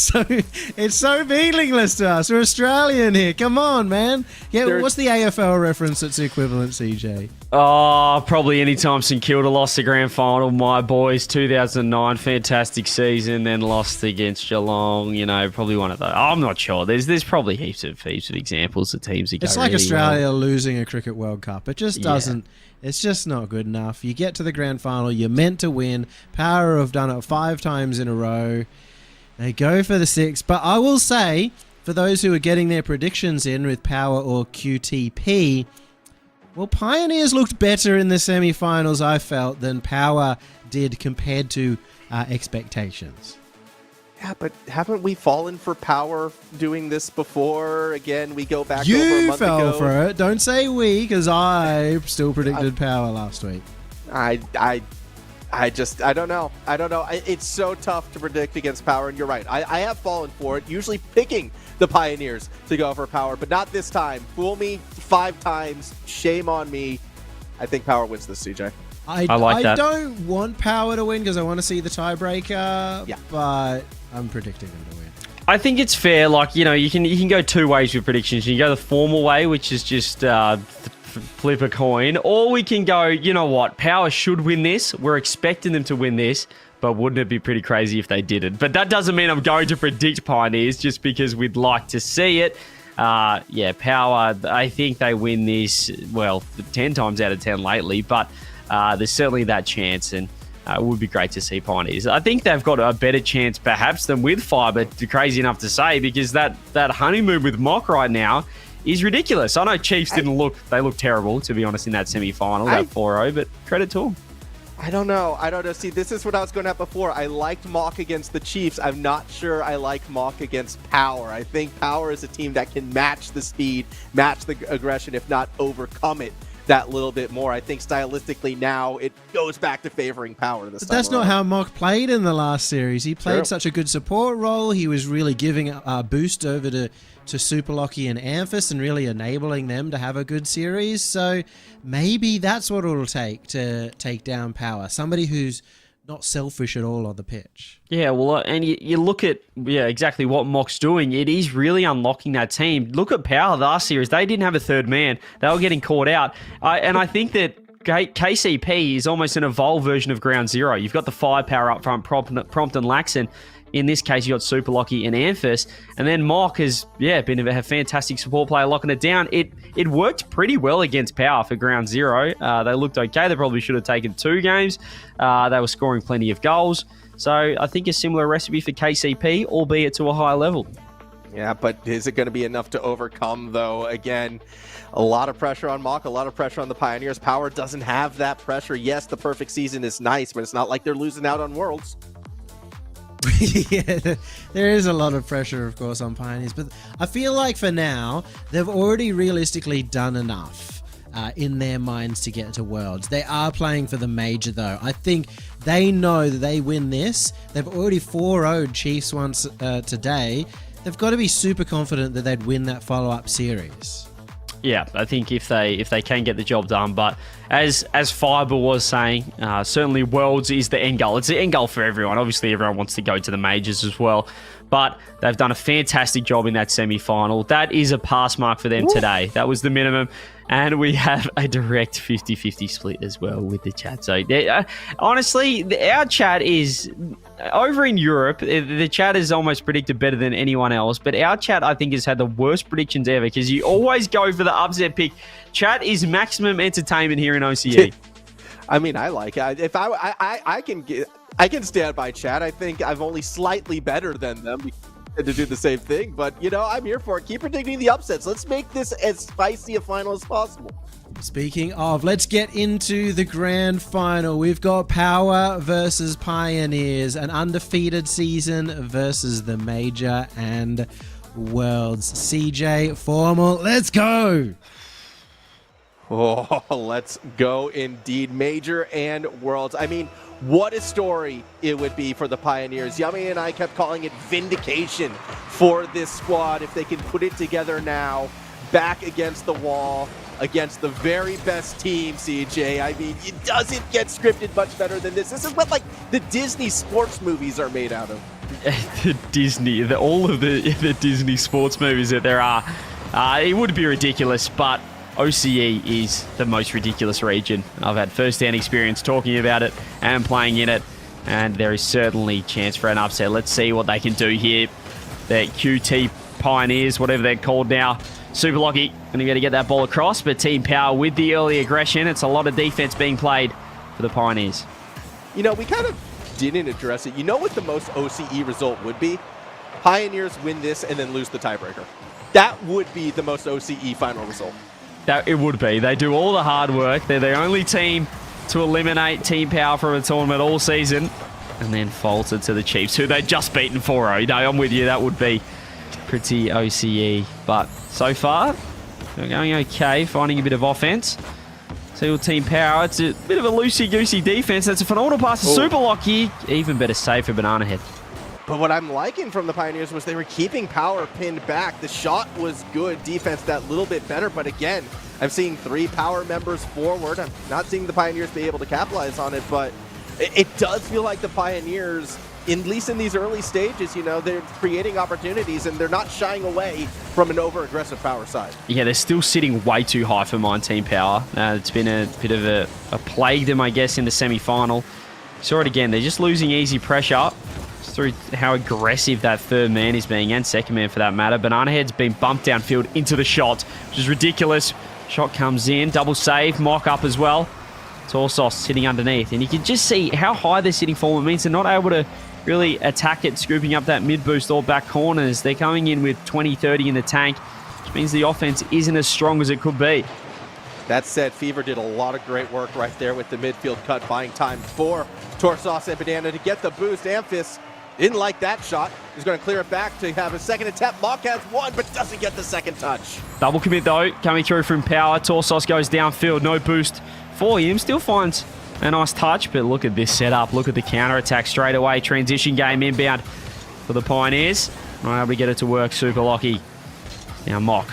so meaningless to us. We're Australian here. Come on, man. Yeah, what's the AFL reference that's equivalent, CJ? Oh, probably anytime St Kilda lost the grand final. My boys, 2009, fantastic season, then lost against Geelong. You know, probably one of those. I'm not sure. There's probably heaps of examples of teams that go It's like really Australia well. Losing a Cricket World Cup. It just doesn't. It's just not good enough. You get to the grand final, you're meant to win. Power have done it 5 times in a row. They go for the 6th. But I will say, for those who are getting their predictions in with Power or QTP, well, Pioneers looked better in the semi-finals, I felt, than Power did compared to expectations. Yeah, but haven't we fallen for Power doing this before? Again, we go back over a You month fell ago. for it. Don't say we, because I still predicted Power last week. I don't know. It's so tough to predict against Power, and you're right. I have fallen for it, usually picking the Pioneers to go for Power, but not this time. Fool me 5 times. Shame on me. I think Power wins this, CJ. I like that. I don't want Power to win because I want to see the tiebreaker, but I'm predicting them to win. I think it's fair. Like, you know, you can go 2 ways with predictions. You can go the formal way, which is just flip a coin, or we can go, you know what, Power should win this. We're expecting them to win this, but wouldn't it be pretty crazy if they didn't? But that doesn't mean I'm going to predict Pioneers just because we'd like to see it. Yeah, Power, I think they win this, well, 10 times out of 10 lately, but there's certainly that chance, and it would be great to see Pioneers. I think they've got a better chance perhaps than with Fire, but crazy enough to say, because that honeymoon with Mock right now is ridiculous. I know Chiefs didn't look terrible, to be honest, in that semi-final, that 4-0, but credit to them. I don't know. See, this is what I was going at before. I liked Mock against the Chiefs. I'm not sure I like Mock against Power. I think Power is a team that can match the speed, match the aggression, if not overcome it that little bit more. I think stylistically now it goes back to favoring Power this time. That's not how Mock played in the last series. He played such a good support role. He was really giving a boost over to Super Locky and Amphis and really enabling them to have a good series. So maybe that's what it'll take to take down Power. Somebody who's not selfish at all on the pitch. Yeah, well, and you look at exactly what Mock's doing. It is really unlocking that team. Look at Power last series. They didn't have a third man. They were getting caught out. And I think that KCP is almost an evolved version of Ground Zero. You've got the firepower up front, Prompt and Laxon. In this case, you got Super Locky and Amphis. And then Mock has, been a fantastic support player locking it down. It worked pretty well against Power for Ground Zero. They looked okay. They probably should have taken 2 games. They were scoring plenty of goals. So I think a similar recipe for KCP, albeit to a higher level. Yeah, but is it going to be enough to overcome, though? Again, a lot of pressure on Mock, a lot of pressure on the Pioneers. Power doesn't have that pressure. Yes, the perfect season is nice, but it's not like they're losing out on Worlds. Yeah, there is a lot of pressure, of course, on Pioneers, but I feel like for now, they've already realistically done enough in their minds to get to Worlds. They are playing for the major, though. I think they know that they win this. They've already 4-0'd Chiefs once today. They've got to be super confident that they'd win that follow-up series. Yeah, I think if they can get the job done, but as Fiber was saying, certainly Worlds is the end goal. It's the end goal for everyone. Obviously, everyone wants to go to the majors as well, but they've done a fantastic job in that semi-final. That is a pass mark for them today. That was the minimum, and we have a direct 50-50 split as well with the chat. So honestly, our chat is over in Europe. The chat is almost predicted better than anyone else, but our chat, I think, has had the worst predictions ever because you always go for the upset pick. Chat is maximum entertainment here in OCE. I mean, I like it. If I can stand by chat. I think I'm only slightly better than them to do the same thing, but I'm here for it. Keep predicting the upsets. Let's make this as spicy a final as possible. Speaking of, let's get into the grand final. We've got Power versus Pioneers, an undefeated season versus the Major and Worlds. CJ, Formal, let's go! Oh, let's go indeed. Major and Worlds. I mean, what a story it would be for the Pioneers. Yummy and I kept calling it vindication for this squad if they can put it together now, back against the wall, against the very best team, CJ. I mean, it doesn't get scripted much better than this. This is what, like, the Disney sports movies are made out of. All of the Disney sports movies that there are. It would be ridiculous, but OCE is the most ridiculous region. I've had first-hand experience talking about it and playing in it, and there is certainly chance for an upset. Let's see what they can do here. The QT Pioneers, whatever they're called now. Super Locky going to be able to get that ball across, but Team Power with the early aggression. It's a lot of defense being played for the Pioneers. We kind of didn't address it. You know what the most OCE result would be? Pioneers win this and then lose the tiebreaker. That would be the most OCE final result. It would be. They do all the hard work. They're the only team to eliminate Team Power from a tournament all season and then falter to the Chiefs, who they'd just beaten 4-0. No, I'm with you. That would be pretty OCE. But so far, they're going okay, finding a bit of offense. See what Team Power, it's a bit of a loosey-goosey defense. That's a phenomenal pass to Super Locky. Even better save for Banana Head. But what I'm liking from the Pioneers was they were keeping Power pinned back. The shot was good, defense that little bit better, but again, I'm seeing 3 Power members forward. I'm not seeing the Pioneers be able to capitalize on it, but it does feel like the Pioneers at least in these early stages, you know, they're creating opportunities and they're not shying away from an over-aggressive Power side. Yeah, they're still sitting way too high for mine Team Power. It's been a bit of a plague them, I guess, in the semi-final. Saw it again. They're just losing easy pressure through how aggressive that third man is being, and second man for that matter. Banana Head's been bumped downfield into the shot, which is ridiculous. Shot comes in, double save, mock up as well. Torsos sitting underneath, and you can just see how high they're sitting forward. It means they're not able to really attack it, scooping up that mid boost or back corners. They're coming in with 20-30 in the tank, which means the offense isn't as strong as it could be. That said, Fever did a lot of great work right there with the midfield cut, buying time for Torsos and Banana to get the boost. Amphis didn't like that shot. He's going to clear it back to have a second attempt. Mock has one, but doesn't get the second touch. Double commit, though, coming through from Power. Torsos goes downfield, no boost for him. Still finds a nice touch, but look at this setup. Look at the counter-attack straight away. Transition game inbound for the Pioneers. Not able to get it to work. Super Lucky. Now Mock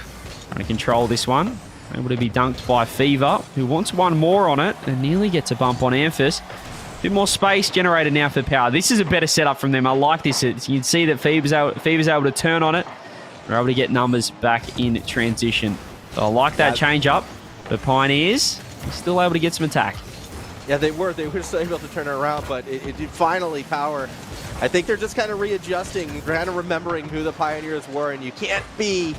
trying to control this one. Able to be dunked by Fever, who wants one more on it and nearly gets a bump on Amphis. Bit more space generated now for Power. This is a better setup from them. I like this. You can see that Fever's able to turn on it. They're able to get numbers back in transition. So I like that change up. The Pioneers still able to get some attack. Yeah, they were still able to turn it around, but it finally Power. I think they're just kind of readjusting, kind of remembering who the Pioneers were, and you can't be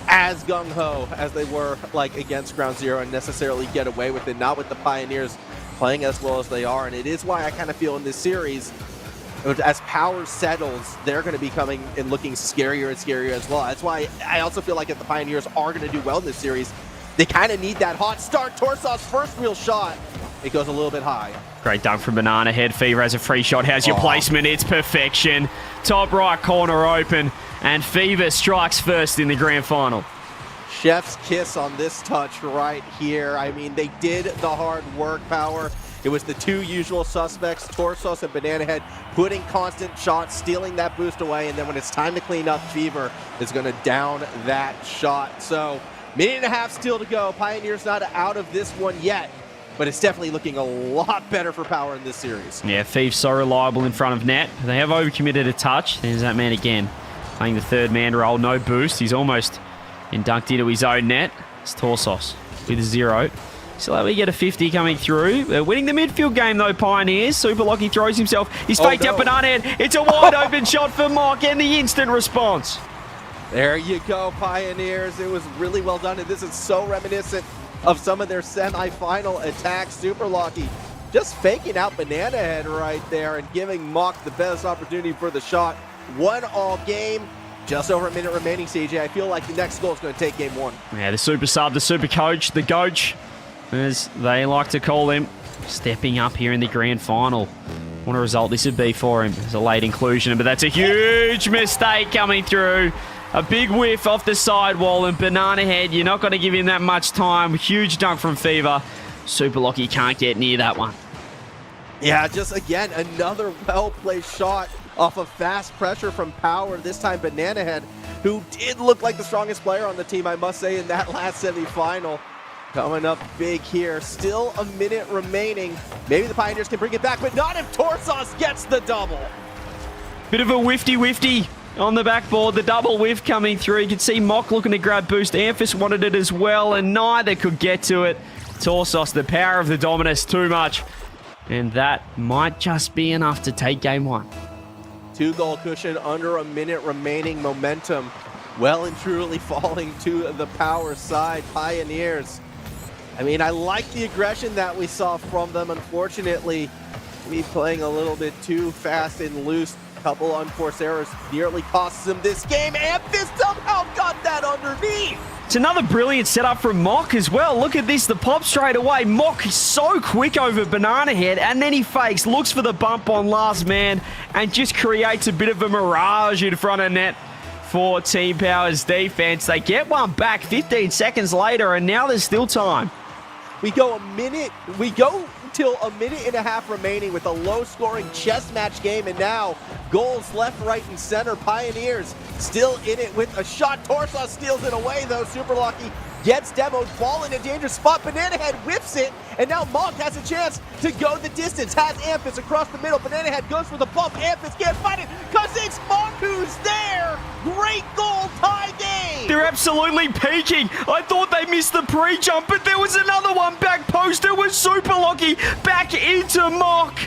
as gung-ho as they were like against Ground Zero and necessarily get away with it. Not with the Pioneers playing as well as they are, and it is why I kind of feel in this series, as Power settles, they're going to be coming and looking scarier and scarier as well. That's why I also feel like if the Pioneers are going to do well in this series, they kind of need that hot start. Torsos' first real shot, it goes a little bit high. Great dunk from Banana Head. Fever has a free shot. How's your placement? It's perfection. Top right corner open, and Fever strikes first in the grand final. Chef's kiss on this touch right here. I mean, they did the hard work, Power. It was the two usual suspects, Torsos and Banana Head, putting constant shots, stealing that boost away, and then when it's time to clean up, Fever is going to down that shot. So, minute and a half still to go. Pioneers not out of this one yet, but it's definitely looking a lot better for Power in this series. Yeah, Thief's so reliable in front of net. They have overcommitted a touch. There's that man again, playing the third man role. No boost. He's almost dunked into his own net. It's Torsos with a 0. Still able to get a 50 coming through. They're winning the midfield game, though, Pioneers. Super Lucky throws himself. He's faked out Banana Head. It's a wide open shot for Mock, and the instant response. There you go, Pioneers. It was really well done, and this is so reminiscent of some of their semi-final attacks. Super Lucky just faking out Banana Head right there and giving Mock the best opportunity for the shot. 1-all game. Just over a minute remaining, CJ. I feel like the next goal is going to take game 1. Yeah, the super sub, the super coach, the Goach, as they like to call him, stepping up here in the grand final. What a result this would be for him. It's a late inclusion, but that's a huge mistake coming through. A big whiff off the sidewall, and Banana Head, you're not going to give him that much time. Huge dunk from Fever. Super Lucky can't get near that one. Yeah, just again, another well-placed shot off of fast pressure from Power. This time Banana Head, who did look like the strongest player on the team, I must say, in that last semifinal. Coming up big here. Still a minute remaining. Maybe the Pioneers can bring it back, but not if Torsos gets the double. Bit of a whifty on the backboard. The double whiff coming through. You can see Mock looking to grab boost. Amphis wanted it as well, and neither could get to it. Torsos, the power of the Dominus, too much. And that might just be enough to take game 1. 2-goal cushion, under a minute remaining. Momentum well and truly falling to the Power side. Pioneers, I mean, I like the aggression that we saw from them. Unfortunately, we playing a little bit too fast and loose. Couple unforced errors nearly costs them this game, and this somehow got that underneath. It's another brilliant setup from Mock as well. Look at this, the pop straight away. Mock is so quick over Banana Head, and then he fakes, looks for the bump on last man, and just creates a bit of a mirage in front of net for Team Power's defense. They get one back 15 seconds later, and now there's still time. We go till a minute and a half remaining with a low-scoring chess match game, and now goals left, right, and center. Pioneers still in it with a shot. Torsos steals it away, though. Super Lucky gets demoed, ball in a dangerous spot. Banana Head whips it, and now Monk has a chance to go the distance. Has Amphis across the middle. Banana Head goes for the bump. Amphis can't find it because it's Monk who's there. Great goal, tie game. They're absolutely peaking. I thought they missed the pre-jump, but there was another one back post. It was super lucky. Back into Mock.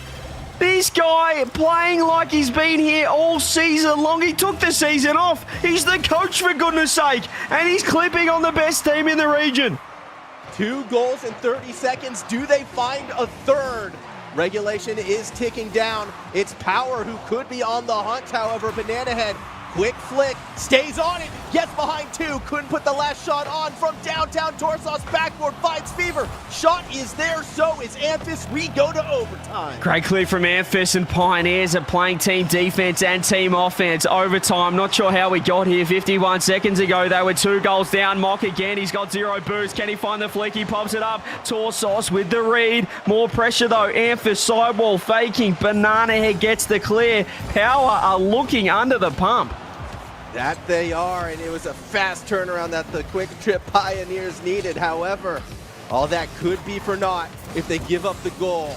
This guy playing like he's been here all season long. He took the season off. He's the coach, for goodness sake. And he's clipping on the best team in the region. 2 goals in 30 seconds. Do they find a third? Regulation is ticking down. It's Power who could be on the hunt, however. Banana Head, quick flick, stays on it, gets behind 2, couldn't put the last shot on from downtown. Torsos backboard finds Fever. Shot is there, so is Amphis. We go to overtime. Great clear from Amphis, and Pioneers are playing team defense and team offense. Overtime, not sure how we got here. 51 seconds ago, they were 2 goals down. Mock again, he's got 0 boost. Can he find the flick? He pops it up. Torsos with the read. More pressure though. Amphis sidewall faking. Banana Head gets the clear. Power are looking under the pump. That they are, and it was a fast turnaround that the Quick Trip Pioneers needed. However, all that could be for naught if they give up the goal.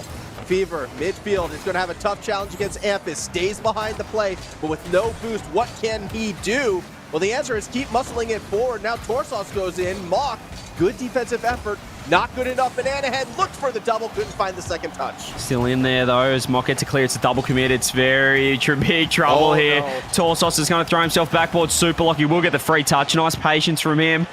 Fever, midfield, is going to have a tough challenge against Amphis. Stays behind the play, but with no boost, what can he do? Well, the answer is keep muscling it forward. Now Torsos goes in. Mock, good defensive effort. Not good enough. Banana Head looked for the double, couldn't find the second touch. Still in there, though, as Mock gets a clear. It's a double commit. It's very big trouble here. No. Torsos is going to throw himself backboard. Super lucky. Will get the free touch. Nice patience from him.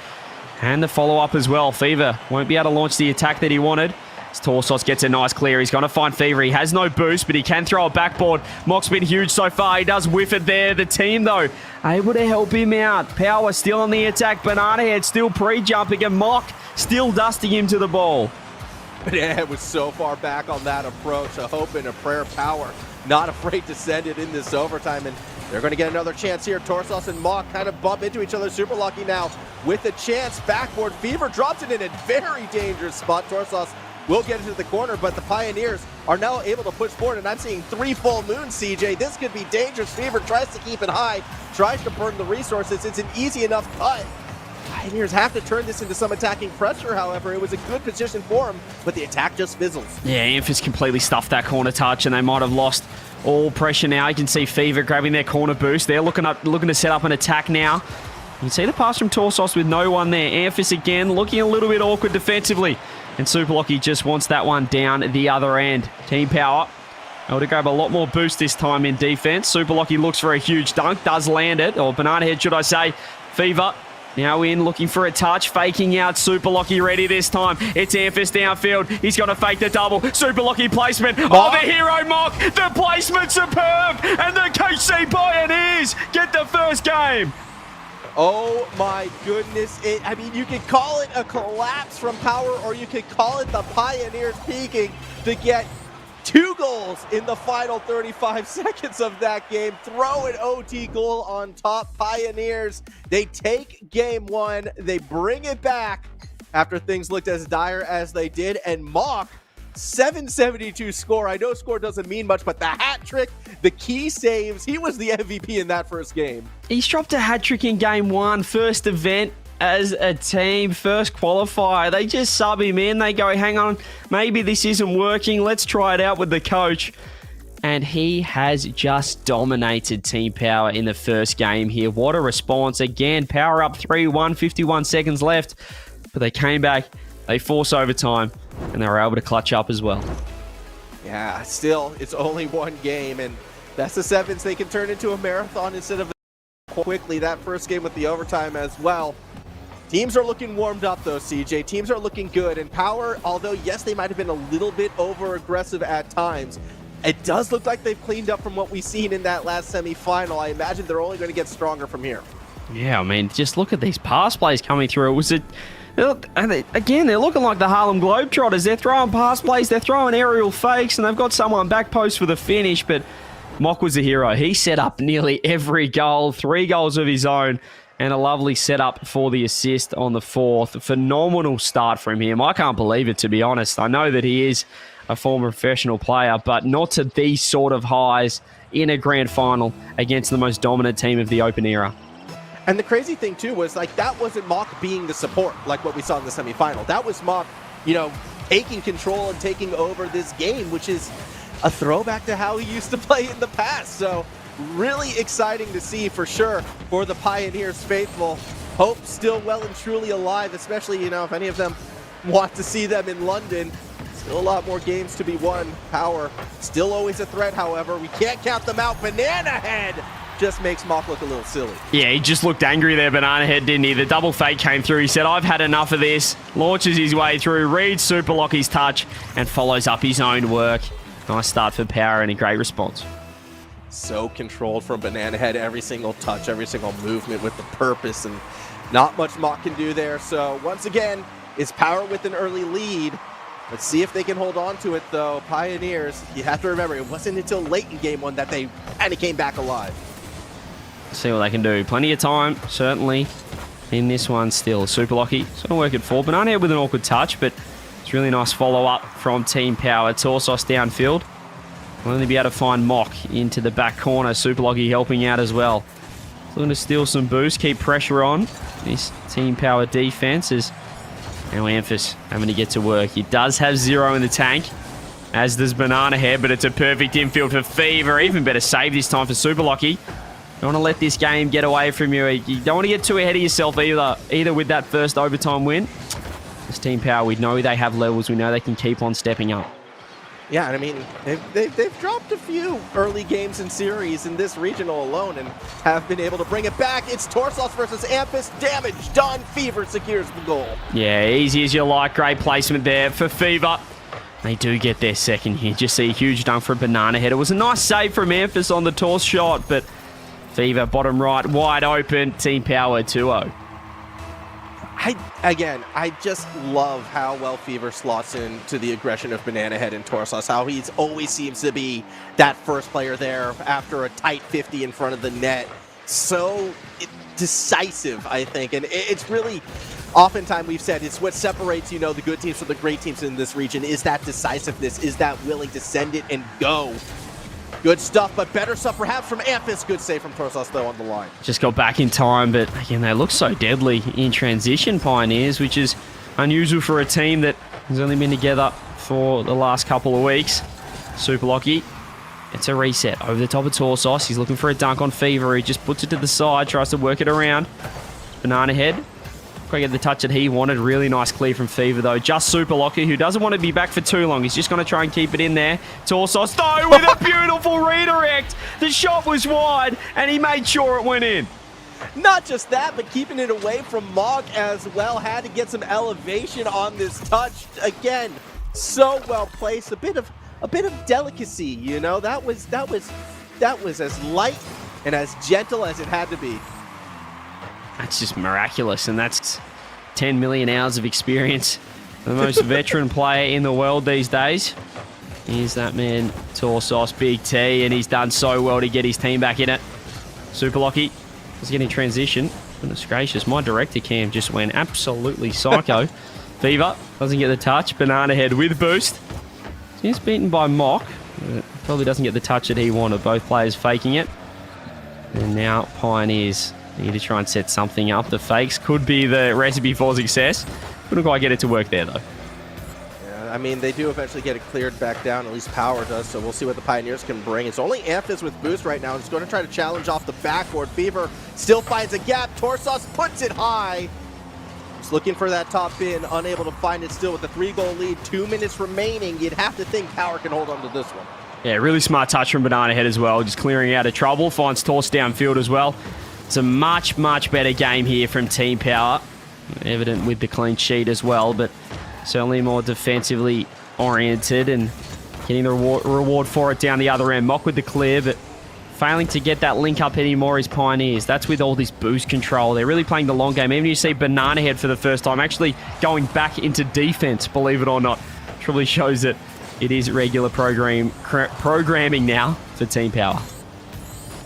And the follow-up as well. Fever won't be able to launch the attack that he wanted. As Torsos gets a nice clear. He's going to find Fever. He has no boost, but he can throw a backboard. Mock's been huge so far. He does whiff it there. The team, though, able to help him out. Power still on the attack. Banana Head still pre-jumping, and Mock still dusting him to the ball. Banana Head was so far back on that approach. A hope and a prayer. Power not afraid to send it in this overtime, and they're going to get another chance here. Torsos and Mock kind of bump into each other. Super lucky now with a chance. Backboard. Fever drops it in a very dangerous spot. Torsos will get into the corner, but the Pioneers are now able to push forward, and I'm seeing 3 full moons, CJ. This could be dangerous. Fever tries to keep it high, tries to burn the resources. It's an easy enough cut. Pioneers have to turn this into some attacking pressure, however. It was a good position for him, but the attack just fizzles. Yeah, Amphis completely stuffed that corner touch, and they might have lost all pressure now. You can see Fever grabbing their corner boost. They're looking to set up an attack now. You can see the pass from Torsos with no one there. Amphis again looking a little bit awkward defensively. And Super Lucky just wants that one down the other end. Team Power able to grab a lot more boost this time in defense. Super Lucky looks for a huge dunk. Does land it. Or Banana Head, should I say. Fever now in, looking for a touch. Faking out. Super Lucky ready this time. It's Amphis downfield. He's going to fake the double. Super Lucky placement. Mock. Oh, the hero Mock. The placement superb. And the KC Pioneers get the first game. Oh my goodness. I mean, you could call it a collapse from Power, or you could call it the Pioneers peaking to get 2 goals in the final 35 seconds of that game. Throw an OT goal on top. Pioneers, they take game 1. They bring it back after things looked as dire as they did, and Mock, 772 score. I know score doesn't mean much, but the hat trick, the key saves, he was the MVP in that first game. He's dropped a hat trick in game 1, first event as a team, first qualifier. They just sub him in. They go, hang on, maybe this isn't working. Let's try it out with the coach. And he has just dominated Team Power in the first game here. What a response. Again, Power up 3-1, 51 seconds left. But they came back, they force overtime, and they were able to clutch up as well. Yeah, still, it's only 1 game, and that's the sevens. They can turn into a marathon instead of quickly. That first game with the overtime as well. Teams are looking warmed up, though, CJ. Teams are looking good, and Power, although, yes, they might have been a little bit over-aggressive at times, it does look like they've cleaned up from what we've seen in that last semifinal. I imagine they're only going to get stronger from here. Yeah, I mean, just look at these pass plays coming through. It was again, they're looking like the Harlem Globetrotters. They're throwing pass plays, they're throwing aerial fakes, and they've got someone back post for the finish, but Mock was the hero. He set up nearly every goal, 3 goals of his own, and a lovely setup for the assist on the 4th. Phenomenal start from him. I can't believe it, to be honest. I know that he is a former professional player, but not to these sort of highs in a grand final against the most dominant team of the Open era. And the crazy thing, too, was, like, that wasn't Mock being the support, like what we saw in the semifinal. That was Mock, you know, taking control and taking over this game, which is a throwback to how he used to play in the past. So really exciting to see for sure for the Pioneers faithful. Hope still well and truly alive, especially, you know, if any of them want to see them in London. Still a lot more games to be won. Power still always a threat, however. We can't count them out. Banana Head just makes Mock look a little silly. Yeah, he just looked angry there, Banana Head, didn't he? The double fake came through. He said, I've had enough of this. Launches his way through, reads Super Locky's touch, and follows up his own work. Nice start for Power and a great response. So controlled from Banana Head. Every single touch, every single movement with the purpose, and not much Mock can do there. So once again, is Power with an early lead. Let's see if they can hold on to it, though. Pioneers, you have to remember, it wasn't until late in game one that they kind of came back alive. See what they can do. Plenty of time, certainly, in this one still. Super Lucky, sort of working for Banana Head with an awkward touch, but it's really nice follow-up from Team Power. Torsos downfield. Will only be able to find Mock into the back corner. Super Lucky helping out as well. Looking to steal some boost, keep pressure on this Team Power defense is now Amphis having to get to work. He does have 0 in the tank, as does Banana Head, but it's a perfect infield for Fever. Even better save this time for Super Lucky. Don't want to let this game get away from you. You don't want to get too ahead of yourself either with that first overtime win. This Team Power, we know they have levels. We know they can keep on stepping up. Yeah, and I mean, they've dropped a few early games in series in this regional alone and have been able to bring it back. It's Torsos versus Amphis. Damage done. Fever secures the goal. Yeah, easy as you like. Great placement there for Fever. They do get their second here. Just see a huge dunk for Banana Head. It was a nice save from Amphis on the toss shot, but Fever, bottom right, wide open. Team Power 2-0. I just love how well Fever slots into the aggression of Banana Head and Torsos, how he always seems to be that first player there after a tight 50 in front of the net. So decisive, I think, and it's really, oftentimes we've said, it's what separates, you know, the good teams from the great teams in this region, is that decisiveness, is that willing to send it and go. Good stuff, but better stuff perhaps from Amphis. Good save from Torsos, though, on the line. Just got back in time, but again, they look so deadly in transition, Pioneers, which is unusual for a team that has only been together for the last couple of weeks. Super Lucky. It's a reset over the top of Torsos. He's looking for a dunk on Fever. He just puts it to the side, tries to work it around. Banana Head. Quite get the touch that he wanted. Really nice clear from Fever, though. Just Super Lucky, who doesn't want to be back for too long. He's just going to try and keep it in there. Torsos, though, with a beautiful redirect. The shot was wide, and he made sure it went in. Not just that, but keeping it away from Mock as well. Had to get some elevation on this touch. Again, so well placed. A bit of delicacy, you know. That was as light and as gentle as it had to be. That's just miraculous, and that's 10 million hours of experience. The most veteran player in the world these days. Here's that man, Torsos, Big T, and he's done so well to get his team back in it. Super Lucky is getting transition. Goodness gracious, my director cam just went absolutely psycho. Fever doesn't get the touch. Banana Head with boost. He's beaten by Mock. Probably doesn't get the touch that he wanted. Both players faking it. And now Pioneers need to try and set something up. The fakes could be the recipe for success. Couldn't quite get it to work there, though. Yeah, I mean, they do eventually get it cleared back down. At least Power does, so we'll see what the Pioneers can bring. It's only Amphis with boost right now. He's going to try to challenge off the backboard. Fever still finds a gap. Torsos puts it high. Just looking for that top pin. Unable to find it still with a 3-goal lead. 2 minutes remaining. You'd have to think Power can hold on to this one. Yeah, really smart touch from Banana Head as well. Just clearing out of trouble. Finds Torse downfield as well. It's a much, much better game here from Team Power. Evident with the clean sheet as well, but certainly more defensively oriented and getting the reward for it down the other end. Mock with the clear, but failing to get that link up anymore is Pioneers. That's with all this boost control. They're really playing the long game. Even you see Banana Head for the first time actually going back into defense, believe it or not. Truly shows that it is regular programming now for Team Power.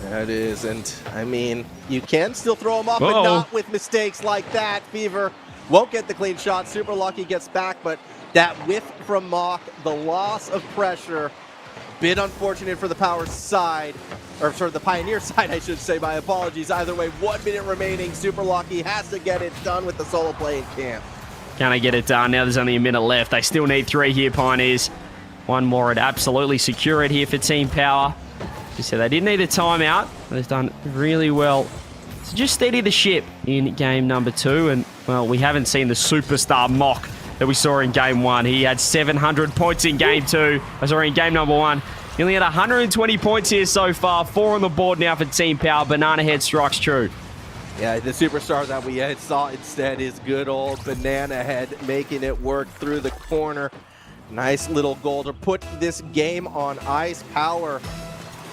That is, and I mean, you can still throw them up, but not with mistakes like that. Fever won't get the clean shot. Super Lucky gets back, but that whiff from Mock, the loss of pressure, bit unfortunate for the Power side, or sort of the Pioneer side, I should say. My apologies. Either way, 1 minute remaining. Super Lucky has to get it done with the solo play in camp. Can I get it done? Now there's only a minute left. They still need 3 here, Pioneers. One more would absolutely secure it here for Team Power. Just said they didn't need a timeout. They've done really well to just steady the ship in game number 2. And, well, we haven't seen the superstar Mock that we saw in game 1. He had 700 points in game 2. In game number 1. He only had 120 points here so far. 4 on the board now for Team Power. Banana Head strikes true. Yeah, the superstar that we saw instead is good old Banana Head, making it work through the corner. Nice little goal to put this game on ice. Power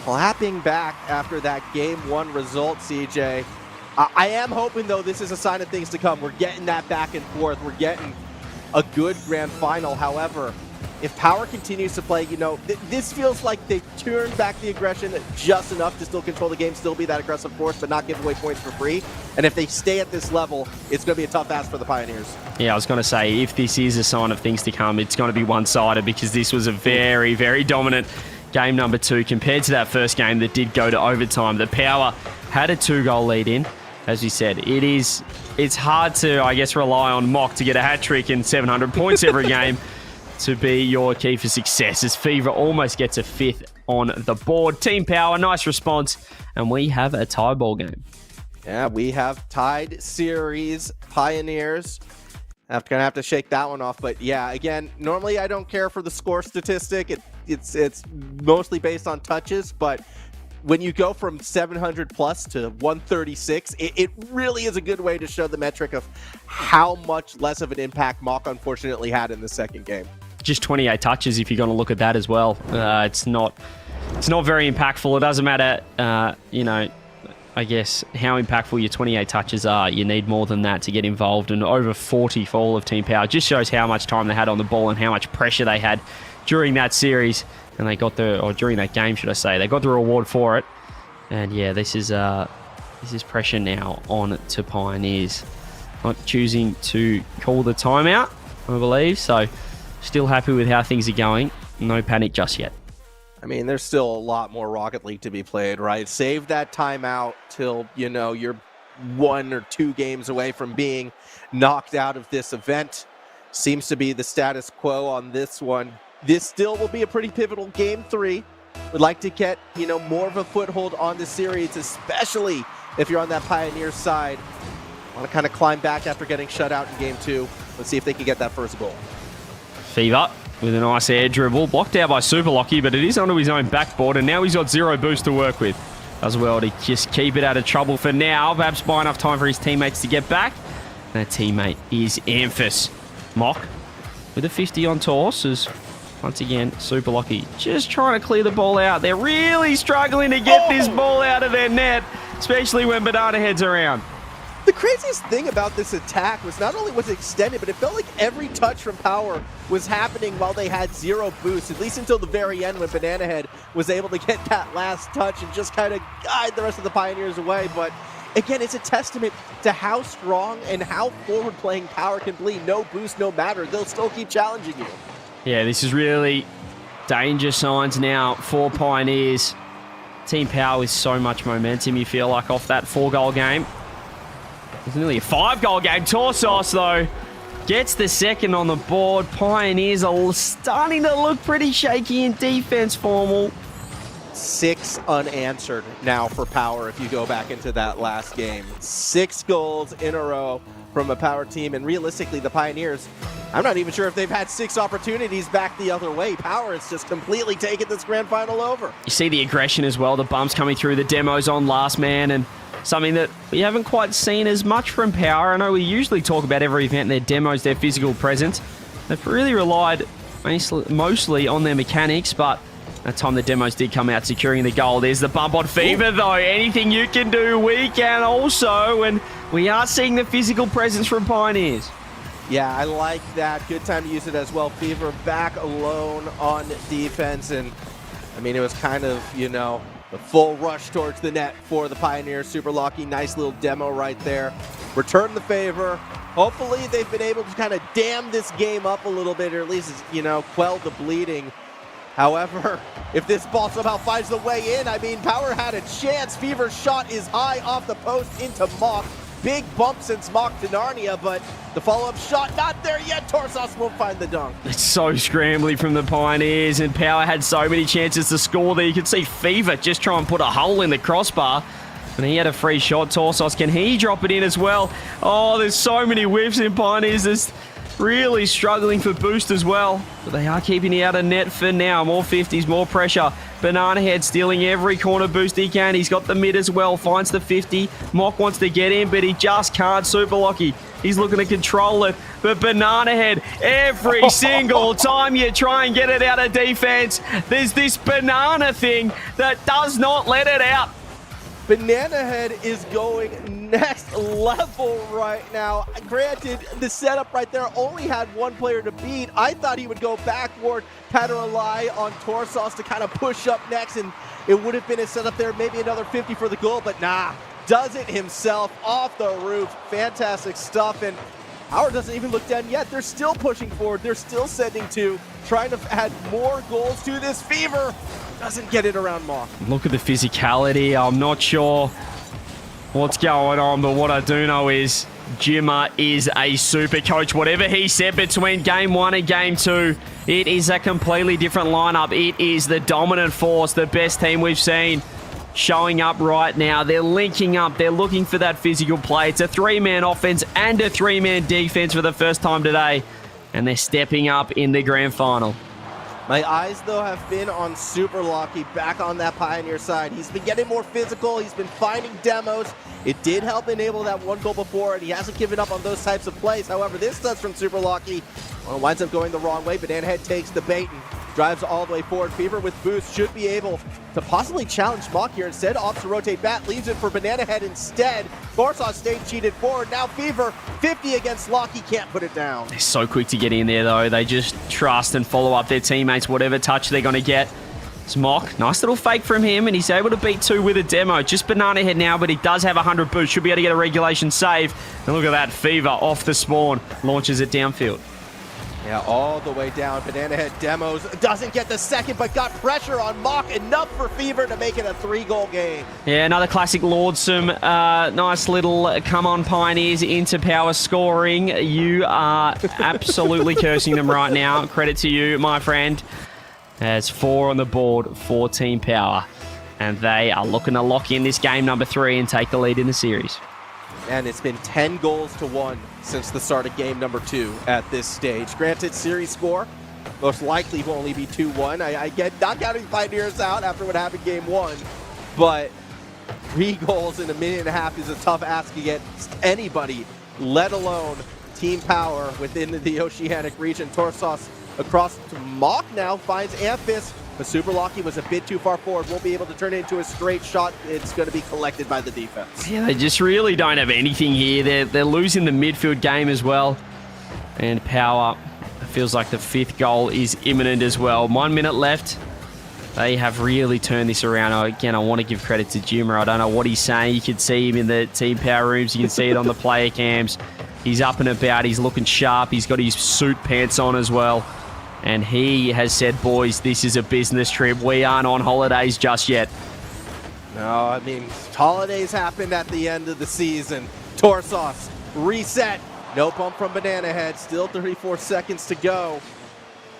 clapping back after that game 1 result, CJ. I am hoping, though, this is a sign of things to come. We're getting that back and forth. We're getting a good grand final. However, if Power continues to play, this feels like they've turned back the aggression just enough to still control the game, still be that aggressive force, but not give away points for free. And if they stay at this level, it's going to be a tough ask for the Pioneers. Yeah, I was going to say, if this is a sign of things to come, it's going to be one-sided, because this was a very, very dominant game number 2 compared to that first game that did go to overtime. The Power had a 2-goal lead in. As we said, it's hard to, I guess, rely on Mock to get a hat-trick and 700 points every game to be your key for success, as Fever almost gets a 5th on the board. Team Power, nice response, and we have a tie ball game. Yeah, we have tied series. Pioneers gonna have to shake that one off, but yeah, again, normally I don't care for the score statistic. It's mostly based on touches, but when you go from 700 plus to 136, it really is a good way to show the metric of how much less of an impact Mock unfortunately had in the second game. Just 28 touches if you're going to look at that as well. It's not very impactful. It doesn't matter, I guess, how impactful your 28 touches are. You need more than that to get involved, and over 40 for all of Team Power. Just shows how much time they had on the ball and how much pressure they had during that series. And they got during that game, should I say. They got the reward for it. And yeah, this is pressure now on to Pioneers. Not choosing to call the timeout, I believe. So still happy with how things are going. No panic just yet. I mean, there's still a lot more Rocket League to be played, right? Save that timeout till, you're 1 or 2 games away from being knocked out of this event. Seems to be the status quo on this one. This still will be a pretty pivotal game 3. Would like to get, more of a foothold on the series, especially if you're on that Pioneer side. Want to kind of climb back after getting shut out in game 2. Let's see if they can get that first goal. Fever with a nice air dribble. Blocked out by Super Lucky, but it is onto his own backboard, and now he's got 0 boost to work with. Does well to just keep it out of trouble for now. Perhaps buy enough time for his teammates to get back. That teammate is Amphis. Mock with a 50 on toss as once again, Super Lucky just trying to clear the ball out. They're really struggling to get this ball out of their net, especially when Banana Head's around. The craziest thing about this attack was not only was it extended, but it felt like every touch from Power was happening while they had 0 boost, at least until the very end when Banana Head was able to get that last touch and just kind of guide the rest of the Pioneers away. But again, it's a testament to how strong and how forward-playing Power can be. No boost, no matter. They'll still keep challenging you. Yeah, this is really danger signs now for Pioneers. Team Power with so much momentum, you feel like, off that 4-goal game. It's nearly a 5-goal game. Torsos, though, gets the second on the board. Pioneers are starting to look pretty shaky in defense, Formal. 6 unanswered now for Power if you go back into that last game. 6 goals in a row from a Power team, and realistically, the Pioneers, I'm not even sure if they've had 6 opportunities back the other way. Power has just completely taken this grand final over. You see the aggression as well, the bumps coming through, the demos on last man, and something that we haven't quite seen as much from Power. I know we usually talk about every event, their demos, their physical presence. They've really relied mostly on their mechanics, but that time the demos did come out securing the goal. There's the bump on Fever, though. Anything you can do, we can also, and we are seeing the physical presence from Pioneers. Yeah, I like that. Good time to use it as well. Fever back alone on defense, and I mean, it was kind of, the full rush towards the net for the Pioneers. Super Lucky, nice little demo right there. Return the favor. Hopefully they've been able to kind of dam this game up a little bit, or at least, quell the bleeding. However, if this ball somehow finds the way in, I mean, Power had a chance. Fever's shot is high off the post into Mock. Big bump since Mock to Narnia, but the follow-up shot not there yet. Torsos won't find the dunk. It's so scrambly from the Pioneers, and Power had so many chances to score there. You could see Fever just try and put a hole in the crossbar, and he had a free shot. Torsos, can he drop it in as well? Oh, there's so many whiffs in Pioneers. There's really struggling for boost as well. But they are keeping it out of net for now. More 50s, more pressure. Banana Head stealing every corner boost he can. He's got the mid as well. Finds the 50. Mock wants to get in, but he just can't. Super Lucky. He's looking to control it. But Banana Head, every single time you try and get it out of defense, there's this banana thing that does not let it out. Banana Head is going next level right now. Granted, the setup right there only had one player to beat. I thought he would go backward, kind of rely on Torsos to kind of push up next, and it would have been a setup there, maybe another 50 for the goal, but nah, does it himself off the roof. Fantastic stuff, and Power doesn't even look down yet. They're still pushing forward. They're still sending two, trying to add more goals to this. Fever doesn't get it around Mock. Look at the physicality. I'm not sure what's going on, but what I do know is Jimmer is a super coach. Whatever he said between game 1 and game 2, it is a completely different lineup. It is the dominant force, the best team we've seen showing up right now. They're linking up. They're looking for that physical play. It's a 3-man offense and a 3-man defense for the first time today, and they're stepping up in the grand final. My eyes, though, have been on Super Lucky back on that Pioneer side. He's been getting more physical. He's been finding demos. It did help enable that one goal before, and he hasn't given up on those types of plays. However, this does from Super Lucky. Well, winds up going the wrong way. Banana Head takes the bait and drives all the way forward. Fever with boost should be able to possibly challenge Mock here. Instead, opts to rotate back, leaves it for Banana Head instead. Torsos stayed cheated forward. Now Fever, 50 against Lucky, can't put it down. They're so quick to get in there, though. They just trust and follow up their teammates, whatever touch they're going to get. It's Mock. Nice little fake from him, and he's able to beat 2 with a demo. Just Banana Head now, but he does have 100 boost. Should be able to get a regulation save. And look at that. Fever off the spawn. Launches it downfield. Yeah, all the way down. Banana Head demos. Doesn't get the second, but got pressure on Mock. Enough for Fever to make it a 3-goal game. Yeah, another classic Lordsome. Nice little come on Pioneers into Power scoring. You are absolutely cursing them right now. Credit to you, my friend. There's 4 on the board for Team Power. And they are looking to lock in this game number 3 and take the lead in the series. And it's been 10 goals to 1 since the start of game number 2 at this stage. Granted, series score most likely will only be 2-1. I get not counting Pioneers out after what happened game 1, but 3 goals in a minute and a half is a tough ask against anybody, let alone Team Power within the Oceanic region. Torsos across to Mock now finds Amphis, but Super Lucky was a bit too far forward. Won't be able to turn it into a straight shot. It's going to be collected by the defense. Yeah, they just really don't have anything here. They're losing the midfield game as well. And Power, it feels like the 5th goal is imminent as well. 1 minute left. They have really turned this around. Again, I want to give credit to Jimmer. I don't know what he's saying. You can see him in the Team Power rooms. You can see it on the player cams. He's up and about. He's looking sharp. He's got his suit pants on as well. And he has said, boys, this is a business trip. We aren't on holidays just yet. No, I mean, holidays happened at the end of the season. Torsos, reset. No bump from Banana Head. Still 34 seconds to go.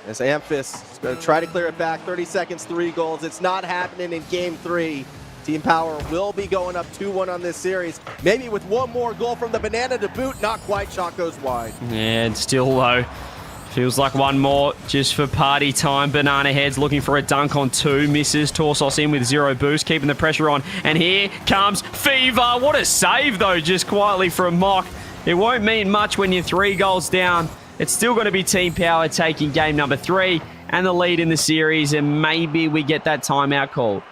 As Amphis is going to try to clear it back. 30 seconds, 3 goals. It's not happening in game 3. Team Power will be going up 2-1 on this series. Maybe with one more goal from the Banana to boot. Not quite. Shot goes wide. And still, though, feels like one more just for party time. Banana Head's looking for a dunk on 2. Misses. Torsos in with 0 boost, keeping the pressure on. And here comes Fever. What a save, though, just quietly from Mock. It won't mean much when you're 3 goals down. It's still going to be Team Power taking game number 3 and the lead in the series, and maybe we get that timeout called.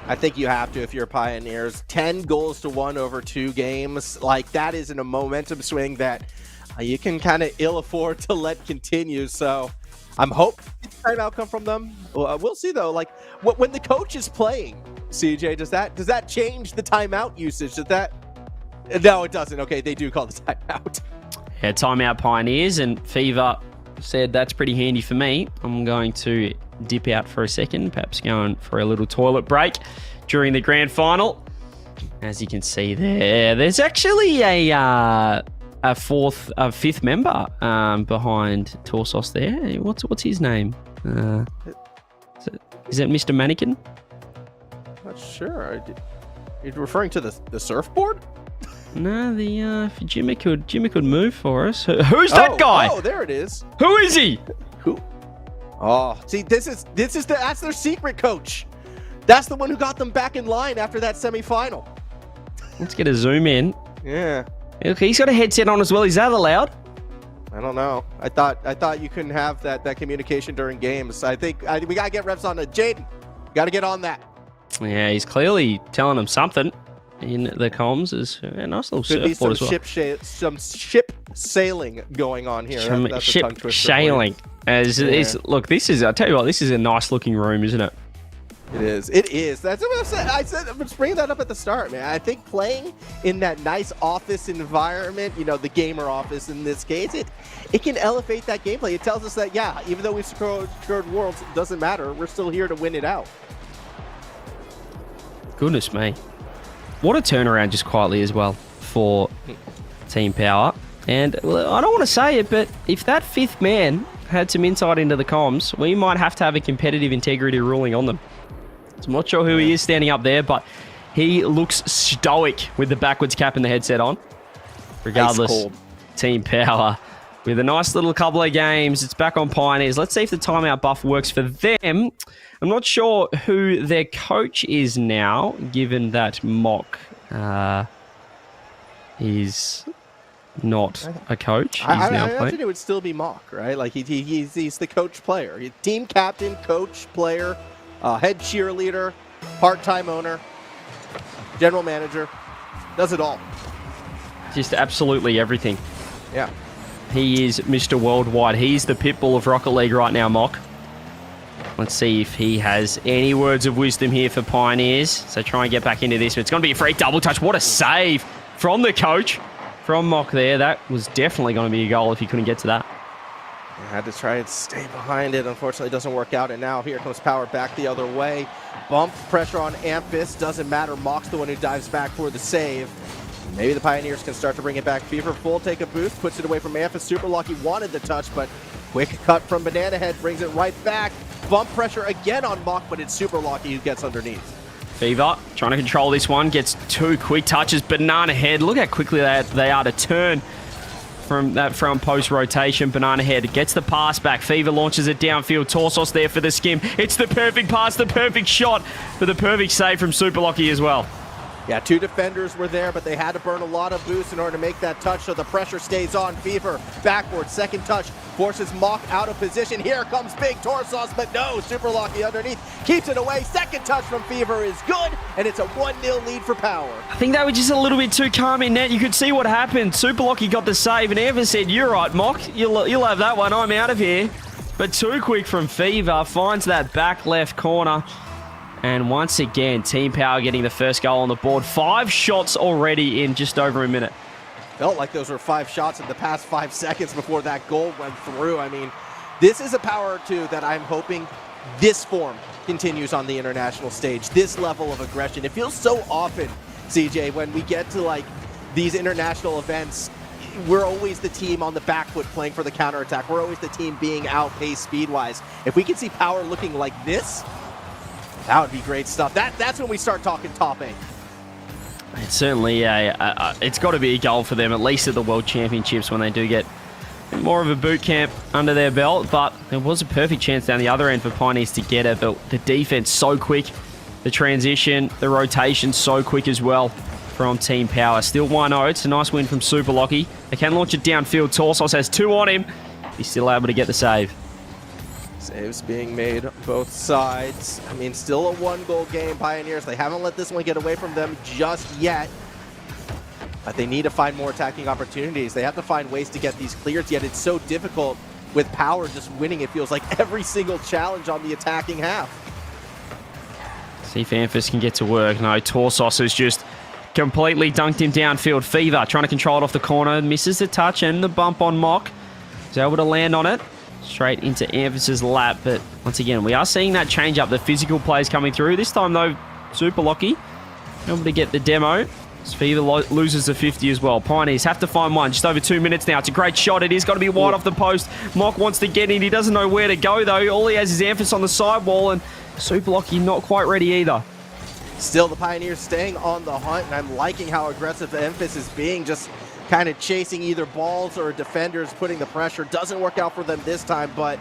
I think you have to if you're Pioneers. 10 goals to 1 over 2 games. Like, that isn't a momentum swing that you can kind of ill afford to let continue. So I'm hoping timeout come from them. We'll see, though. Like, when the coach is playing, CJ, does that change the timeout usage? Does that? No, it doesn't. Okay, they do call the timeout. Yeah, timeout Pioneers, and Fever said that's pretty handy for me. I'm going to dip out for a second, perhaps going for a little toilet break during the grand final. As you can see there's actually a fifth member behind Torsos there. What's his name? Is it Mr. Mannequin? Not sure. You're referring to the surfboard? No, Jimmy could move for us. Who's that guy? Oh, there it is. Who is he? Who? Oh, see, that's their secret coach. That's the one who got them back in line after that semifinal. Let's get a zoom in. Yeah. Okay, he's got a headset on as well. Is that allowed? I don't know. I thought you couldn't have that communication during games. I think we gotta get reps on it. Jaden, gotta get on that. Yeah, he's clearly telling them something in the comms. Is a nice little Could be surfboard some as well. some ship sailing going on here. Some That's a ship tongue twister for you. sailing. Look, I'll tell you what, this is a nice looking room, isn't it? It is. It is. That's what I said. I'm just bringing that up at the start, man. I think playing in that nice office environment, the gamer office in this case, it can elevate that gameplay. It tells us that, yeah, even though we've scored worlds, it doesn't matter. We're still here to win it out. Goodness me. What a turnaround just quietly as well for Team Power. And I don't want to say it, but if that fifth man had some insight into the comms, we might have to have a competitive integrity ruling on them. So I'm not sure who he is standing up there, but he looks stoic with the backwards cap and the headset on. Regardless, Team Power with a nice little couple of games. It's back on Pioneers. Let's see if the timeout buff works for them. I'm not sure who their coach is now, given that Mock is not a coach. He's I now imagine playing. it would still be Mock, right? Like he's the coach player. He's team captain, coach, player, head cheerleader, part-time owner, general manager. Does it all. Just absolutely everything. Yeah. He is Mr. Worldwide. He's the pitbull of Rocket League right now, Mock. Let's see if he has any words of wisdom here for Pioneers. So try and get back into this. But it's going to be a free double touch. What a save from the coach, from Mock there. That was definitely going to be a goal if he couldn't get to that. I had to try and stay behind it. Unfortunately, it doesn't work out. And now here comes Power back the other way. Bump pressure on Ampus. Doesn't matter. Mock's the one who dives back for the save. Maybe the Pioneers can start to bring it back. Fever full take a boost. Puts it away from Ampus. Super Lucky wanted the touch, but quick cut from Banana Head brings it right back. Bump pressure again on Mock, but it's Super Lucky who gets underneath. Fever trying to control this one. Gets two quick touches. Banana Head. Look how quickly they are to turn from that front post rotation. Banana Head gets the pass back. Fever launches it downfield. Torsos there for the skim. It's the perfect pass, the perfect shot for the perfect save from Super Lucky as well. Yeah, two defenders were there, but they had to burn a lot of boost in order to make that touch, so the pressure stays on. Fever backward, second touch, forces Mock out of position. Here comes Big Torsos, but no, Super Lucky underneath, keeps it away. Second touch from Fever is good, and it's a 1-0 lead for Power. I think they were just a little bit too calm in net. You could see what happened. Super Lucky got the save, and Evans said, "You're right, Mock. You'll have that one. I'm out of here." But too quick from Fever, finds that back left corner. And once again, Team Power getting the first goal on the board. 5 shots already in just over a minute. Felt like those were 5 shots in the past 5 seconds before that goal went through. I mean, this is a Power 2 that I'm hoping this form continues on the international stage. This level of aggression. It feels so often, CJ, when we get to these international events, we're always the team on the back foot playing for the counterattack. We're always the team being outpaced speed-wise. If we can see Power looking like this, that would be great stuff. That's when we start talking top 8. It's certainly it's got to be a goal for them, at least at the World Championships when they do get more of a boot camp under their belt. But there was a perfect chance down the other end for Pioneers to get it. But the defense so quick, the transition, the rotation so quick as well from Team Power. Still 1-0. It's a nice win from Super Lucky. They can launch it downfield. Torsos has 2 on him. He's still able to get the save. Saves being made both sides. I mean, still a 1-goal game, Pioneers. They haven't let this one get away from them just yet. But they need to find more attacking opportunities. They have to find ways to get these cleared, yet it's so difficult with Power just winning, it feels like, every single challenge on the attacking half. See if Amphis can get to work. No, Torsos has just completely dunked him downfield. Fever trying to control it off the corner. Misses the touch and the bump on Mock. He's able to land on it. straight into Amphis's lap. But once again, we are seeing that change up. The physical plays coming through. This time, though, Super Lucky able to get the demo. Fever loses the 50 as well. Pioneers have to find one. Just over 2 minutes now. It's a great shot. It is got to be wide off the post. Mock wants to get in. He doesn't know where to go, though. All he has is Amphis on the sidewall, and Super Lucky not quite ready either. Still, the Pioneers staying on the hunt, and I'm liking how aggressive Memphis is being, just kind of chasing either balls or defenders, putting the pressure. Doesn't work out for them this time, but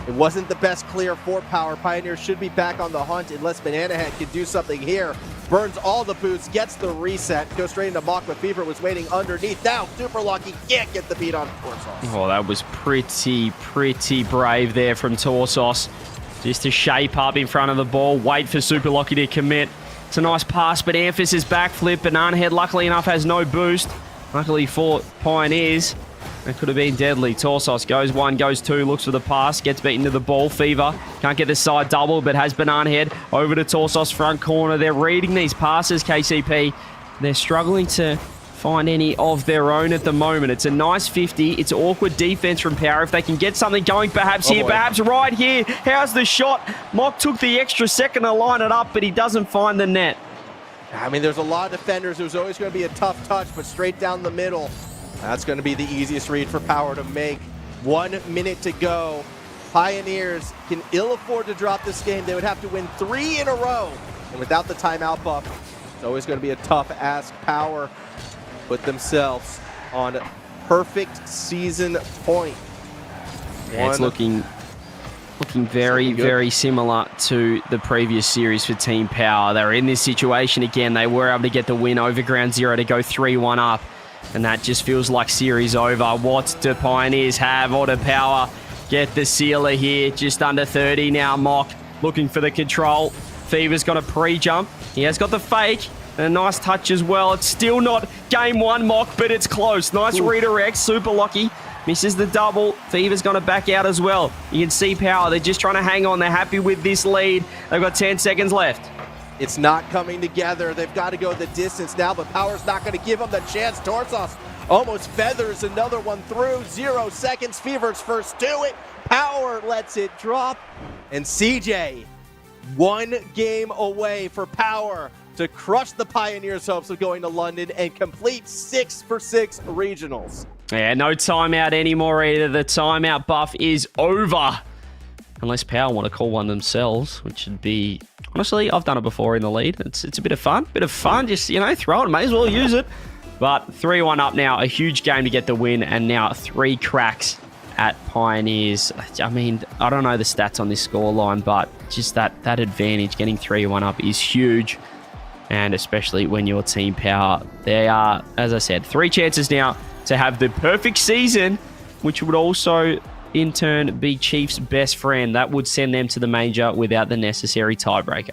it wasn't the best clear for Power. Pioneers should be back on the hunt unless Banana Head can do something here. Burns all the boots, gets the reset, goes straight into Mock, but Fever was waiting underneath. Now, Super Lucky can't get the beat on Torsos. Oh, that was pretty brave there from Torsos. Just to shape up in front of the ball, wait for Super Lucky to commit. It's a nice pass, but Amphis's backflip. Banana Head, luckily enough, has no boost. Luckily for Pioneers, that could have been deadly. Torsos goes one, goes two, looks for the pass, gets beaten to the ball. Fever can't get the side double, but has Banana Head over to Torsos front corner. They're reading these passes, KCP. They're struggling to find any of their own at the moment. It's a nice 50. It's awkward defense from Power. If they can get something going, perhaps here, perhaps right here. How's the shot? Mock took the extra second to line it up, but he doesn't find the net. I mean, there's a lot of defenders. There's always going to be a tough touch, but straight down the middle. That's going to be the easiest read for Power to make. 1 minute to go. Pioneers can ill afford to drop this game. They would have to win 3 in a row. And without the timeout buff, it's always going to be a tough ask. Power put themselves on perfect season point. Yeah, it's looking very similar to the previous series for Team Power. They were in this situation again. They were able to get the win over Ground Zero to go 3-1 up. And that just feels like series over. What do Pioneers have? Or do Power get the sealer here? Just under 30 now. Mock looking for the control. Fever's got a pre-jump. He has got the fake. And a nice touch as well. It's still not game one, Mock, but it's close. Nice redirect. Super Lucky misses the double. Fever's going to back out as well. You can see Power. They're just trying to hang on. They're happy with this lead. They've got 10 seconds left. It's not coming together. They've got to go the distance now, but Power's not going to give them the chance. Torsos almost feathers another one through. 0 seconds. Fever's first to it. Power lets it drop. And CJ, 1 game away for Power to crush the Pioneers' hopes of going to London and complete 6-for-6 regionals. Yeah, no timeout anymore either. The timeout buff is over. Unless Power want to call one themselves, which would be... Honestly, I've done it before in the lead. It's a bit of fun. Just, throw it. May as well use it. But 3-1 up now. A huge game to get the win. And now 3 cracks at Pioneers. I mean, I don't know the stats on this scoreline, but just that advantage, getting 3-1 up is huge. And especially when you're Team Power. They are, as I said, 3 chances now to have the perfect season, which would also... in turn, be Chief's best friend. That would send them to the major without the necessary tiebreaker.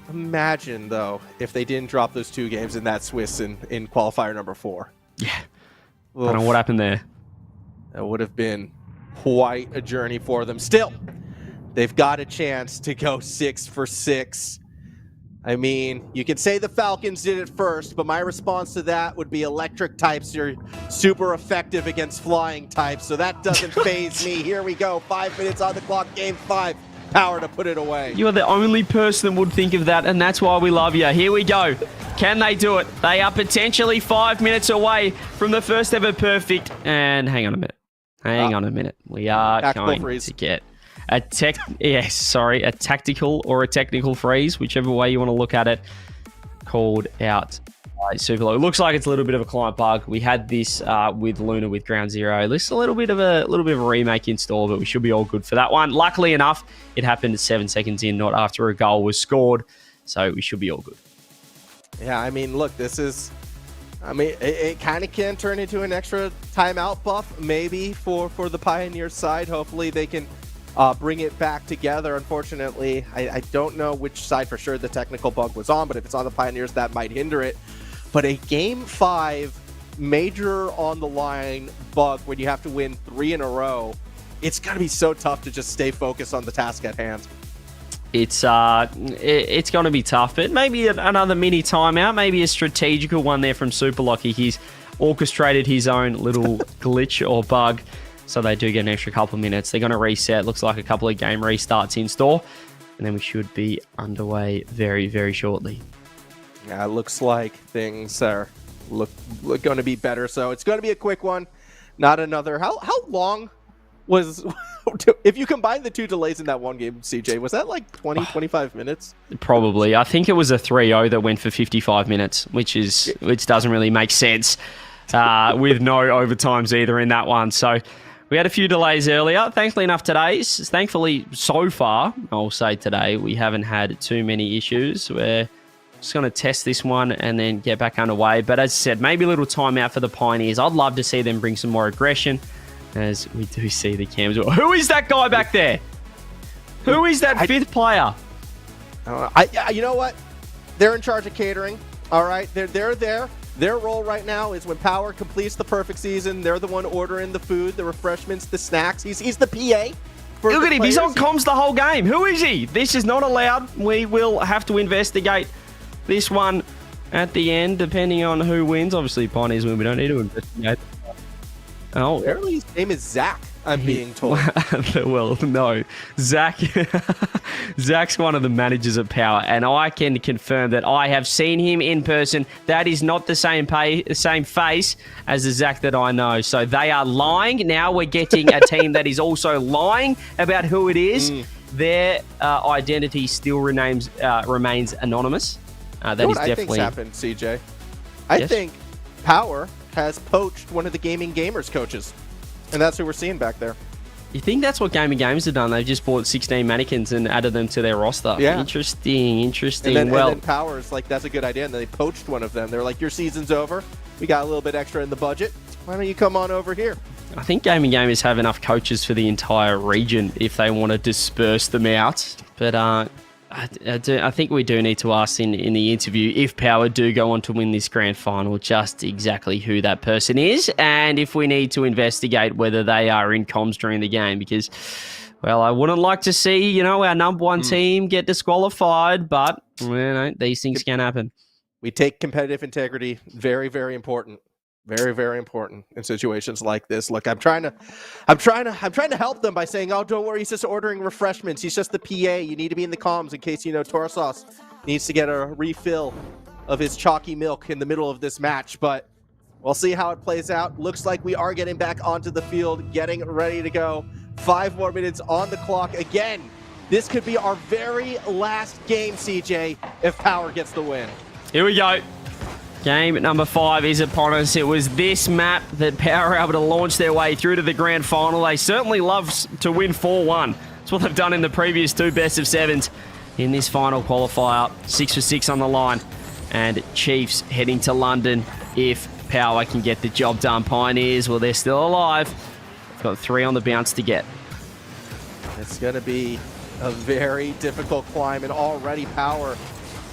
Imagine, though, if they didn't drop those 2 games in that Swiss in qualifier number 4. Yeah. I don't know what happened there. That would have been quite a journey for them. Still, they've got a chance to go 6-for-6. I mean, you could say the Falcons did it first, but my response to that would be electric types are super effective against flying types, so that doesn't faze me. Here we go, 5 minutes on the clock, game 5. Power to put it away. You are the only person that would think of that, and that's why we love you. Here we go. Can they do it? They are potentially 5 minutes away from the first ever perfect. And hang on a minute. Hang on a minute. We are going to get a tactical or a technical freeze, whichever way you want to look at it, called out by Super Low. It looks like it's a little bit of a client bug. We had this with Luna with Ground Zero. This a little bit of a remake in store, but we should be all good for that one. Luckily enough, it happened 7 seconds in, not after a goal was scored, so we should be all good. Yeah, I mean, look, this is... I mean, it kind of can turn into an extra timeout buff, maybe, for the Pioneers side. Hopefully they can bring it back together. Unfortunately, I don't know which side for sure the technical bug was on, but if it's on the Pioneers, that might hinder it. But a Game 5 major on the line bug when you have to win 3 in a row, it's going to be so tough to just stay focused on the task at hand. It's going to be tough, but maybe another mini timeout, maybe a strategical one there from Super Lucky. He's orchestrated his own little glitch or bug so they do get an extra couple of minutes. They're going to reset. Looks like a couple of game restarts in store, and then we should be underway very, very shortly. Yeah, it looks like things are look going to be better. So it's going to be a quick one, not another. How long was, if you combine the two delays in that one game, CJ, was that like 20, 25 minutes? Probably. I think it was a 3-0 that went for 55 minutes, which doesn't really make sense with no overtimes either in that one. So we had a few delays earlier. Thankfully so far, I'll say today, we haven't had too many issues. We're just going to test this one and then get back underway. But as I said, maybe a little timeout for the Pioneers. I'd love to see them bring some more aggression, as we do see the cams. Who is that guy back there? Who is that fifth player? You know what? They're in charge of catering. All right, they're there. Their role right now is when Power completes the perfect season, they're the one ordering the food, the refreshments, the snacks. He's the PA. Look at him. He's on comms the whole game. Who is he? This is not allowed. We will have to investigate this one at the end, depending on who wins. Obviously, Pioneers win. We don't need to investigate. Oh, apparently his name is Zach, I'm being told. Well, no. Zach's one of the managers at Power, and I can confirm that I have seen him in person. That is not the same face as the Zach that I know. So they are lying. Now we're getting a team that is also lying about who it is. Their identity still remains anonymous. That is I think's happened, CJ. I think Power has poached one of the Gaming Gamers coaches, and that's who we're seeing back there. You think that's what Gaming Gamers have done? They've just bought 16 mannequins and added them to their roster. Yeah. Interesting. And then Power's like, that's a good idea, and then they poached one of them. They're like, your season's over. We got a little bit extra in the budget. Why don't you come on over here? I think Gaming Gamers have enough coaches for the entire region if they want to disperse them out. But I think we do need to ask in the interview, if Power do go on to win this grand final, just exactly who that person is, and if we need to investigate whether they are in comms during the game, because, well, I wouldn't like to see, our number one team get disqualified, but, these things can happen. We take competitive integrity very, very important. Very, very important in situations like this. Look, I'm trying to help them by saying, "Oh, don't worry, he's just ordering refreshments. He's just the PA. You need to be in the comms in case Torsos needs to get a refill of his chalky milk in the middle of this match." But we'll see how it plays out. Looks like we are getting back onto the field, getting ready to go. 5 more minutes on the clock. Again, this could be our very last game, CJ, if Power gets the win. Here we go. Game number 5 is upon us. It was this map that Power were able to launch their way through to the grand final. They certainly love to win 4-1. That's what they've done in the previous 2 best-of-7s. In this final qualifier, 6 for 6 on the line. And Chiefs heading to London if Power can get the job done. Pioneers, well, they're still alive. They've got 3 on the bounce to get. It's going to be a very difficult climb, and already Power,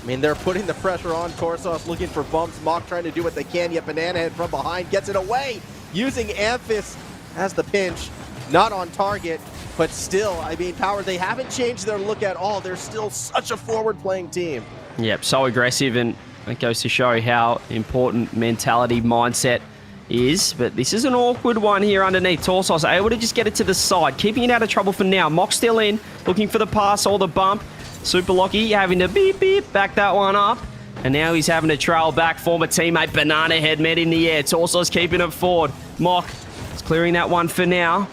they're putting the pressure on. Torsos looking for bumps. Mock trying to do what they can, yet Banana Head from behind gets it away, using Amphis as the pinch. Not on target, but still, Power, they haven't changed their look at all. They're still such a forward-playing team. Yep, so aggressive, and it goes to show how important mentality, mindset is. But this is an awkward one here underneath. Torsos able to just get it to the side, keeping it out of trouble for now. Mock still in, looking for the pass or the bump. Super Lucky having to beep, back that one up. And now he's having to trail back. Former teammate Banana Head met in the air. Torsos keeping it forward. Mock is clearing that one for now.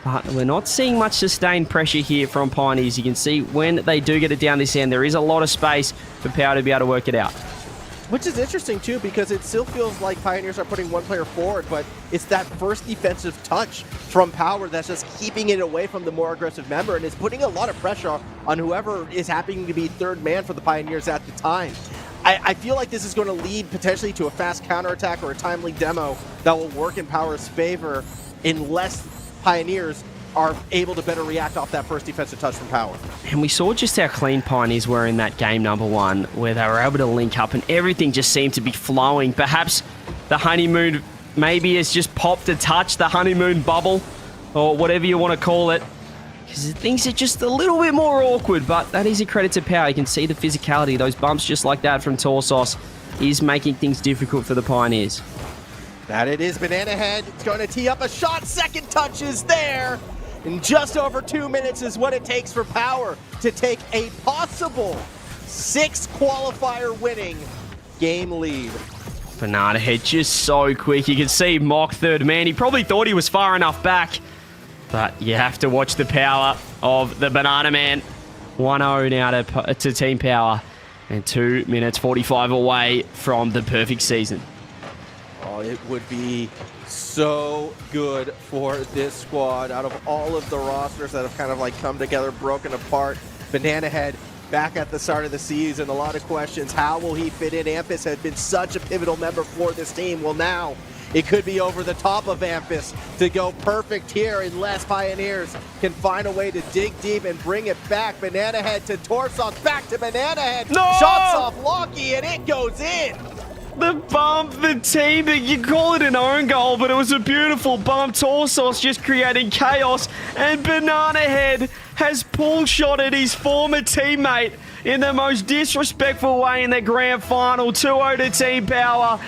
But we're not seeing much sustained pressure here from Pioneers. You can see when they do get it down this end, there is a lot of space for Power to be able to work it out. Which is interesting, too, because it still feels like Pioneers are putting one player forward, but it's that first defensive touch from Power that's just keeping it away from the more aggressive member, and it's putting a lot of pressure on whoever is happening to be third man for the Pioneers at the time. I feel like this is going to lead potentially to a fast counterattack or a timely demo that will work in Power's favor unless Pioneers are able to better react off that first defensive touch from Power. And we saw just how clean Pioneers were in that game number 1, where they were able to link up and everything just seemed to be flowing. Perhaps the honeymoon maybe has just popped a touch, the honeymoon bubble, or whatever you want to call it. Because things are just a little bit more awkward, but that is a credit to Power. You can see the physicality, those bumps just like that from Torsos is making things difficult for the Pioneers. That it is. Banana Head. It's going to tee up a shot. Second touch is there. And just over 2 minutes is what it takes for Power to take a possible 6 qualifier winning game lead. Banana Head just so quick. You can see Mock third man. He probably thought he was far enough back. But you have to watch the power of the Banana Man. 1-0 now to Team Power. And 2 minutes 45 away from the perfect season. Oh, it would be so good for this squad. Out of all of the rosters that have kind of like come together, broken apart, Banana Head back at the start of the season. A lot of questions. How will he fit in? Ampus had been such a pivotal member for this team. Well, now it could be over the top of Ampus to go perfect here unless Pioneers can find a way to dig deep and bring it back. Banana Head to Torsos, back to Banana Head. No! Shots off Locky, and it goes in. The bump, the team, you call it an own goal, but it was a beautiful bump. Torsos just creating chaos, and Banana Head has pull shotted his former teammate in the most disrespectful way in the grand final. 2-0 to Team Power.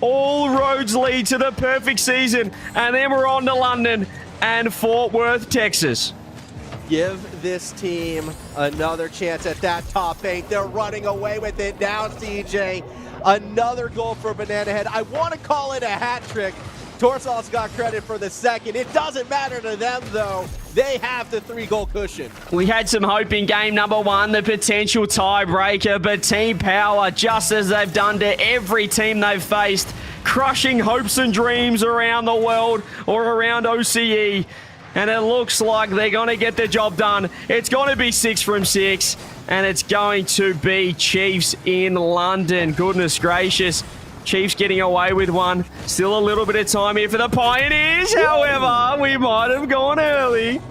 All roads lead to the perfect season, and then we're on to London and Fort Worth, Texas. Give this team another chance at that top 8. They're running away with it now, CJ. Another goal for Banana Head. I want to call it a hat trick. Torsos got credit for the second. It doesn't matter to them, though. They have the 3-goal cushion. We had some hope in game number 1, the potential tiebreaker, but Team Power, just as they've done to every team they've faced, crushing hopes and dreams around the world or around OCE. And it looks like they're going to get the job done. It's going to be 6 from 6. And it's going to be Chiefs in London. Goodness gracious. Chiefs getting away with one. Still a little bit of time here for the Pioneers. However, we might have gone early.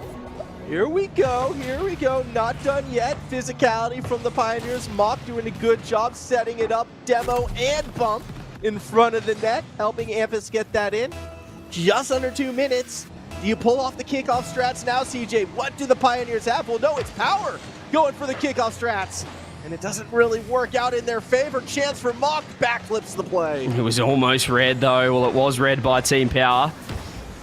Here we go. Here we go. Not done yet. Physicality from the Pioneers. Mock doing a good job setting it up. Demo and bump in front of the net. Helping Ampus get that in. Just under 2 minutes. Do you pull off the kickoff strats now, CJ? What do the Pioneers have? Well, no, it's Power going for the kickoff strats. And it doesn't really work out in their favor. Chance for Mock, backflips the play. It was almost red, though. Well, it was red by Team Power.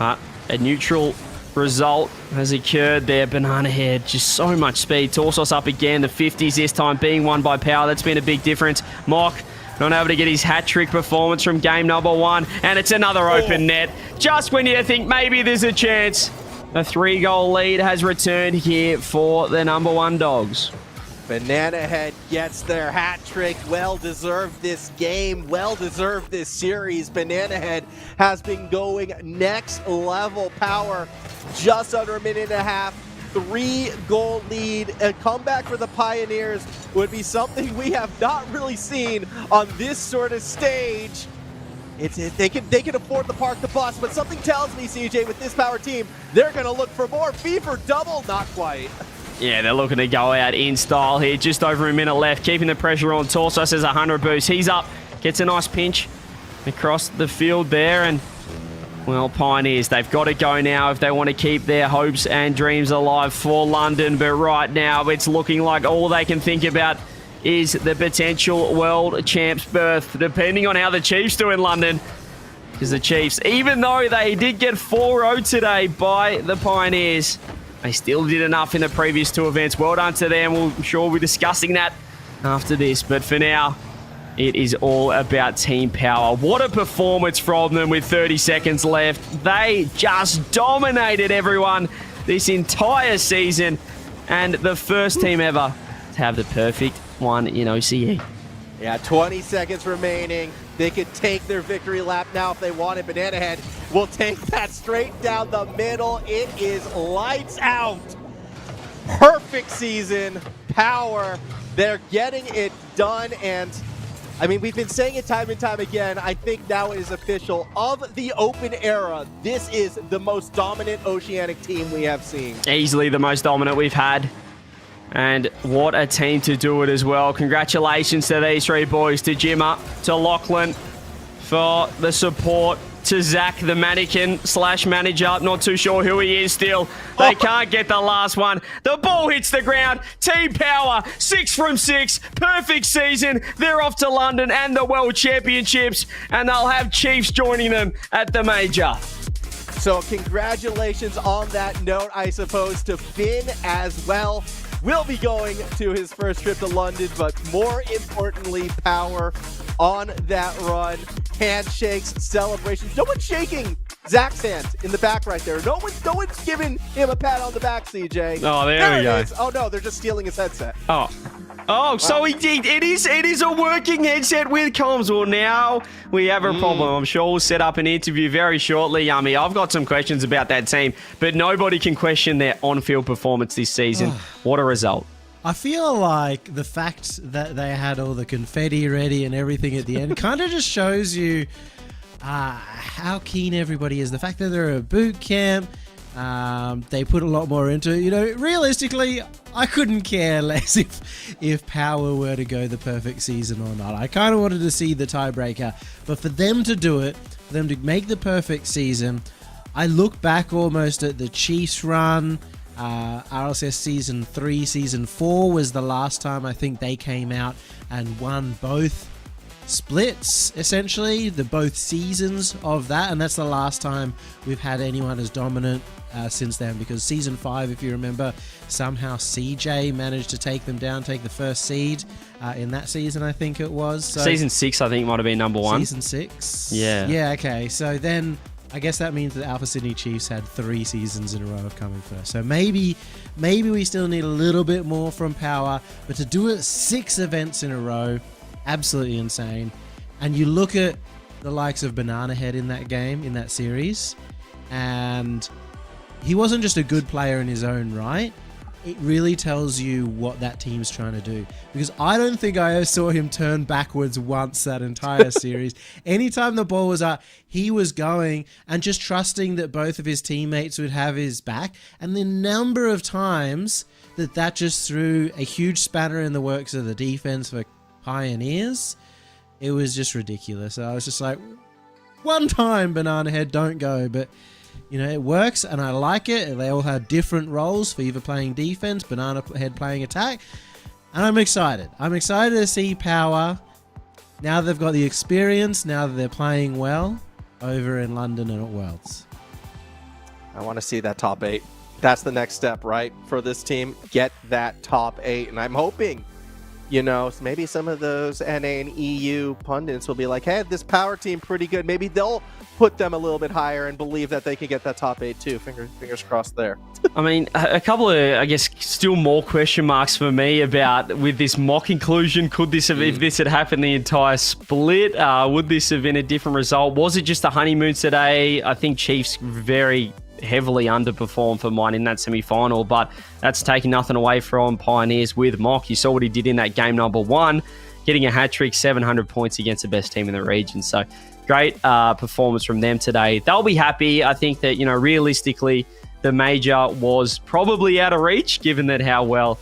A neutral result has occurred there. Banana Head, just so much speed. Torsos up again. The 50s this time being won by Power. That's been a big difference. Mock not able to get his hat-trick performance from game number 1. And it's another open net. Just when you think maybe there's a chance. A 3-goal lead has returned here for the number 1 Dogs. Banana Head gets their hat trick. Well-deserved this game. Well-deserved this series. Banana Head has been going next level. Power just under a minute and a half. 3-goal lead. A comeback for the Pioneers would be something we have not really seen on this sort of stage. They can afford to park the bus, but something tells me, CJ, with this Power team, they're going to look for more. Fever double, not quite. Yeah, they're looking to go out in style here. Just over a minute left, keeping the pressure on. Torsos says 100 boost. He's up, gets a nice pinch across the field there, and well, Pioneers, they've got to go now if they want to keep their hopes and dreams alive for London. But right now, it's looking like all they can think about is the potential world champs berth, depending on how the Chiefs do in London. Because the Chiefs, even though they did get 4-0 today by the Pioneers, they still did enough in the previous 2 events. Well done to them. I'm sure we'll be discussing that after this. But for now, it is all about Team Power. What a performance from them with 30 seconds left. They just dominated everyone this entire season. And the first team ever to have the perfect one in OCE. Yeah, 20 seconds remaining. They could take their victory lap now if they wanted. Banana Head will take that straight down the middle. It is lights out. Perfect season. Power. They're getting it done. And I mean, we've been saying it time and time again. I think now it is official. Of the open era, this is the most dominant Oceanic team we have seen. Easily the most dominant we've had. And what a team to do it as well. Congratulations to these 3 boys, to Jimmer, to Lachlan, for the support to Zach, the mannequin / manager. Not too sure who he is still. They can't get the last one. The ball hits the ground. Team Power, 6 from 6. Perfect season. They're off to London and the World Championships, and they'll have Chiefs joining them at the major. So congratulations on that note, I suppose, to Finn as well. Will be going to his first trip to London, but more importantly, Power on that run. Handshakes, celebrations. No one's shaking Zach's hand in the back right there. No one's giving him a pat on the back, CJ. Oh, there we go. Is. Oh no, they're just stealing his headset. Oh, wow. So it is a working headset with comms. Well, now we have a problem. I'm sure we'll set up an interview very shortly, Yummy. I've got some questions about that team, but nobody can question their on-field performance this season. What a result. I feel like the fact that they had all the confetti ready and everything at the end kind of just shows you how keen everybody is. The fact that they're at boot camp, they put a lot more into it. You know, realistically, I couldn't care less if Power were to go the perfect season or not. I kind of wanted to see the tiebreaker, but for them to do it, for them to make the perfect season, I look back almost at the Chiefs run. RLCS Season 3, Season 4 was the last time I think they came out and won both splits, essentially, both seasons of that, and that's the last time we've had anyone as dominant since then, because Season 5, if you remember, somehow CJ managed to take them down, take the first seed in that season, I think it was. So, Season 6, I think, might have been number 1. Season 6? Yeah. Yeah, okay. So then I guess that means that Alpha Sydney Chiefs had 3 seasons in a row of coming first. So maybe we still need a little bit more from Power, but to do it 6 events in a row, absolutely insane. And you look at the likes of Banana Head in that game, in that series, and he wasn't just a good player in his own right. It really tells you what that team's trying to do. Because I don't think I ever saw him turn backwards once that entire series. Anytime the ball was up, he was going and just trusting that both of his teammates would have his back. And the number of times that just threw a huge spanner in the works of the defense for Pioneers, it was just ridiculous. I was just like, one time, Banana Head, don't go. But you know, it works, and I like it. They all have different roles for either playing defense, Banana Head playing attack, and I'm excited. I'm excited to see Power, now they've got the experience, now that they're playing well, over in London and at Worlds. I want to see that top 8. That's the next step, right, for this team. Get that top 8, and I'm hoping, you know, maybe some of those NA and EU pundits will be like, hey, this Power team pretty good. Maybe they'll put them a little bit higher and believe that they can get that top 8 too. Fingers crossed there. I mean, a couple of, I guess, still more question marks for me about with this mock inclusion. Could this have, if this had happened the entire split, would this have been a different result? Was it just a honeymoon today? I think Chiefs very heavily underperformed for mine in that semi-final, but that's taking nothing away from Pioneers with Mock. You saw what he did in that game number 1, getting a hat-trick, 700 points against the best team in the region. So great performance from them today. They'll be happy. I think that, you know, realistically, the major was probably out of reach, given that how well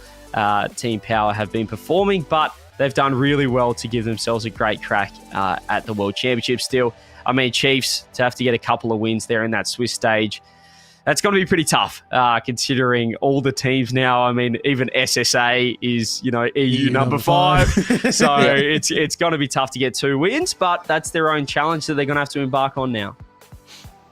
Team Power have been performing, but they've done really well to give themselves a great crack at the World Championship still. I mean, Chiefs, to have to get a couple of wins there in that Swiss stage, that's going to be pretty tough, considering all the teams now. I mean, even SSA is, you know, EU number 5. So it's going to be tough to get 2 wins, but that's their own challenge that they're going to have to embark on now.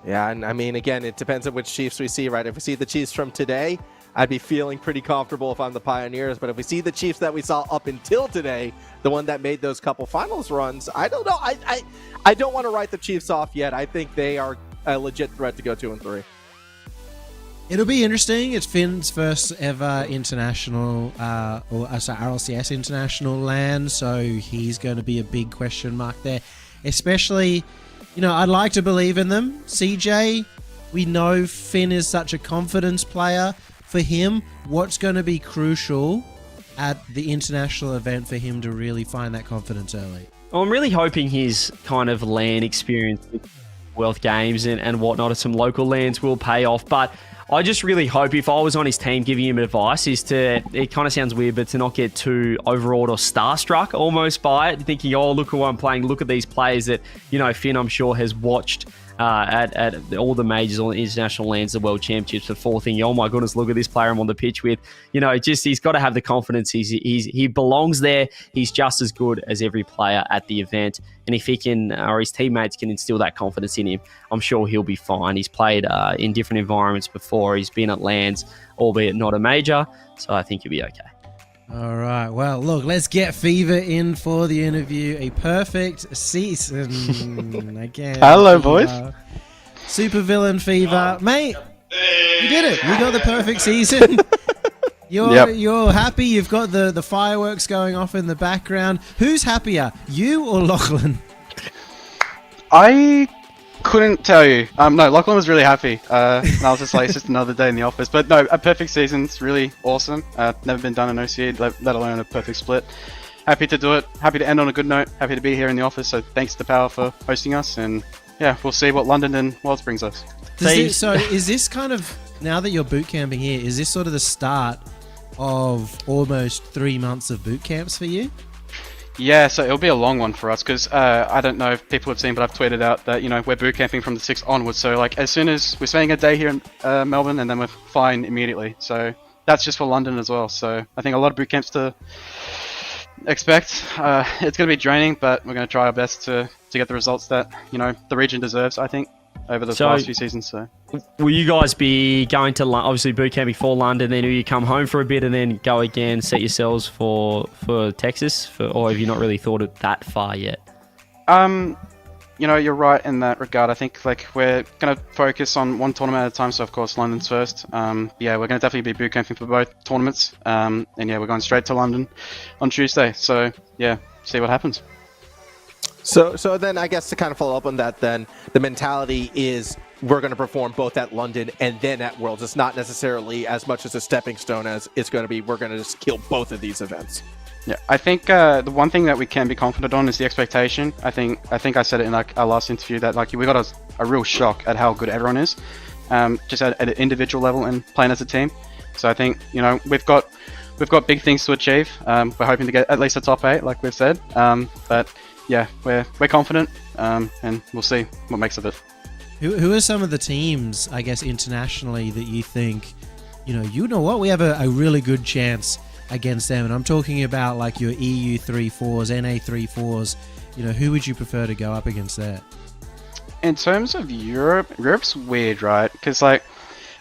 Yeah, and I mean, again, it depends on which Chiefs we see, right? If we see the Chiefs from today, I'd be feeling pretty comfortable if I'm the Pioneers. But if we see the Chiefs that we saw up until today, the one that made those couple finals runs, I don't know. I don't want to write the Chiefs off yet. I think they are a legit threat to go 2-3. It'll be interesting. It's Finn's first ever international, RLCS international land, so he's going to be a big question mark there. Especially, you know, I'd like to believe in them. CJ, we know Finn is such a confidence player. For him, what's going to be crucial at the international event for him to really find that confidence early? Well, I'm really hoping his kind of LAN experience with Wealth Games and whatnot at some local LANs will pay off, but I just really hope, if I was on his team giving him advice, is to, it kind of sounds weird, but to not get too overawed or starstruck almost by it, thinking, oh, look who I'm playing, look at these players that, you know, Finn, I'm sure, has watched at all the majors, all the international lands, the world championships before, thinking, oh my goodness, look at this player I'm on the pitch with. He's got to have the confidence. He belongs there. He's just as good as every player at the event. And if he can, or his teammates can instill that confidence in him, I'm sure he'll be fine. He's played in different environments before. He's been at lands, albeit not a major. So I think he'll be okay. All right. Well, look, let's get Fever in for the interview. A perfect season again. Hello, boys. Super villain Fever, mate. You did it. You got the perfect season. You're happy. You've got the fireworks going off in the background. Who's happier, you or Lachlan? I couldn't tell you. No, Lachlan was really happy. And I was just like, it's just another day in the office. But no, a perfect season's really awesome. Never been done in OCE, let alone a perfect split. Happy to do it. Happy to end on a good note. Happy to be here in the office. So thanks to Power for hosting us. And yeah, we'll see what London and Worlds brings us. So is this kind of, now that you're boot camping here, is this sort of the start of almost 3 months of boot camps for you? Yeah, so it'll be a long one for us because I don't know if people have seen, but I've tweeted out that we're boot camping from the 6th onwards. So like as soon as we're spending a day here in Melbourne, and then we're flying immediately. So that's just for London as well. So I think a lot of boot camps to expect. It's going to be draining, but we're going to try our best to get the results that the region deserves, I think, over the past few seasons. So will you guys be going to obviously boot camp before London, then will you come home for a bit and then go again, set yourselves for Texas, or have you not really thought it that far yet? You're right in that regard. I think we're going to focus on one tournament at a time. So of course London's first. We're going to definitely be boot camping for both tournaments. And yeah, we're going straight to London on Tuesday. So yeah, see what happens. So then I guess to kind of follow up on that, then the mentality is we're going to perform both at London and then at Worlds. It's not necessarily as much as a stepping stone as it's going to be we're going to just kill both of these events. Yeah, I think the one thing that we can be confident on is the expectation. I think I said it in our last interview that we got a real shock at how good everyone is, just at an individual level and playing as a team. So I think we've got big things to achieve. We're hoping to get at least a top 8, like we've said. But yeah, we're confident, and we'll see what makes of it. Who are some of the teams, I guess, internationally that you think, you know what, we have a really good chance against them? And I'm talking about your EU 3-4s, NA 3-4s. Who would you prefer to go up against there? In terms of Europe's weird, right? Because I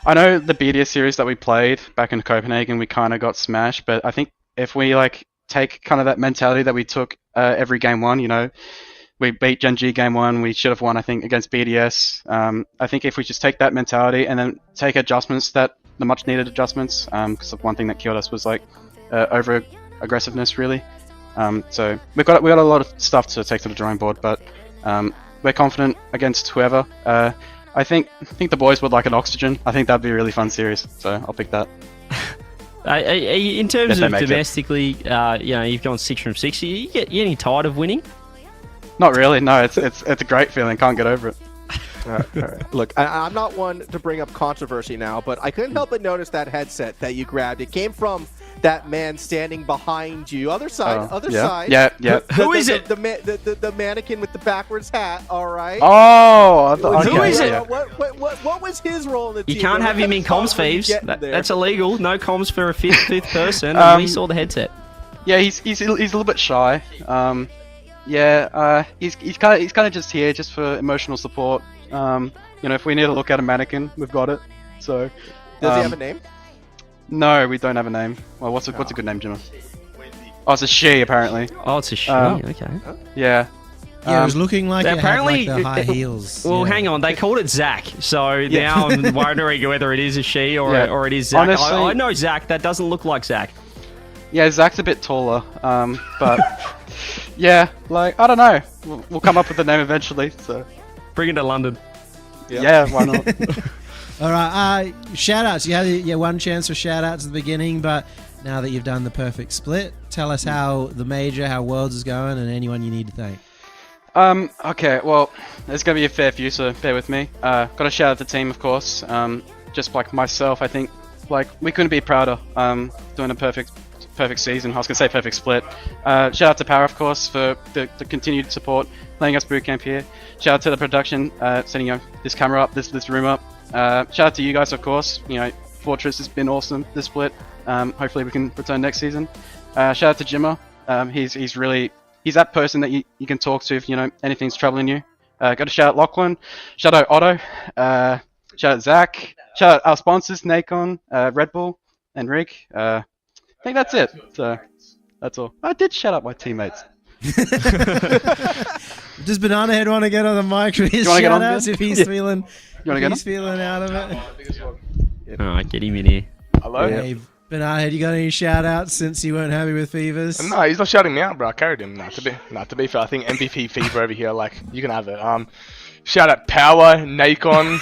know the BDS series that we played back in Copenhagen, we kind of got smashed. But I think if we take kind of that mentality that we took every game one, we beat Gen G game one, we should have won, I think, against BDS. I think if we just take that mentality and then take adjustments, the much needed adjustments, because one thing that killed us was over aggressiveness, really. So we got a lot of stuff to take to the drawing board, but we're confident against whoever. I think the boys would like an Oxygen. I think that'd be a really fun series, so I'll pick that. In terms of domestically, you've gone 6 from 6. You getting tired of winning? Not really. No, it's a great feeling. Can't get over it. All right. Look, I'm not one to bring up controversy now, but I couldn't help but notice that headset that you grabbed. It came from that man standing behind you. Other side. Side. Yeah. Who is it? The mannequin with the backwards hat. All right. Oh, who is it? What was his role in the team? You can't have him in comms, Thieves. That's illegal. No comms for a fifth person. And we saw the headset. Yeah, he's a little bit shy. He's kind of just here just for emotional support. If we need to look at a mannequin, we've got it. So, does he have a name? No, we don't have a name. Well, what's a good name, Jimmy? Oh, it's a she, apparently. Oh, it's a she. Okay. Yeah. Yeah, it was looking like it apparently had the high heels. Well, hang on. They called it Zach, so now I'm wondering whether it is a she or it is Zach. Honestly, I know Zach. That doesn't look like Zach. Yeah, Zach's a bit taller, but yeah, I don't know. We'll come up with a name eventually. So bring it to London. Yeah, why not? All right, shout-outs. You had your one chance for shout-outs at the beginning, but now that you've done the perfect split, tell us how the major, how Worlds is going, and anyone you need to thank. Okay, well, there's going to be a fair few, so bear with me. Got to shout out the team, of course. Just like myself, I think, we couldn't be prouder doing a perfect perfect season. I was going to say perfect split. Shout out to Power, of course, for the continued support, playing us bootcamp here. Shout out to the production, setting this camera up, this room up. Shout out to you guys, of course. Fortress has been awesome this split. Hopefully we can return next season. Shout out to Jimmer. He's that person that you can talk to if anything's troubling you. Got to shout out Lachlan. Shout out Otto. Shout out Zach. Shout out our sponsors, Nacon, Red Bull, and Rick. I think that's it. So that's all. I did shout out my teammates. Does Banana Head want to get on the mic for his shout outs if he's feeling out of it? All right, get him in here. Hello? Hey, Banana Head, you got any shout outs since you weren't happy with Fevers? No, he's not shouting me out, bro. I carried him. To be fair, I think MVP Fever over here, you can have it. Shout out Power, Nacon.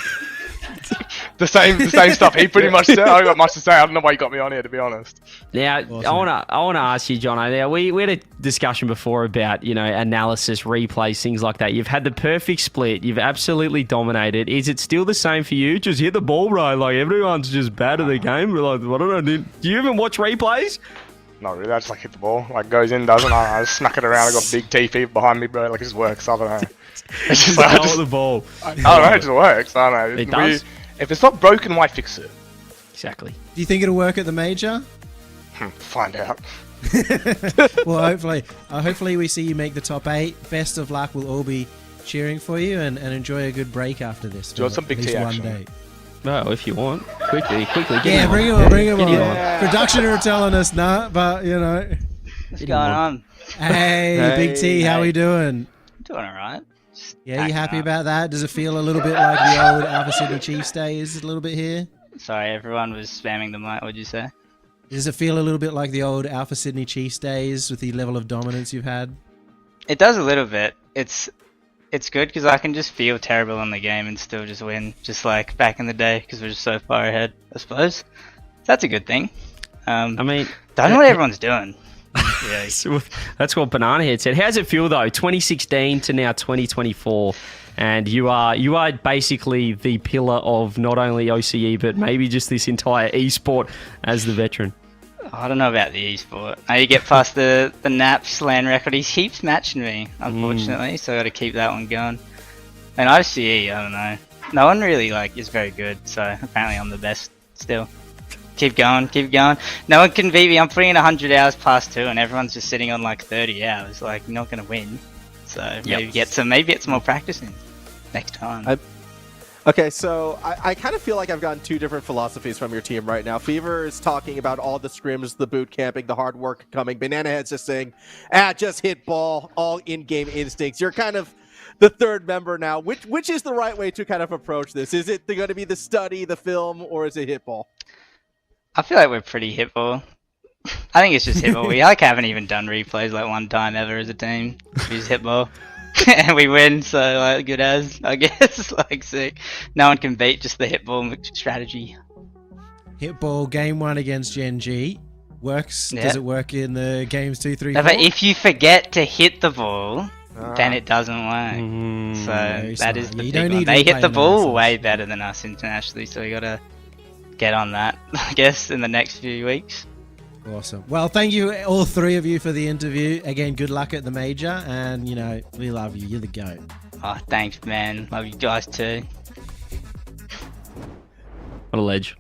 the same stuff he pretty much said. I got much to say. I don't know why you got me on here, to be honest. Now, Awesome. I wanna ask you, Jono. Now, we had a discussion before about analysis, replays, things like that. You've had the perfect split. You've absolutely dominated. Is it still the same for you? Just hit the ball, bro. Everyone's just bad at the game. I don't know. Do you even watch replays? Not really. I just hit the ball. Goes in, doesn't. I just smack it around. I got big TV behind me, bro. It just works. I don't know. It's just Go with the ball. I don't know. It just works. I don't know. It does. If it's not broken, why fix it? Exactly. Do you think it'll work at the major? Find out. Well, hopefully we see you make the top 8. Best of luck. We'll all be cheering for you and enjoy a good break after this. Do you want some big tea action? Day. No, if you want. Quickly. Yeah, bring him on. Bring him on. Yeah. Production are telling us not, but What's going on? Hey, Big T, how we doing? Doing alright. Yeah, you happy about that? Does it feel a little bit like the old Alpha Sydney Chiefs days a little bit here? Sorry, everyone was spamming the mic. What'd you say? Does it feel a little bit like the old Alpha Sydney Chiefs days with the level of dominance you've had? It does a little bit. It's good because I can just feel terrible in the game and still just win, just like back in the day because we're just so far ahead, I suppose. That's a good thing. I mean, don't know what everyone's doing. Yeah, that's what Banana Head said. How's it feel though? 2016 to now 2024, and you are basically the pillar of not only OCE but maybe just this entire esport as the veteran. I don't know about the esport. Now you get past the Naps LAN record. He keeps matching me, unfortunately, so I got to keep that one going. And OCE, I don't know. No one really is very good, so apparently I'm the best still. Keep going. No one can beat me. I'm putting in 100 hours past 2 and everyone's just sitting on 30 hours. You're not going to win. So maybe get some more practice in next time. Okay, so I kind of feel like I've gotten two different philosophies from your team right now. Fever is talking about all the scrims, the boot camping, the hard work coming. Banana Head's just saying, just hit ball, all in-game instincts. You're kind of the third member now. Which is the right way to kind of approach this? Is it going to be the study, the film, or is it hit ball? I feel like we're pretty hitball. I think it's just hitball. We haven't even done replays one time ever as a team. We just hitball. And we win, so good as, I guess. Sick. No one can beat just the hitball strategy. Hitball game 1 against Gen G. Works. Yeah. Does it work in the games 2, 3, 4? No, but if you forget to hit the ball, then it doesn't work. So Very that is smart. the You big don't one. need They hit replay the ball analysis. way better than us internationally, so we gotta get on that, I guess, in the next few weeks. Awesome. Well, thank you, all 3 of you, for the interview. Again, good luck at the major, and we love you. You're the GOAT. Oh, thanks, man. Love you guys too. What a ledge.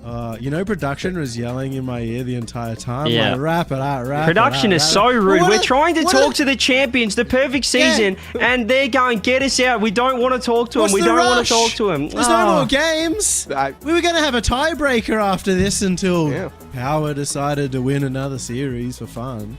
Production was yelling in my ear the entire time. Yeah. Wrap it up, Production is so rude. We're trying to talk to the champions, the perfect season, and they're going, get us out. We don't want to talk to them. What's We the don't want rush? to talk to them. There's no more games. We were going to have a tiebreaker after this until Power decided to win another series for fun.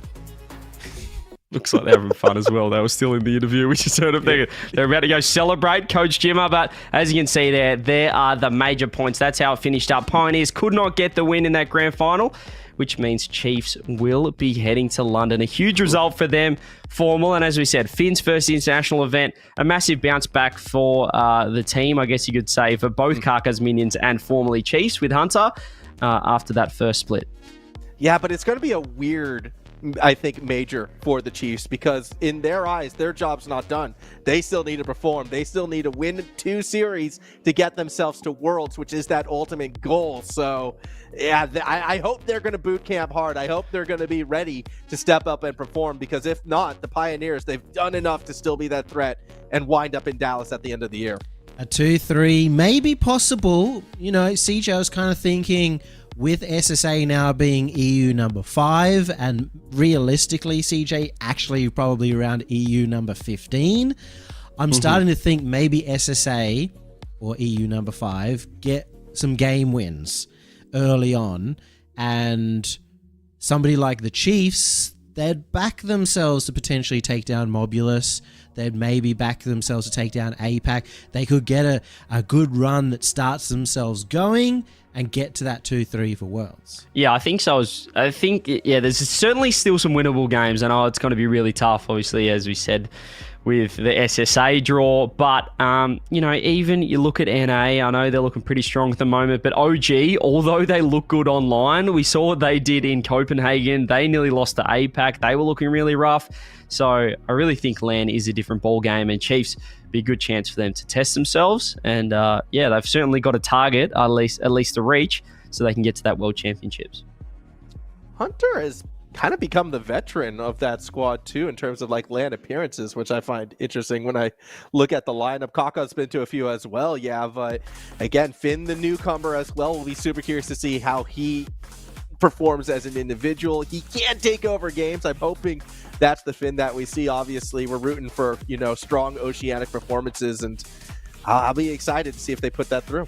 Looks like they're having fun as well. They were still in the interview. We just heard them thinking they're about to go celebrate Coach Jimmer. But as you can see there are the major points. That's how it finished up. Pioneers could not get the win in that grand final, which means Chiefs will be heading to London. A huge result for them, formal. And as we said, Finn's first international event, a massive bounce back for the team, I guess you could say, for both Karka's Minions and formerly Chiefs with Hunter after that first split. Yeah, but it's going to be a weird I think, major for the Chiefs, because in their eyes, their job's not done. They still need to perform. They still need to win 2 series to get themselves to Worlds, which is that ultimate goal. So, yeah, I hope they're going to boot camp hard. I hope they're going to be ready to step up and perform, because if not, the Pioneers, they've done enough to still be that threat and wind up in Dallas at the end of the year. A 2-3 may be possible. You know, CJ was kind of thinking with SSA now being EU number 5, and realistically, CJ actually probably around EU number 15. I'm starting to think maybe SSA or EU number 5 get some game wins early on, and somebody like the Chiefs, they'd back themselves to potentially take down Mobulus. They'd maybe back themselves to take down APAC. They could get a good run that starts themselves going and get to that 2-3 for Worlds. Yeah, I think so. I think, yeah, there's certainly still some winnable games. I know it's going to be really tough, obviously, as we said, with the SSA draw. But, you know, even you look at NA, I know they're looking pretty strong at the moment. But OG, although they look good online, we saw what they did in Copenhagen. They nearly lost to APAC. They were looking really rough. So I really think LAN is a different ball game, and Chiefs be a good chance for them to test themselves. And yeah, they've certainly got a target, at least to reach, so they can get to that World Championships. Hunter has kind of become the veteran of that squad too, in terms of like LAN appearances, which I find interesting when I look at the lineup. Kaka's been to a few as well. Yeah, but again, Finn, the newcomer as well. We'll be super curious to see how he performs as an individual. He can take over games. I'm hoping that's the Finn that we see. Obviously, we're rooting for, you know, strong Oceanic performances, and I'll be excited to see if they put that through.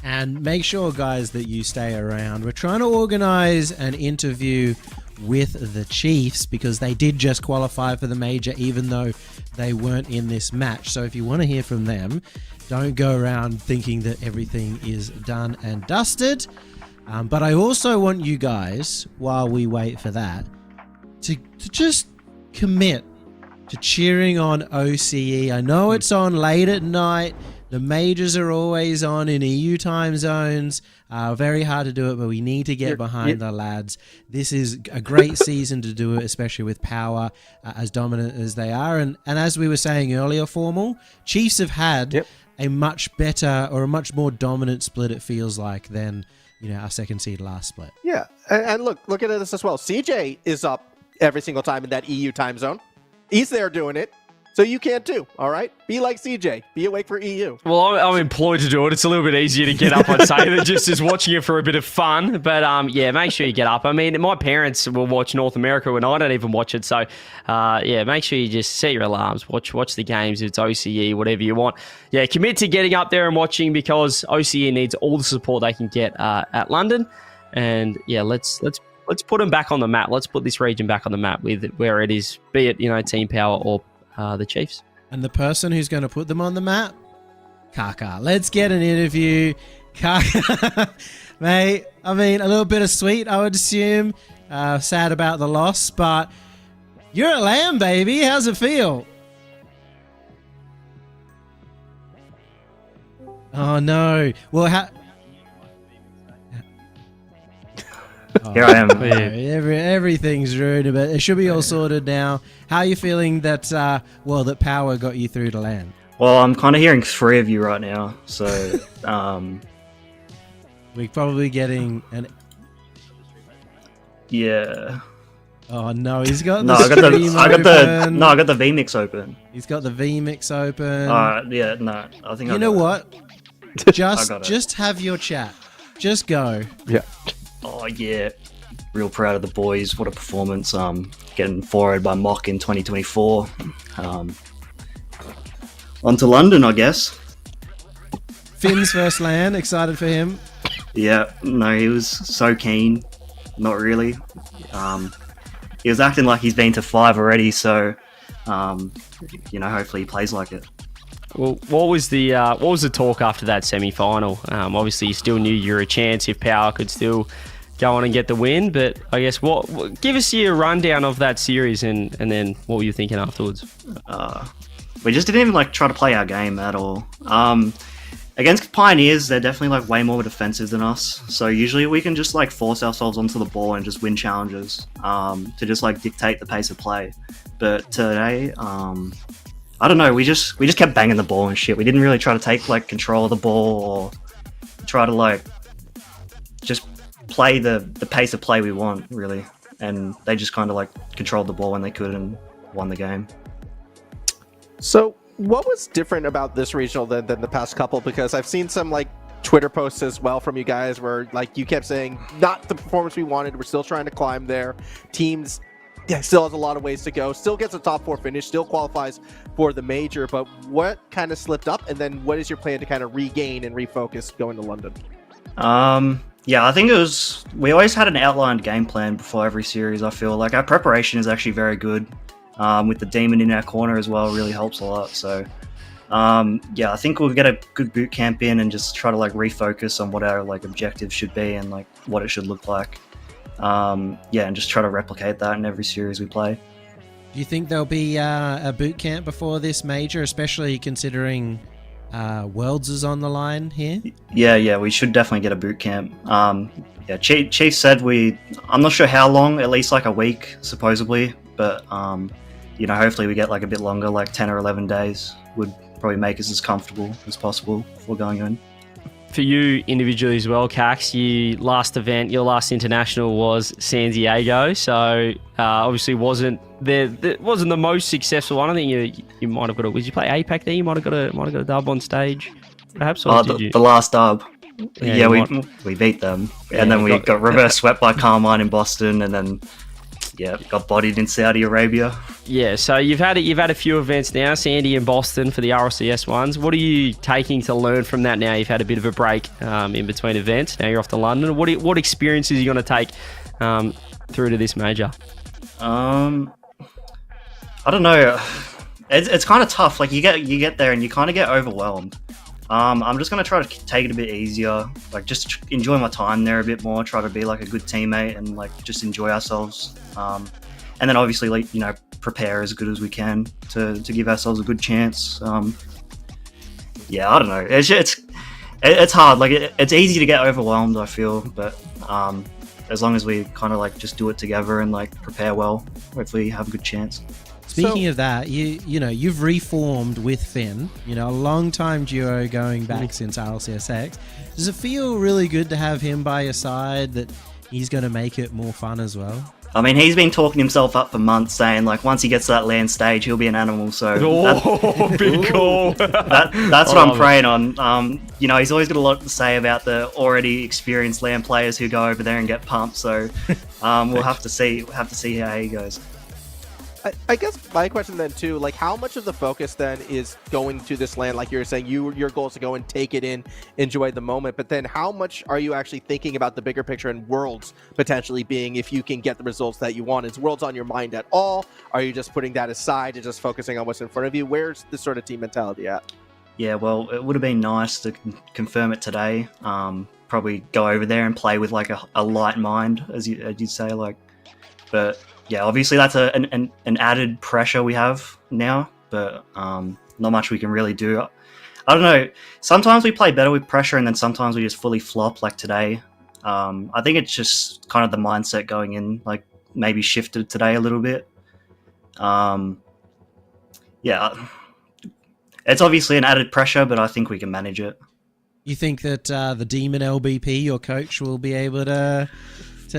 And make sure, guys, that you stay around. We're trying to organize an interview with the Chiefs, because they did just qualify for the major, even though they weren't in this match. So if you want to hear from them, don't go around thinking that everything is done and dusted. But I also want you guys, while we wait for that, to just commit to cheering on OCE. I know it's on late at night. The majors are always on in EU time zones. Very hard to do it, but we need to get behind the lads. This is a great season to do it, especially with Power as dominant as they are. And as we were saying earlier, Formal, Chiefs have had a much better or a much more dominant split, it feels like, than, you know, our second seed last split. Yeah, and look at this as well. CJ is up every single time in that EU time zone. He's there doing it. So you can too, all right? Be like CJ. Be awake for EU. Well, I'm employed to do it. It's a little bit easier to get up, I'd say, than just as watching it for a bit of fun. But yeah, make sure you get up. I mean, my parents will watch North America when I don't even watch it. So yeah, make sure you just set your alarms. Watch the games. If it's OCE, whatever you want. Yeah, commit to getting up there and watching, because OCE needs all the support they can get at London. And yeah, let's put them back on the map. Let's put this region back on the map with where it is, be it, you know, Team Power or the Chiefs. And the person who's going to put them on the map, Kaka. Let's get an interview. Kaka, mate, I mean, a little bit of sweet, I would assume. Sad about the loss, but you're at LAN, baby. How's it feel? Oh, no. Well, Here I am. No, everything's ruined, but it should be all sorted now. How are you feeling that, that Power got you through to LAN? Well, I'm kind of hearing 3 of you right now, so we're probably getting an... Yeah. Oh no, he's got No, the I got the stream open. I got the VMix open. He's got the VMix open. Yeah, no, I think You I know got what? I Just got it. just have your chat. Just go. Yeah. Oh yeah, real proud of the boys. What a performance! Getting forward by Mock in 2024. On to London, I guess. Finn's first LAN, excited for him. Yeah, no, he was so keen. Not really. He was acting like he's been to 5 already, so hopefully he plays like it. Well, what was the talk after that semi-final? Obviously, you still knew you were a chance if Power could still go on and get the win, but I guess give us your rundown of that series and then what were you thinking afterwards? We just didn't even try to play our game at all. against Pioneers, they're definitely like way more defensive than us. So usually we can just like force ourselves onto the ball and just win challenges to just like dictate the pace of play. But today, I don't know. We just kept banging the ball and shit. We didn't really try to take like control of the ball or try to like just play the pace of play we want, really. And they just kind of like controlled the ball when they could and won the game. So what was different about this regional than the past couple? Because I've seen some like Twitter posts as well from you guys where like you kept saying not the performance we wanted. We're still trying to climb there. Teams still has a lot of ways to go. Still gets a top 4 finish. Still qualifies for the major. But what kind of slipped up? And then what is your plan to kind of regain and refocus going to London? Yeah, I think we always had an outlined game plan before every series. I feel like our preparation is actually very good. With the demon in our corner as well, really helps a lot. So, yeah, I think we'll get a good boot camp in and just try to like refocus on what our like objectives should be and like what it should look like. Yeah, and just try to replicate that in every series we play. Do you think there'll be a boot camp before this major, especially considering Worlds is on the line here? Yeah, we should definitely get a boot camp. Yeah, Chief said I'm not sure how long, at least like a week supposedly, but you know, hopefully we get like a bit longer, like 10 or 11 days would probably make us as comfortable as possible before going in. For you individually as well, Cax, your last international was San Diego, so obviously wasn't the most successful one. I think you might have got a. Did you play APAC there? You might have got a dub on stage, perhaps. Or did you? The last dub. Yeah, we beat them, Yeah, and then we got reverse swept by Carmine in Boston, and then got bodied in Saudi Arabia. Yeah, so you've had a few events now, Sandy and Boston for the RLCS ones. What are you taking to learn from that now? You've had a bit of a break in between events. Now you're off to London. What experiences are you going to take through to this major? I don't know. It's kind of tough. Like you get there and you kind of get overwhelmed. I'm just going to try to take it a bit easier, like just enjoy my time there a bit more, try to be like a good teammate and like just enjoy ourselves. And then obviously like, you know, prepare as good as we can to give ourselves a good chance. Yeah, I don't know. It's hard. Like it's easy to get overwhelmed, I feel, but as long as we kind of like just do it together and like prepare well, hopefully have a good chance. Speaking of that, you've reformed with Finn, a long time duo going back since RLCS. Does it feel really good to have him by your side, that he's going to make it more fun as well? I mean, he's been talking himself up for months, saying like once he gets to that land stage, he'll be an animal. So big call. That's what I'm praying on. He's always got a lot to say about the already experienced land players who go over there and get pumped. So we'll have to see how he goes. I guess my question then too, like how much of the focus then is going to this land, like you were saying, your goal is to go and take it in, enjoy the moment, but then how much are you actually thinking about the bigger picture and Worlds potentially being, if you can get the results that you want? Is Worlds on your mind at all? Are you just putting that aside and just focusing on what's in front of you? Where's this sort of team mentality at? Yeah, well, it would have been nice to confirm it today. Probably go over there and play with like a light mind, as you'd say, like, but yeah, obviously that's an added pressure we have now, but not much we can really do. I don't know. Sometimes we play better with pressure, and then sometimes we just fully flop, like today. I think it's just kind of the mindset going in, like maybe shifted today a little bit. Yeah, it's obviously an added pressure, but I think we can manage it. You think that the Demon LBP, your coach, will be able to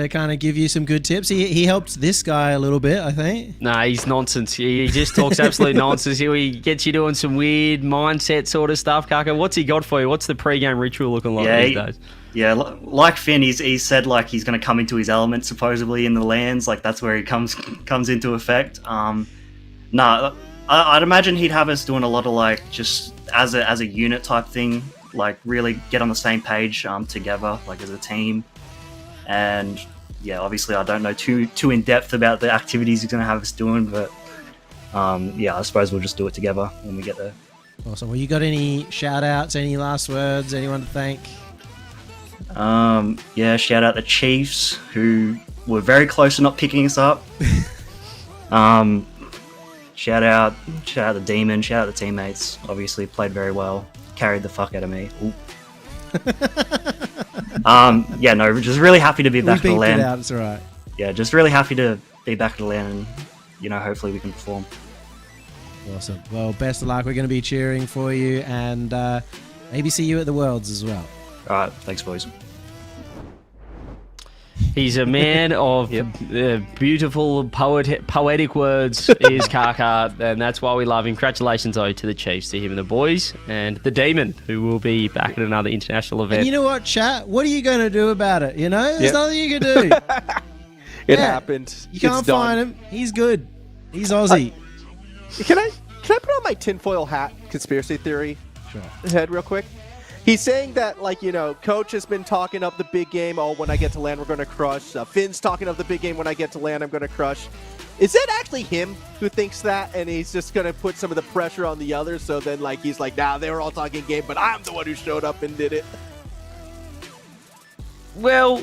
kind of give you some good tips? He helped this guy a little bit, I think. Nah, he's nonsense. He just talks absolute nonsense. He gets you doing some weird mindset sort of stuff, Kaka. What's he got for you? What's the pre-game ritual looking like these days? Yeah, like Finn, he said like he's going to come into his element supposedly in the lands. Like that's where he comes into effect. I'd imagine he'd have us doing a lot of like just as a unit type thing, like really get on the same page together, like as a team. And yeah, obviously I don't know too in depth about the activities he's going to have us doing, but yeah, I suppose we'll just do it together when we get there. Awesome. Well, you got any shout outs, any last words, anyone to thank? Yeah, shout out the Chiefs, who were very close to not picking us up. Shout out the Demon, shout out the teammates, obviously played very well. carried the fuck out of me. Yeah, no, just really happy to be back at the We beeped it LAN. out, it's alright. Yeah, just really happy to be back at the LAN, and hopefully we can perform. Awesome. Well, best of luck. We're going to be cheering for you, and maybe see you at the Worlds as well. All right, thanks, boys. He's a man of beautiful poetic words, is Kaka, and that's why we love him. Congratulations, to the Chiefs, to him and the boys, and the Demon, who will be back at another international event. And you know what, chat? What are you going to do about it? There's nothing you can do. It happened. You can't find him. He's good. He's Aussie. Can I put on my tinfoil hat conspiracy theory head real quick? He's saying that, Coach has been talking up the big game. Oh, when I get to LAN, we're going to crush. Finn's talking up the big game. When I get to LAN, I'm going to crush. Is it actually him who thinks that, and he's just going to put some of the pressure on the others? So then, he's like, nah, they were all talking game, but I'm the one who showed up and did it. Well,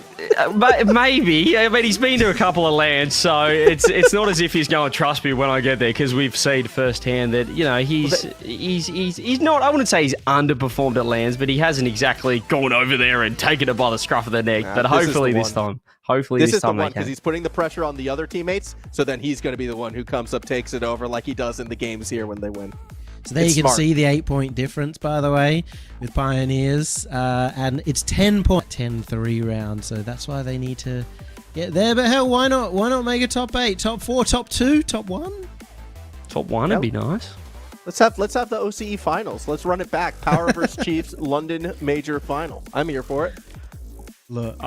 maybe. I mean, he's been to a couple of lands, so it's not as if he's going to trust me when I get there, because we've seen firsthand that he's not. I wouldn't say he's underperformed at lands, but he hasn't exactly gone over there and taken it by the scruff of the neck. But hopefully this time, this is the one, because he's putting the pressure on the other teammates. So then he's going to be the one who comes up, takes it over, like he does in the games here when they win. So there you can see the 8-point difference, by the way, with Pioneers. And it's 10-3 round, so that's why they need to get there. But hell, why not? Why not make a top 8, top 4, top 2, top 1? Top 1 would be nice. Let's have the OCE finals. Let's run it back. Power versus Chiefs London Major Final. I'm here for it. Look,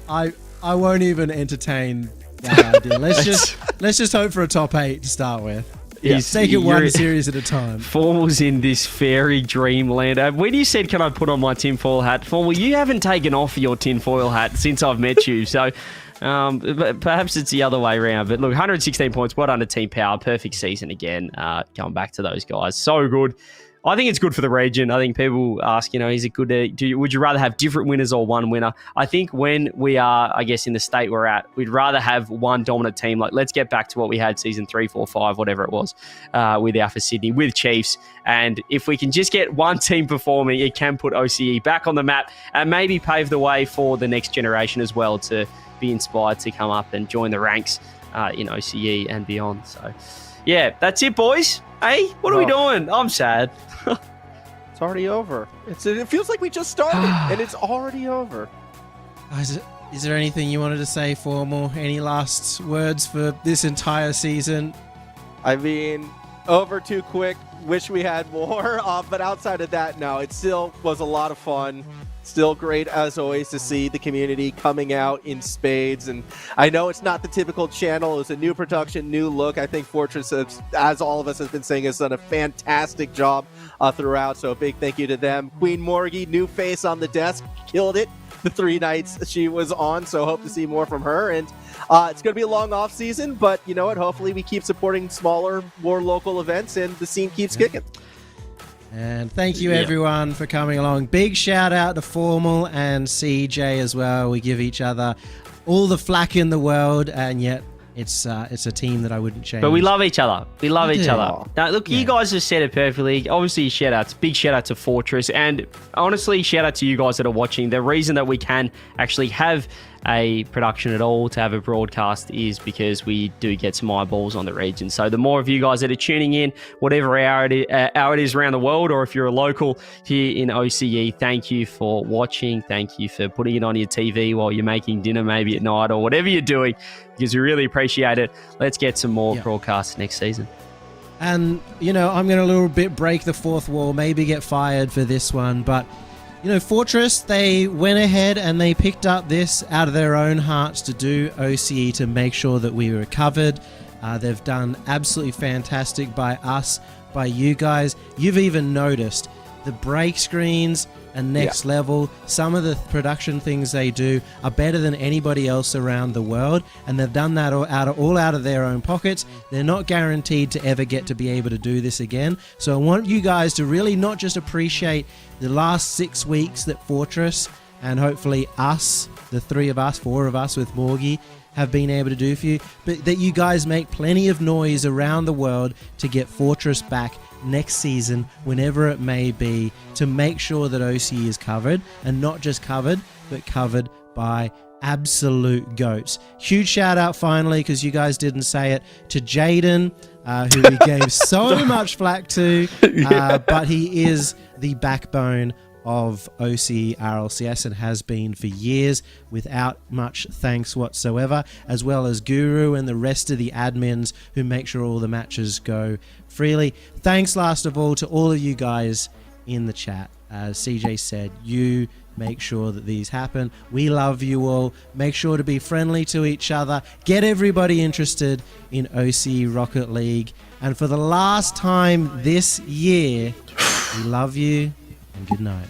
I won't even entertain that idea. Let's just hope for a top 8 to start with. Yeah, take it one series at a time. Formal's in this fairy dreamland. When you said, can I put on my tinfoil hat? Formal, you haven't taken off your tinfoil hat since I've met you. So perhaps it's the other way around. But look, 116 points, well done to Team Power. Perfect season again. Going back to those guys. So good. I think it's good for the region. I think people ask, is it good would you rather have different winners or one winner? I think when we are, I guess, in the state we're at, we'd rather have one dominant team. Like, let's get back to what we had season 3, 4, 5, whatever it was, with Alpha Sydney, with Chiefs. And if we can just get one team performing, it can put OCE back on the map and maybe pave the way for the next generation as well to be inspired to come up and join the ranks in OCE and beyond. So, yeah, that's it, boys. Hey, what are we doing? I'm sad. It's already over. It feels like we just started, and it's already over. Is there anything you wanted to say, Formal? Any last words for this entire season? I mean, over too quick. Wish we had more. But outside of that, no, it still was a lot of fun. Still great, as always, to see the community coming out in spades. And I know it's not the typical channel. It was a new production, new look. I think Fortress, as all of us have been saying, has done a fantastic job throughout. So a big thank you to them. Queen Morgie, new face on the desk, killed it the 3 nights she was on. So hope to see more from her. And it's going to be a long off season, but you know what? Hopefully we keep supporting smaller, more local events, and the scene keeps kicking. And thank you, everyone, for coming along. Big shout out to Formal and CJ as well. We give each other all the flack in the world, and yet it's a team that I wouldn't change. But we love each other. We love each other. Now, look, you guys have said it perfectly. Obviously, big shout out to Fortress, and honestly, shout out to you guys that are watching. The reason that we can actually have a production at all, to have a broadcast, is because we do get some eyeballs on the region. So the more of you guys that are tuning in, whatever hour it is around the world, or if you're a local here in OCE, thank you for watching. Thank you for putting it on your TV while you're making dinner, maybe at night, or whatever you're doing, because we really appreciate it. Let's get some more broadcasts next season. And, I'm going to a little bit break the fourth wall, maybe get fired for this one, but Fortress, they went ahead and they picked up this out of their own hearts to do OCE to make sure that we were covered. They've done absolutely fantastic by us, by you guys. You've even noticed the break screens and next level. Some of the production things they do are better than anybody else around the world, and they've done that all out of their own pockets. They're not guaranteed to ever get to be able to do this again. So I want you guys to really not just appreciate the last 6 weeks that Fortress and hopefully us, the 3 of us, 4 of us with Morgie, have been able to do for you, but that you guys make plenty of noise around the world to get Fortress back next season, whenever it may be, to make sure that OCE is covered, and not just covered, but covered by absolute goats. Huge shout out finally, because you guys didn't say it, to Jaden, who we gave so much flack to, but he is the backbone of OCE RLCS and has been for years without much thanks whatsoever, as well as Guru and the rest of the admins who make sure all the matches go freely. Thanks last of all to all of you guys in the chat. As CJ said, you make sure that these happen. We love you all. Make sure to be friendly to each other. Get everybody interested in OCE Rocket League. And for the last time this year, we love you and good night.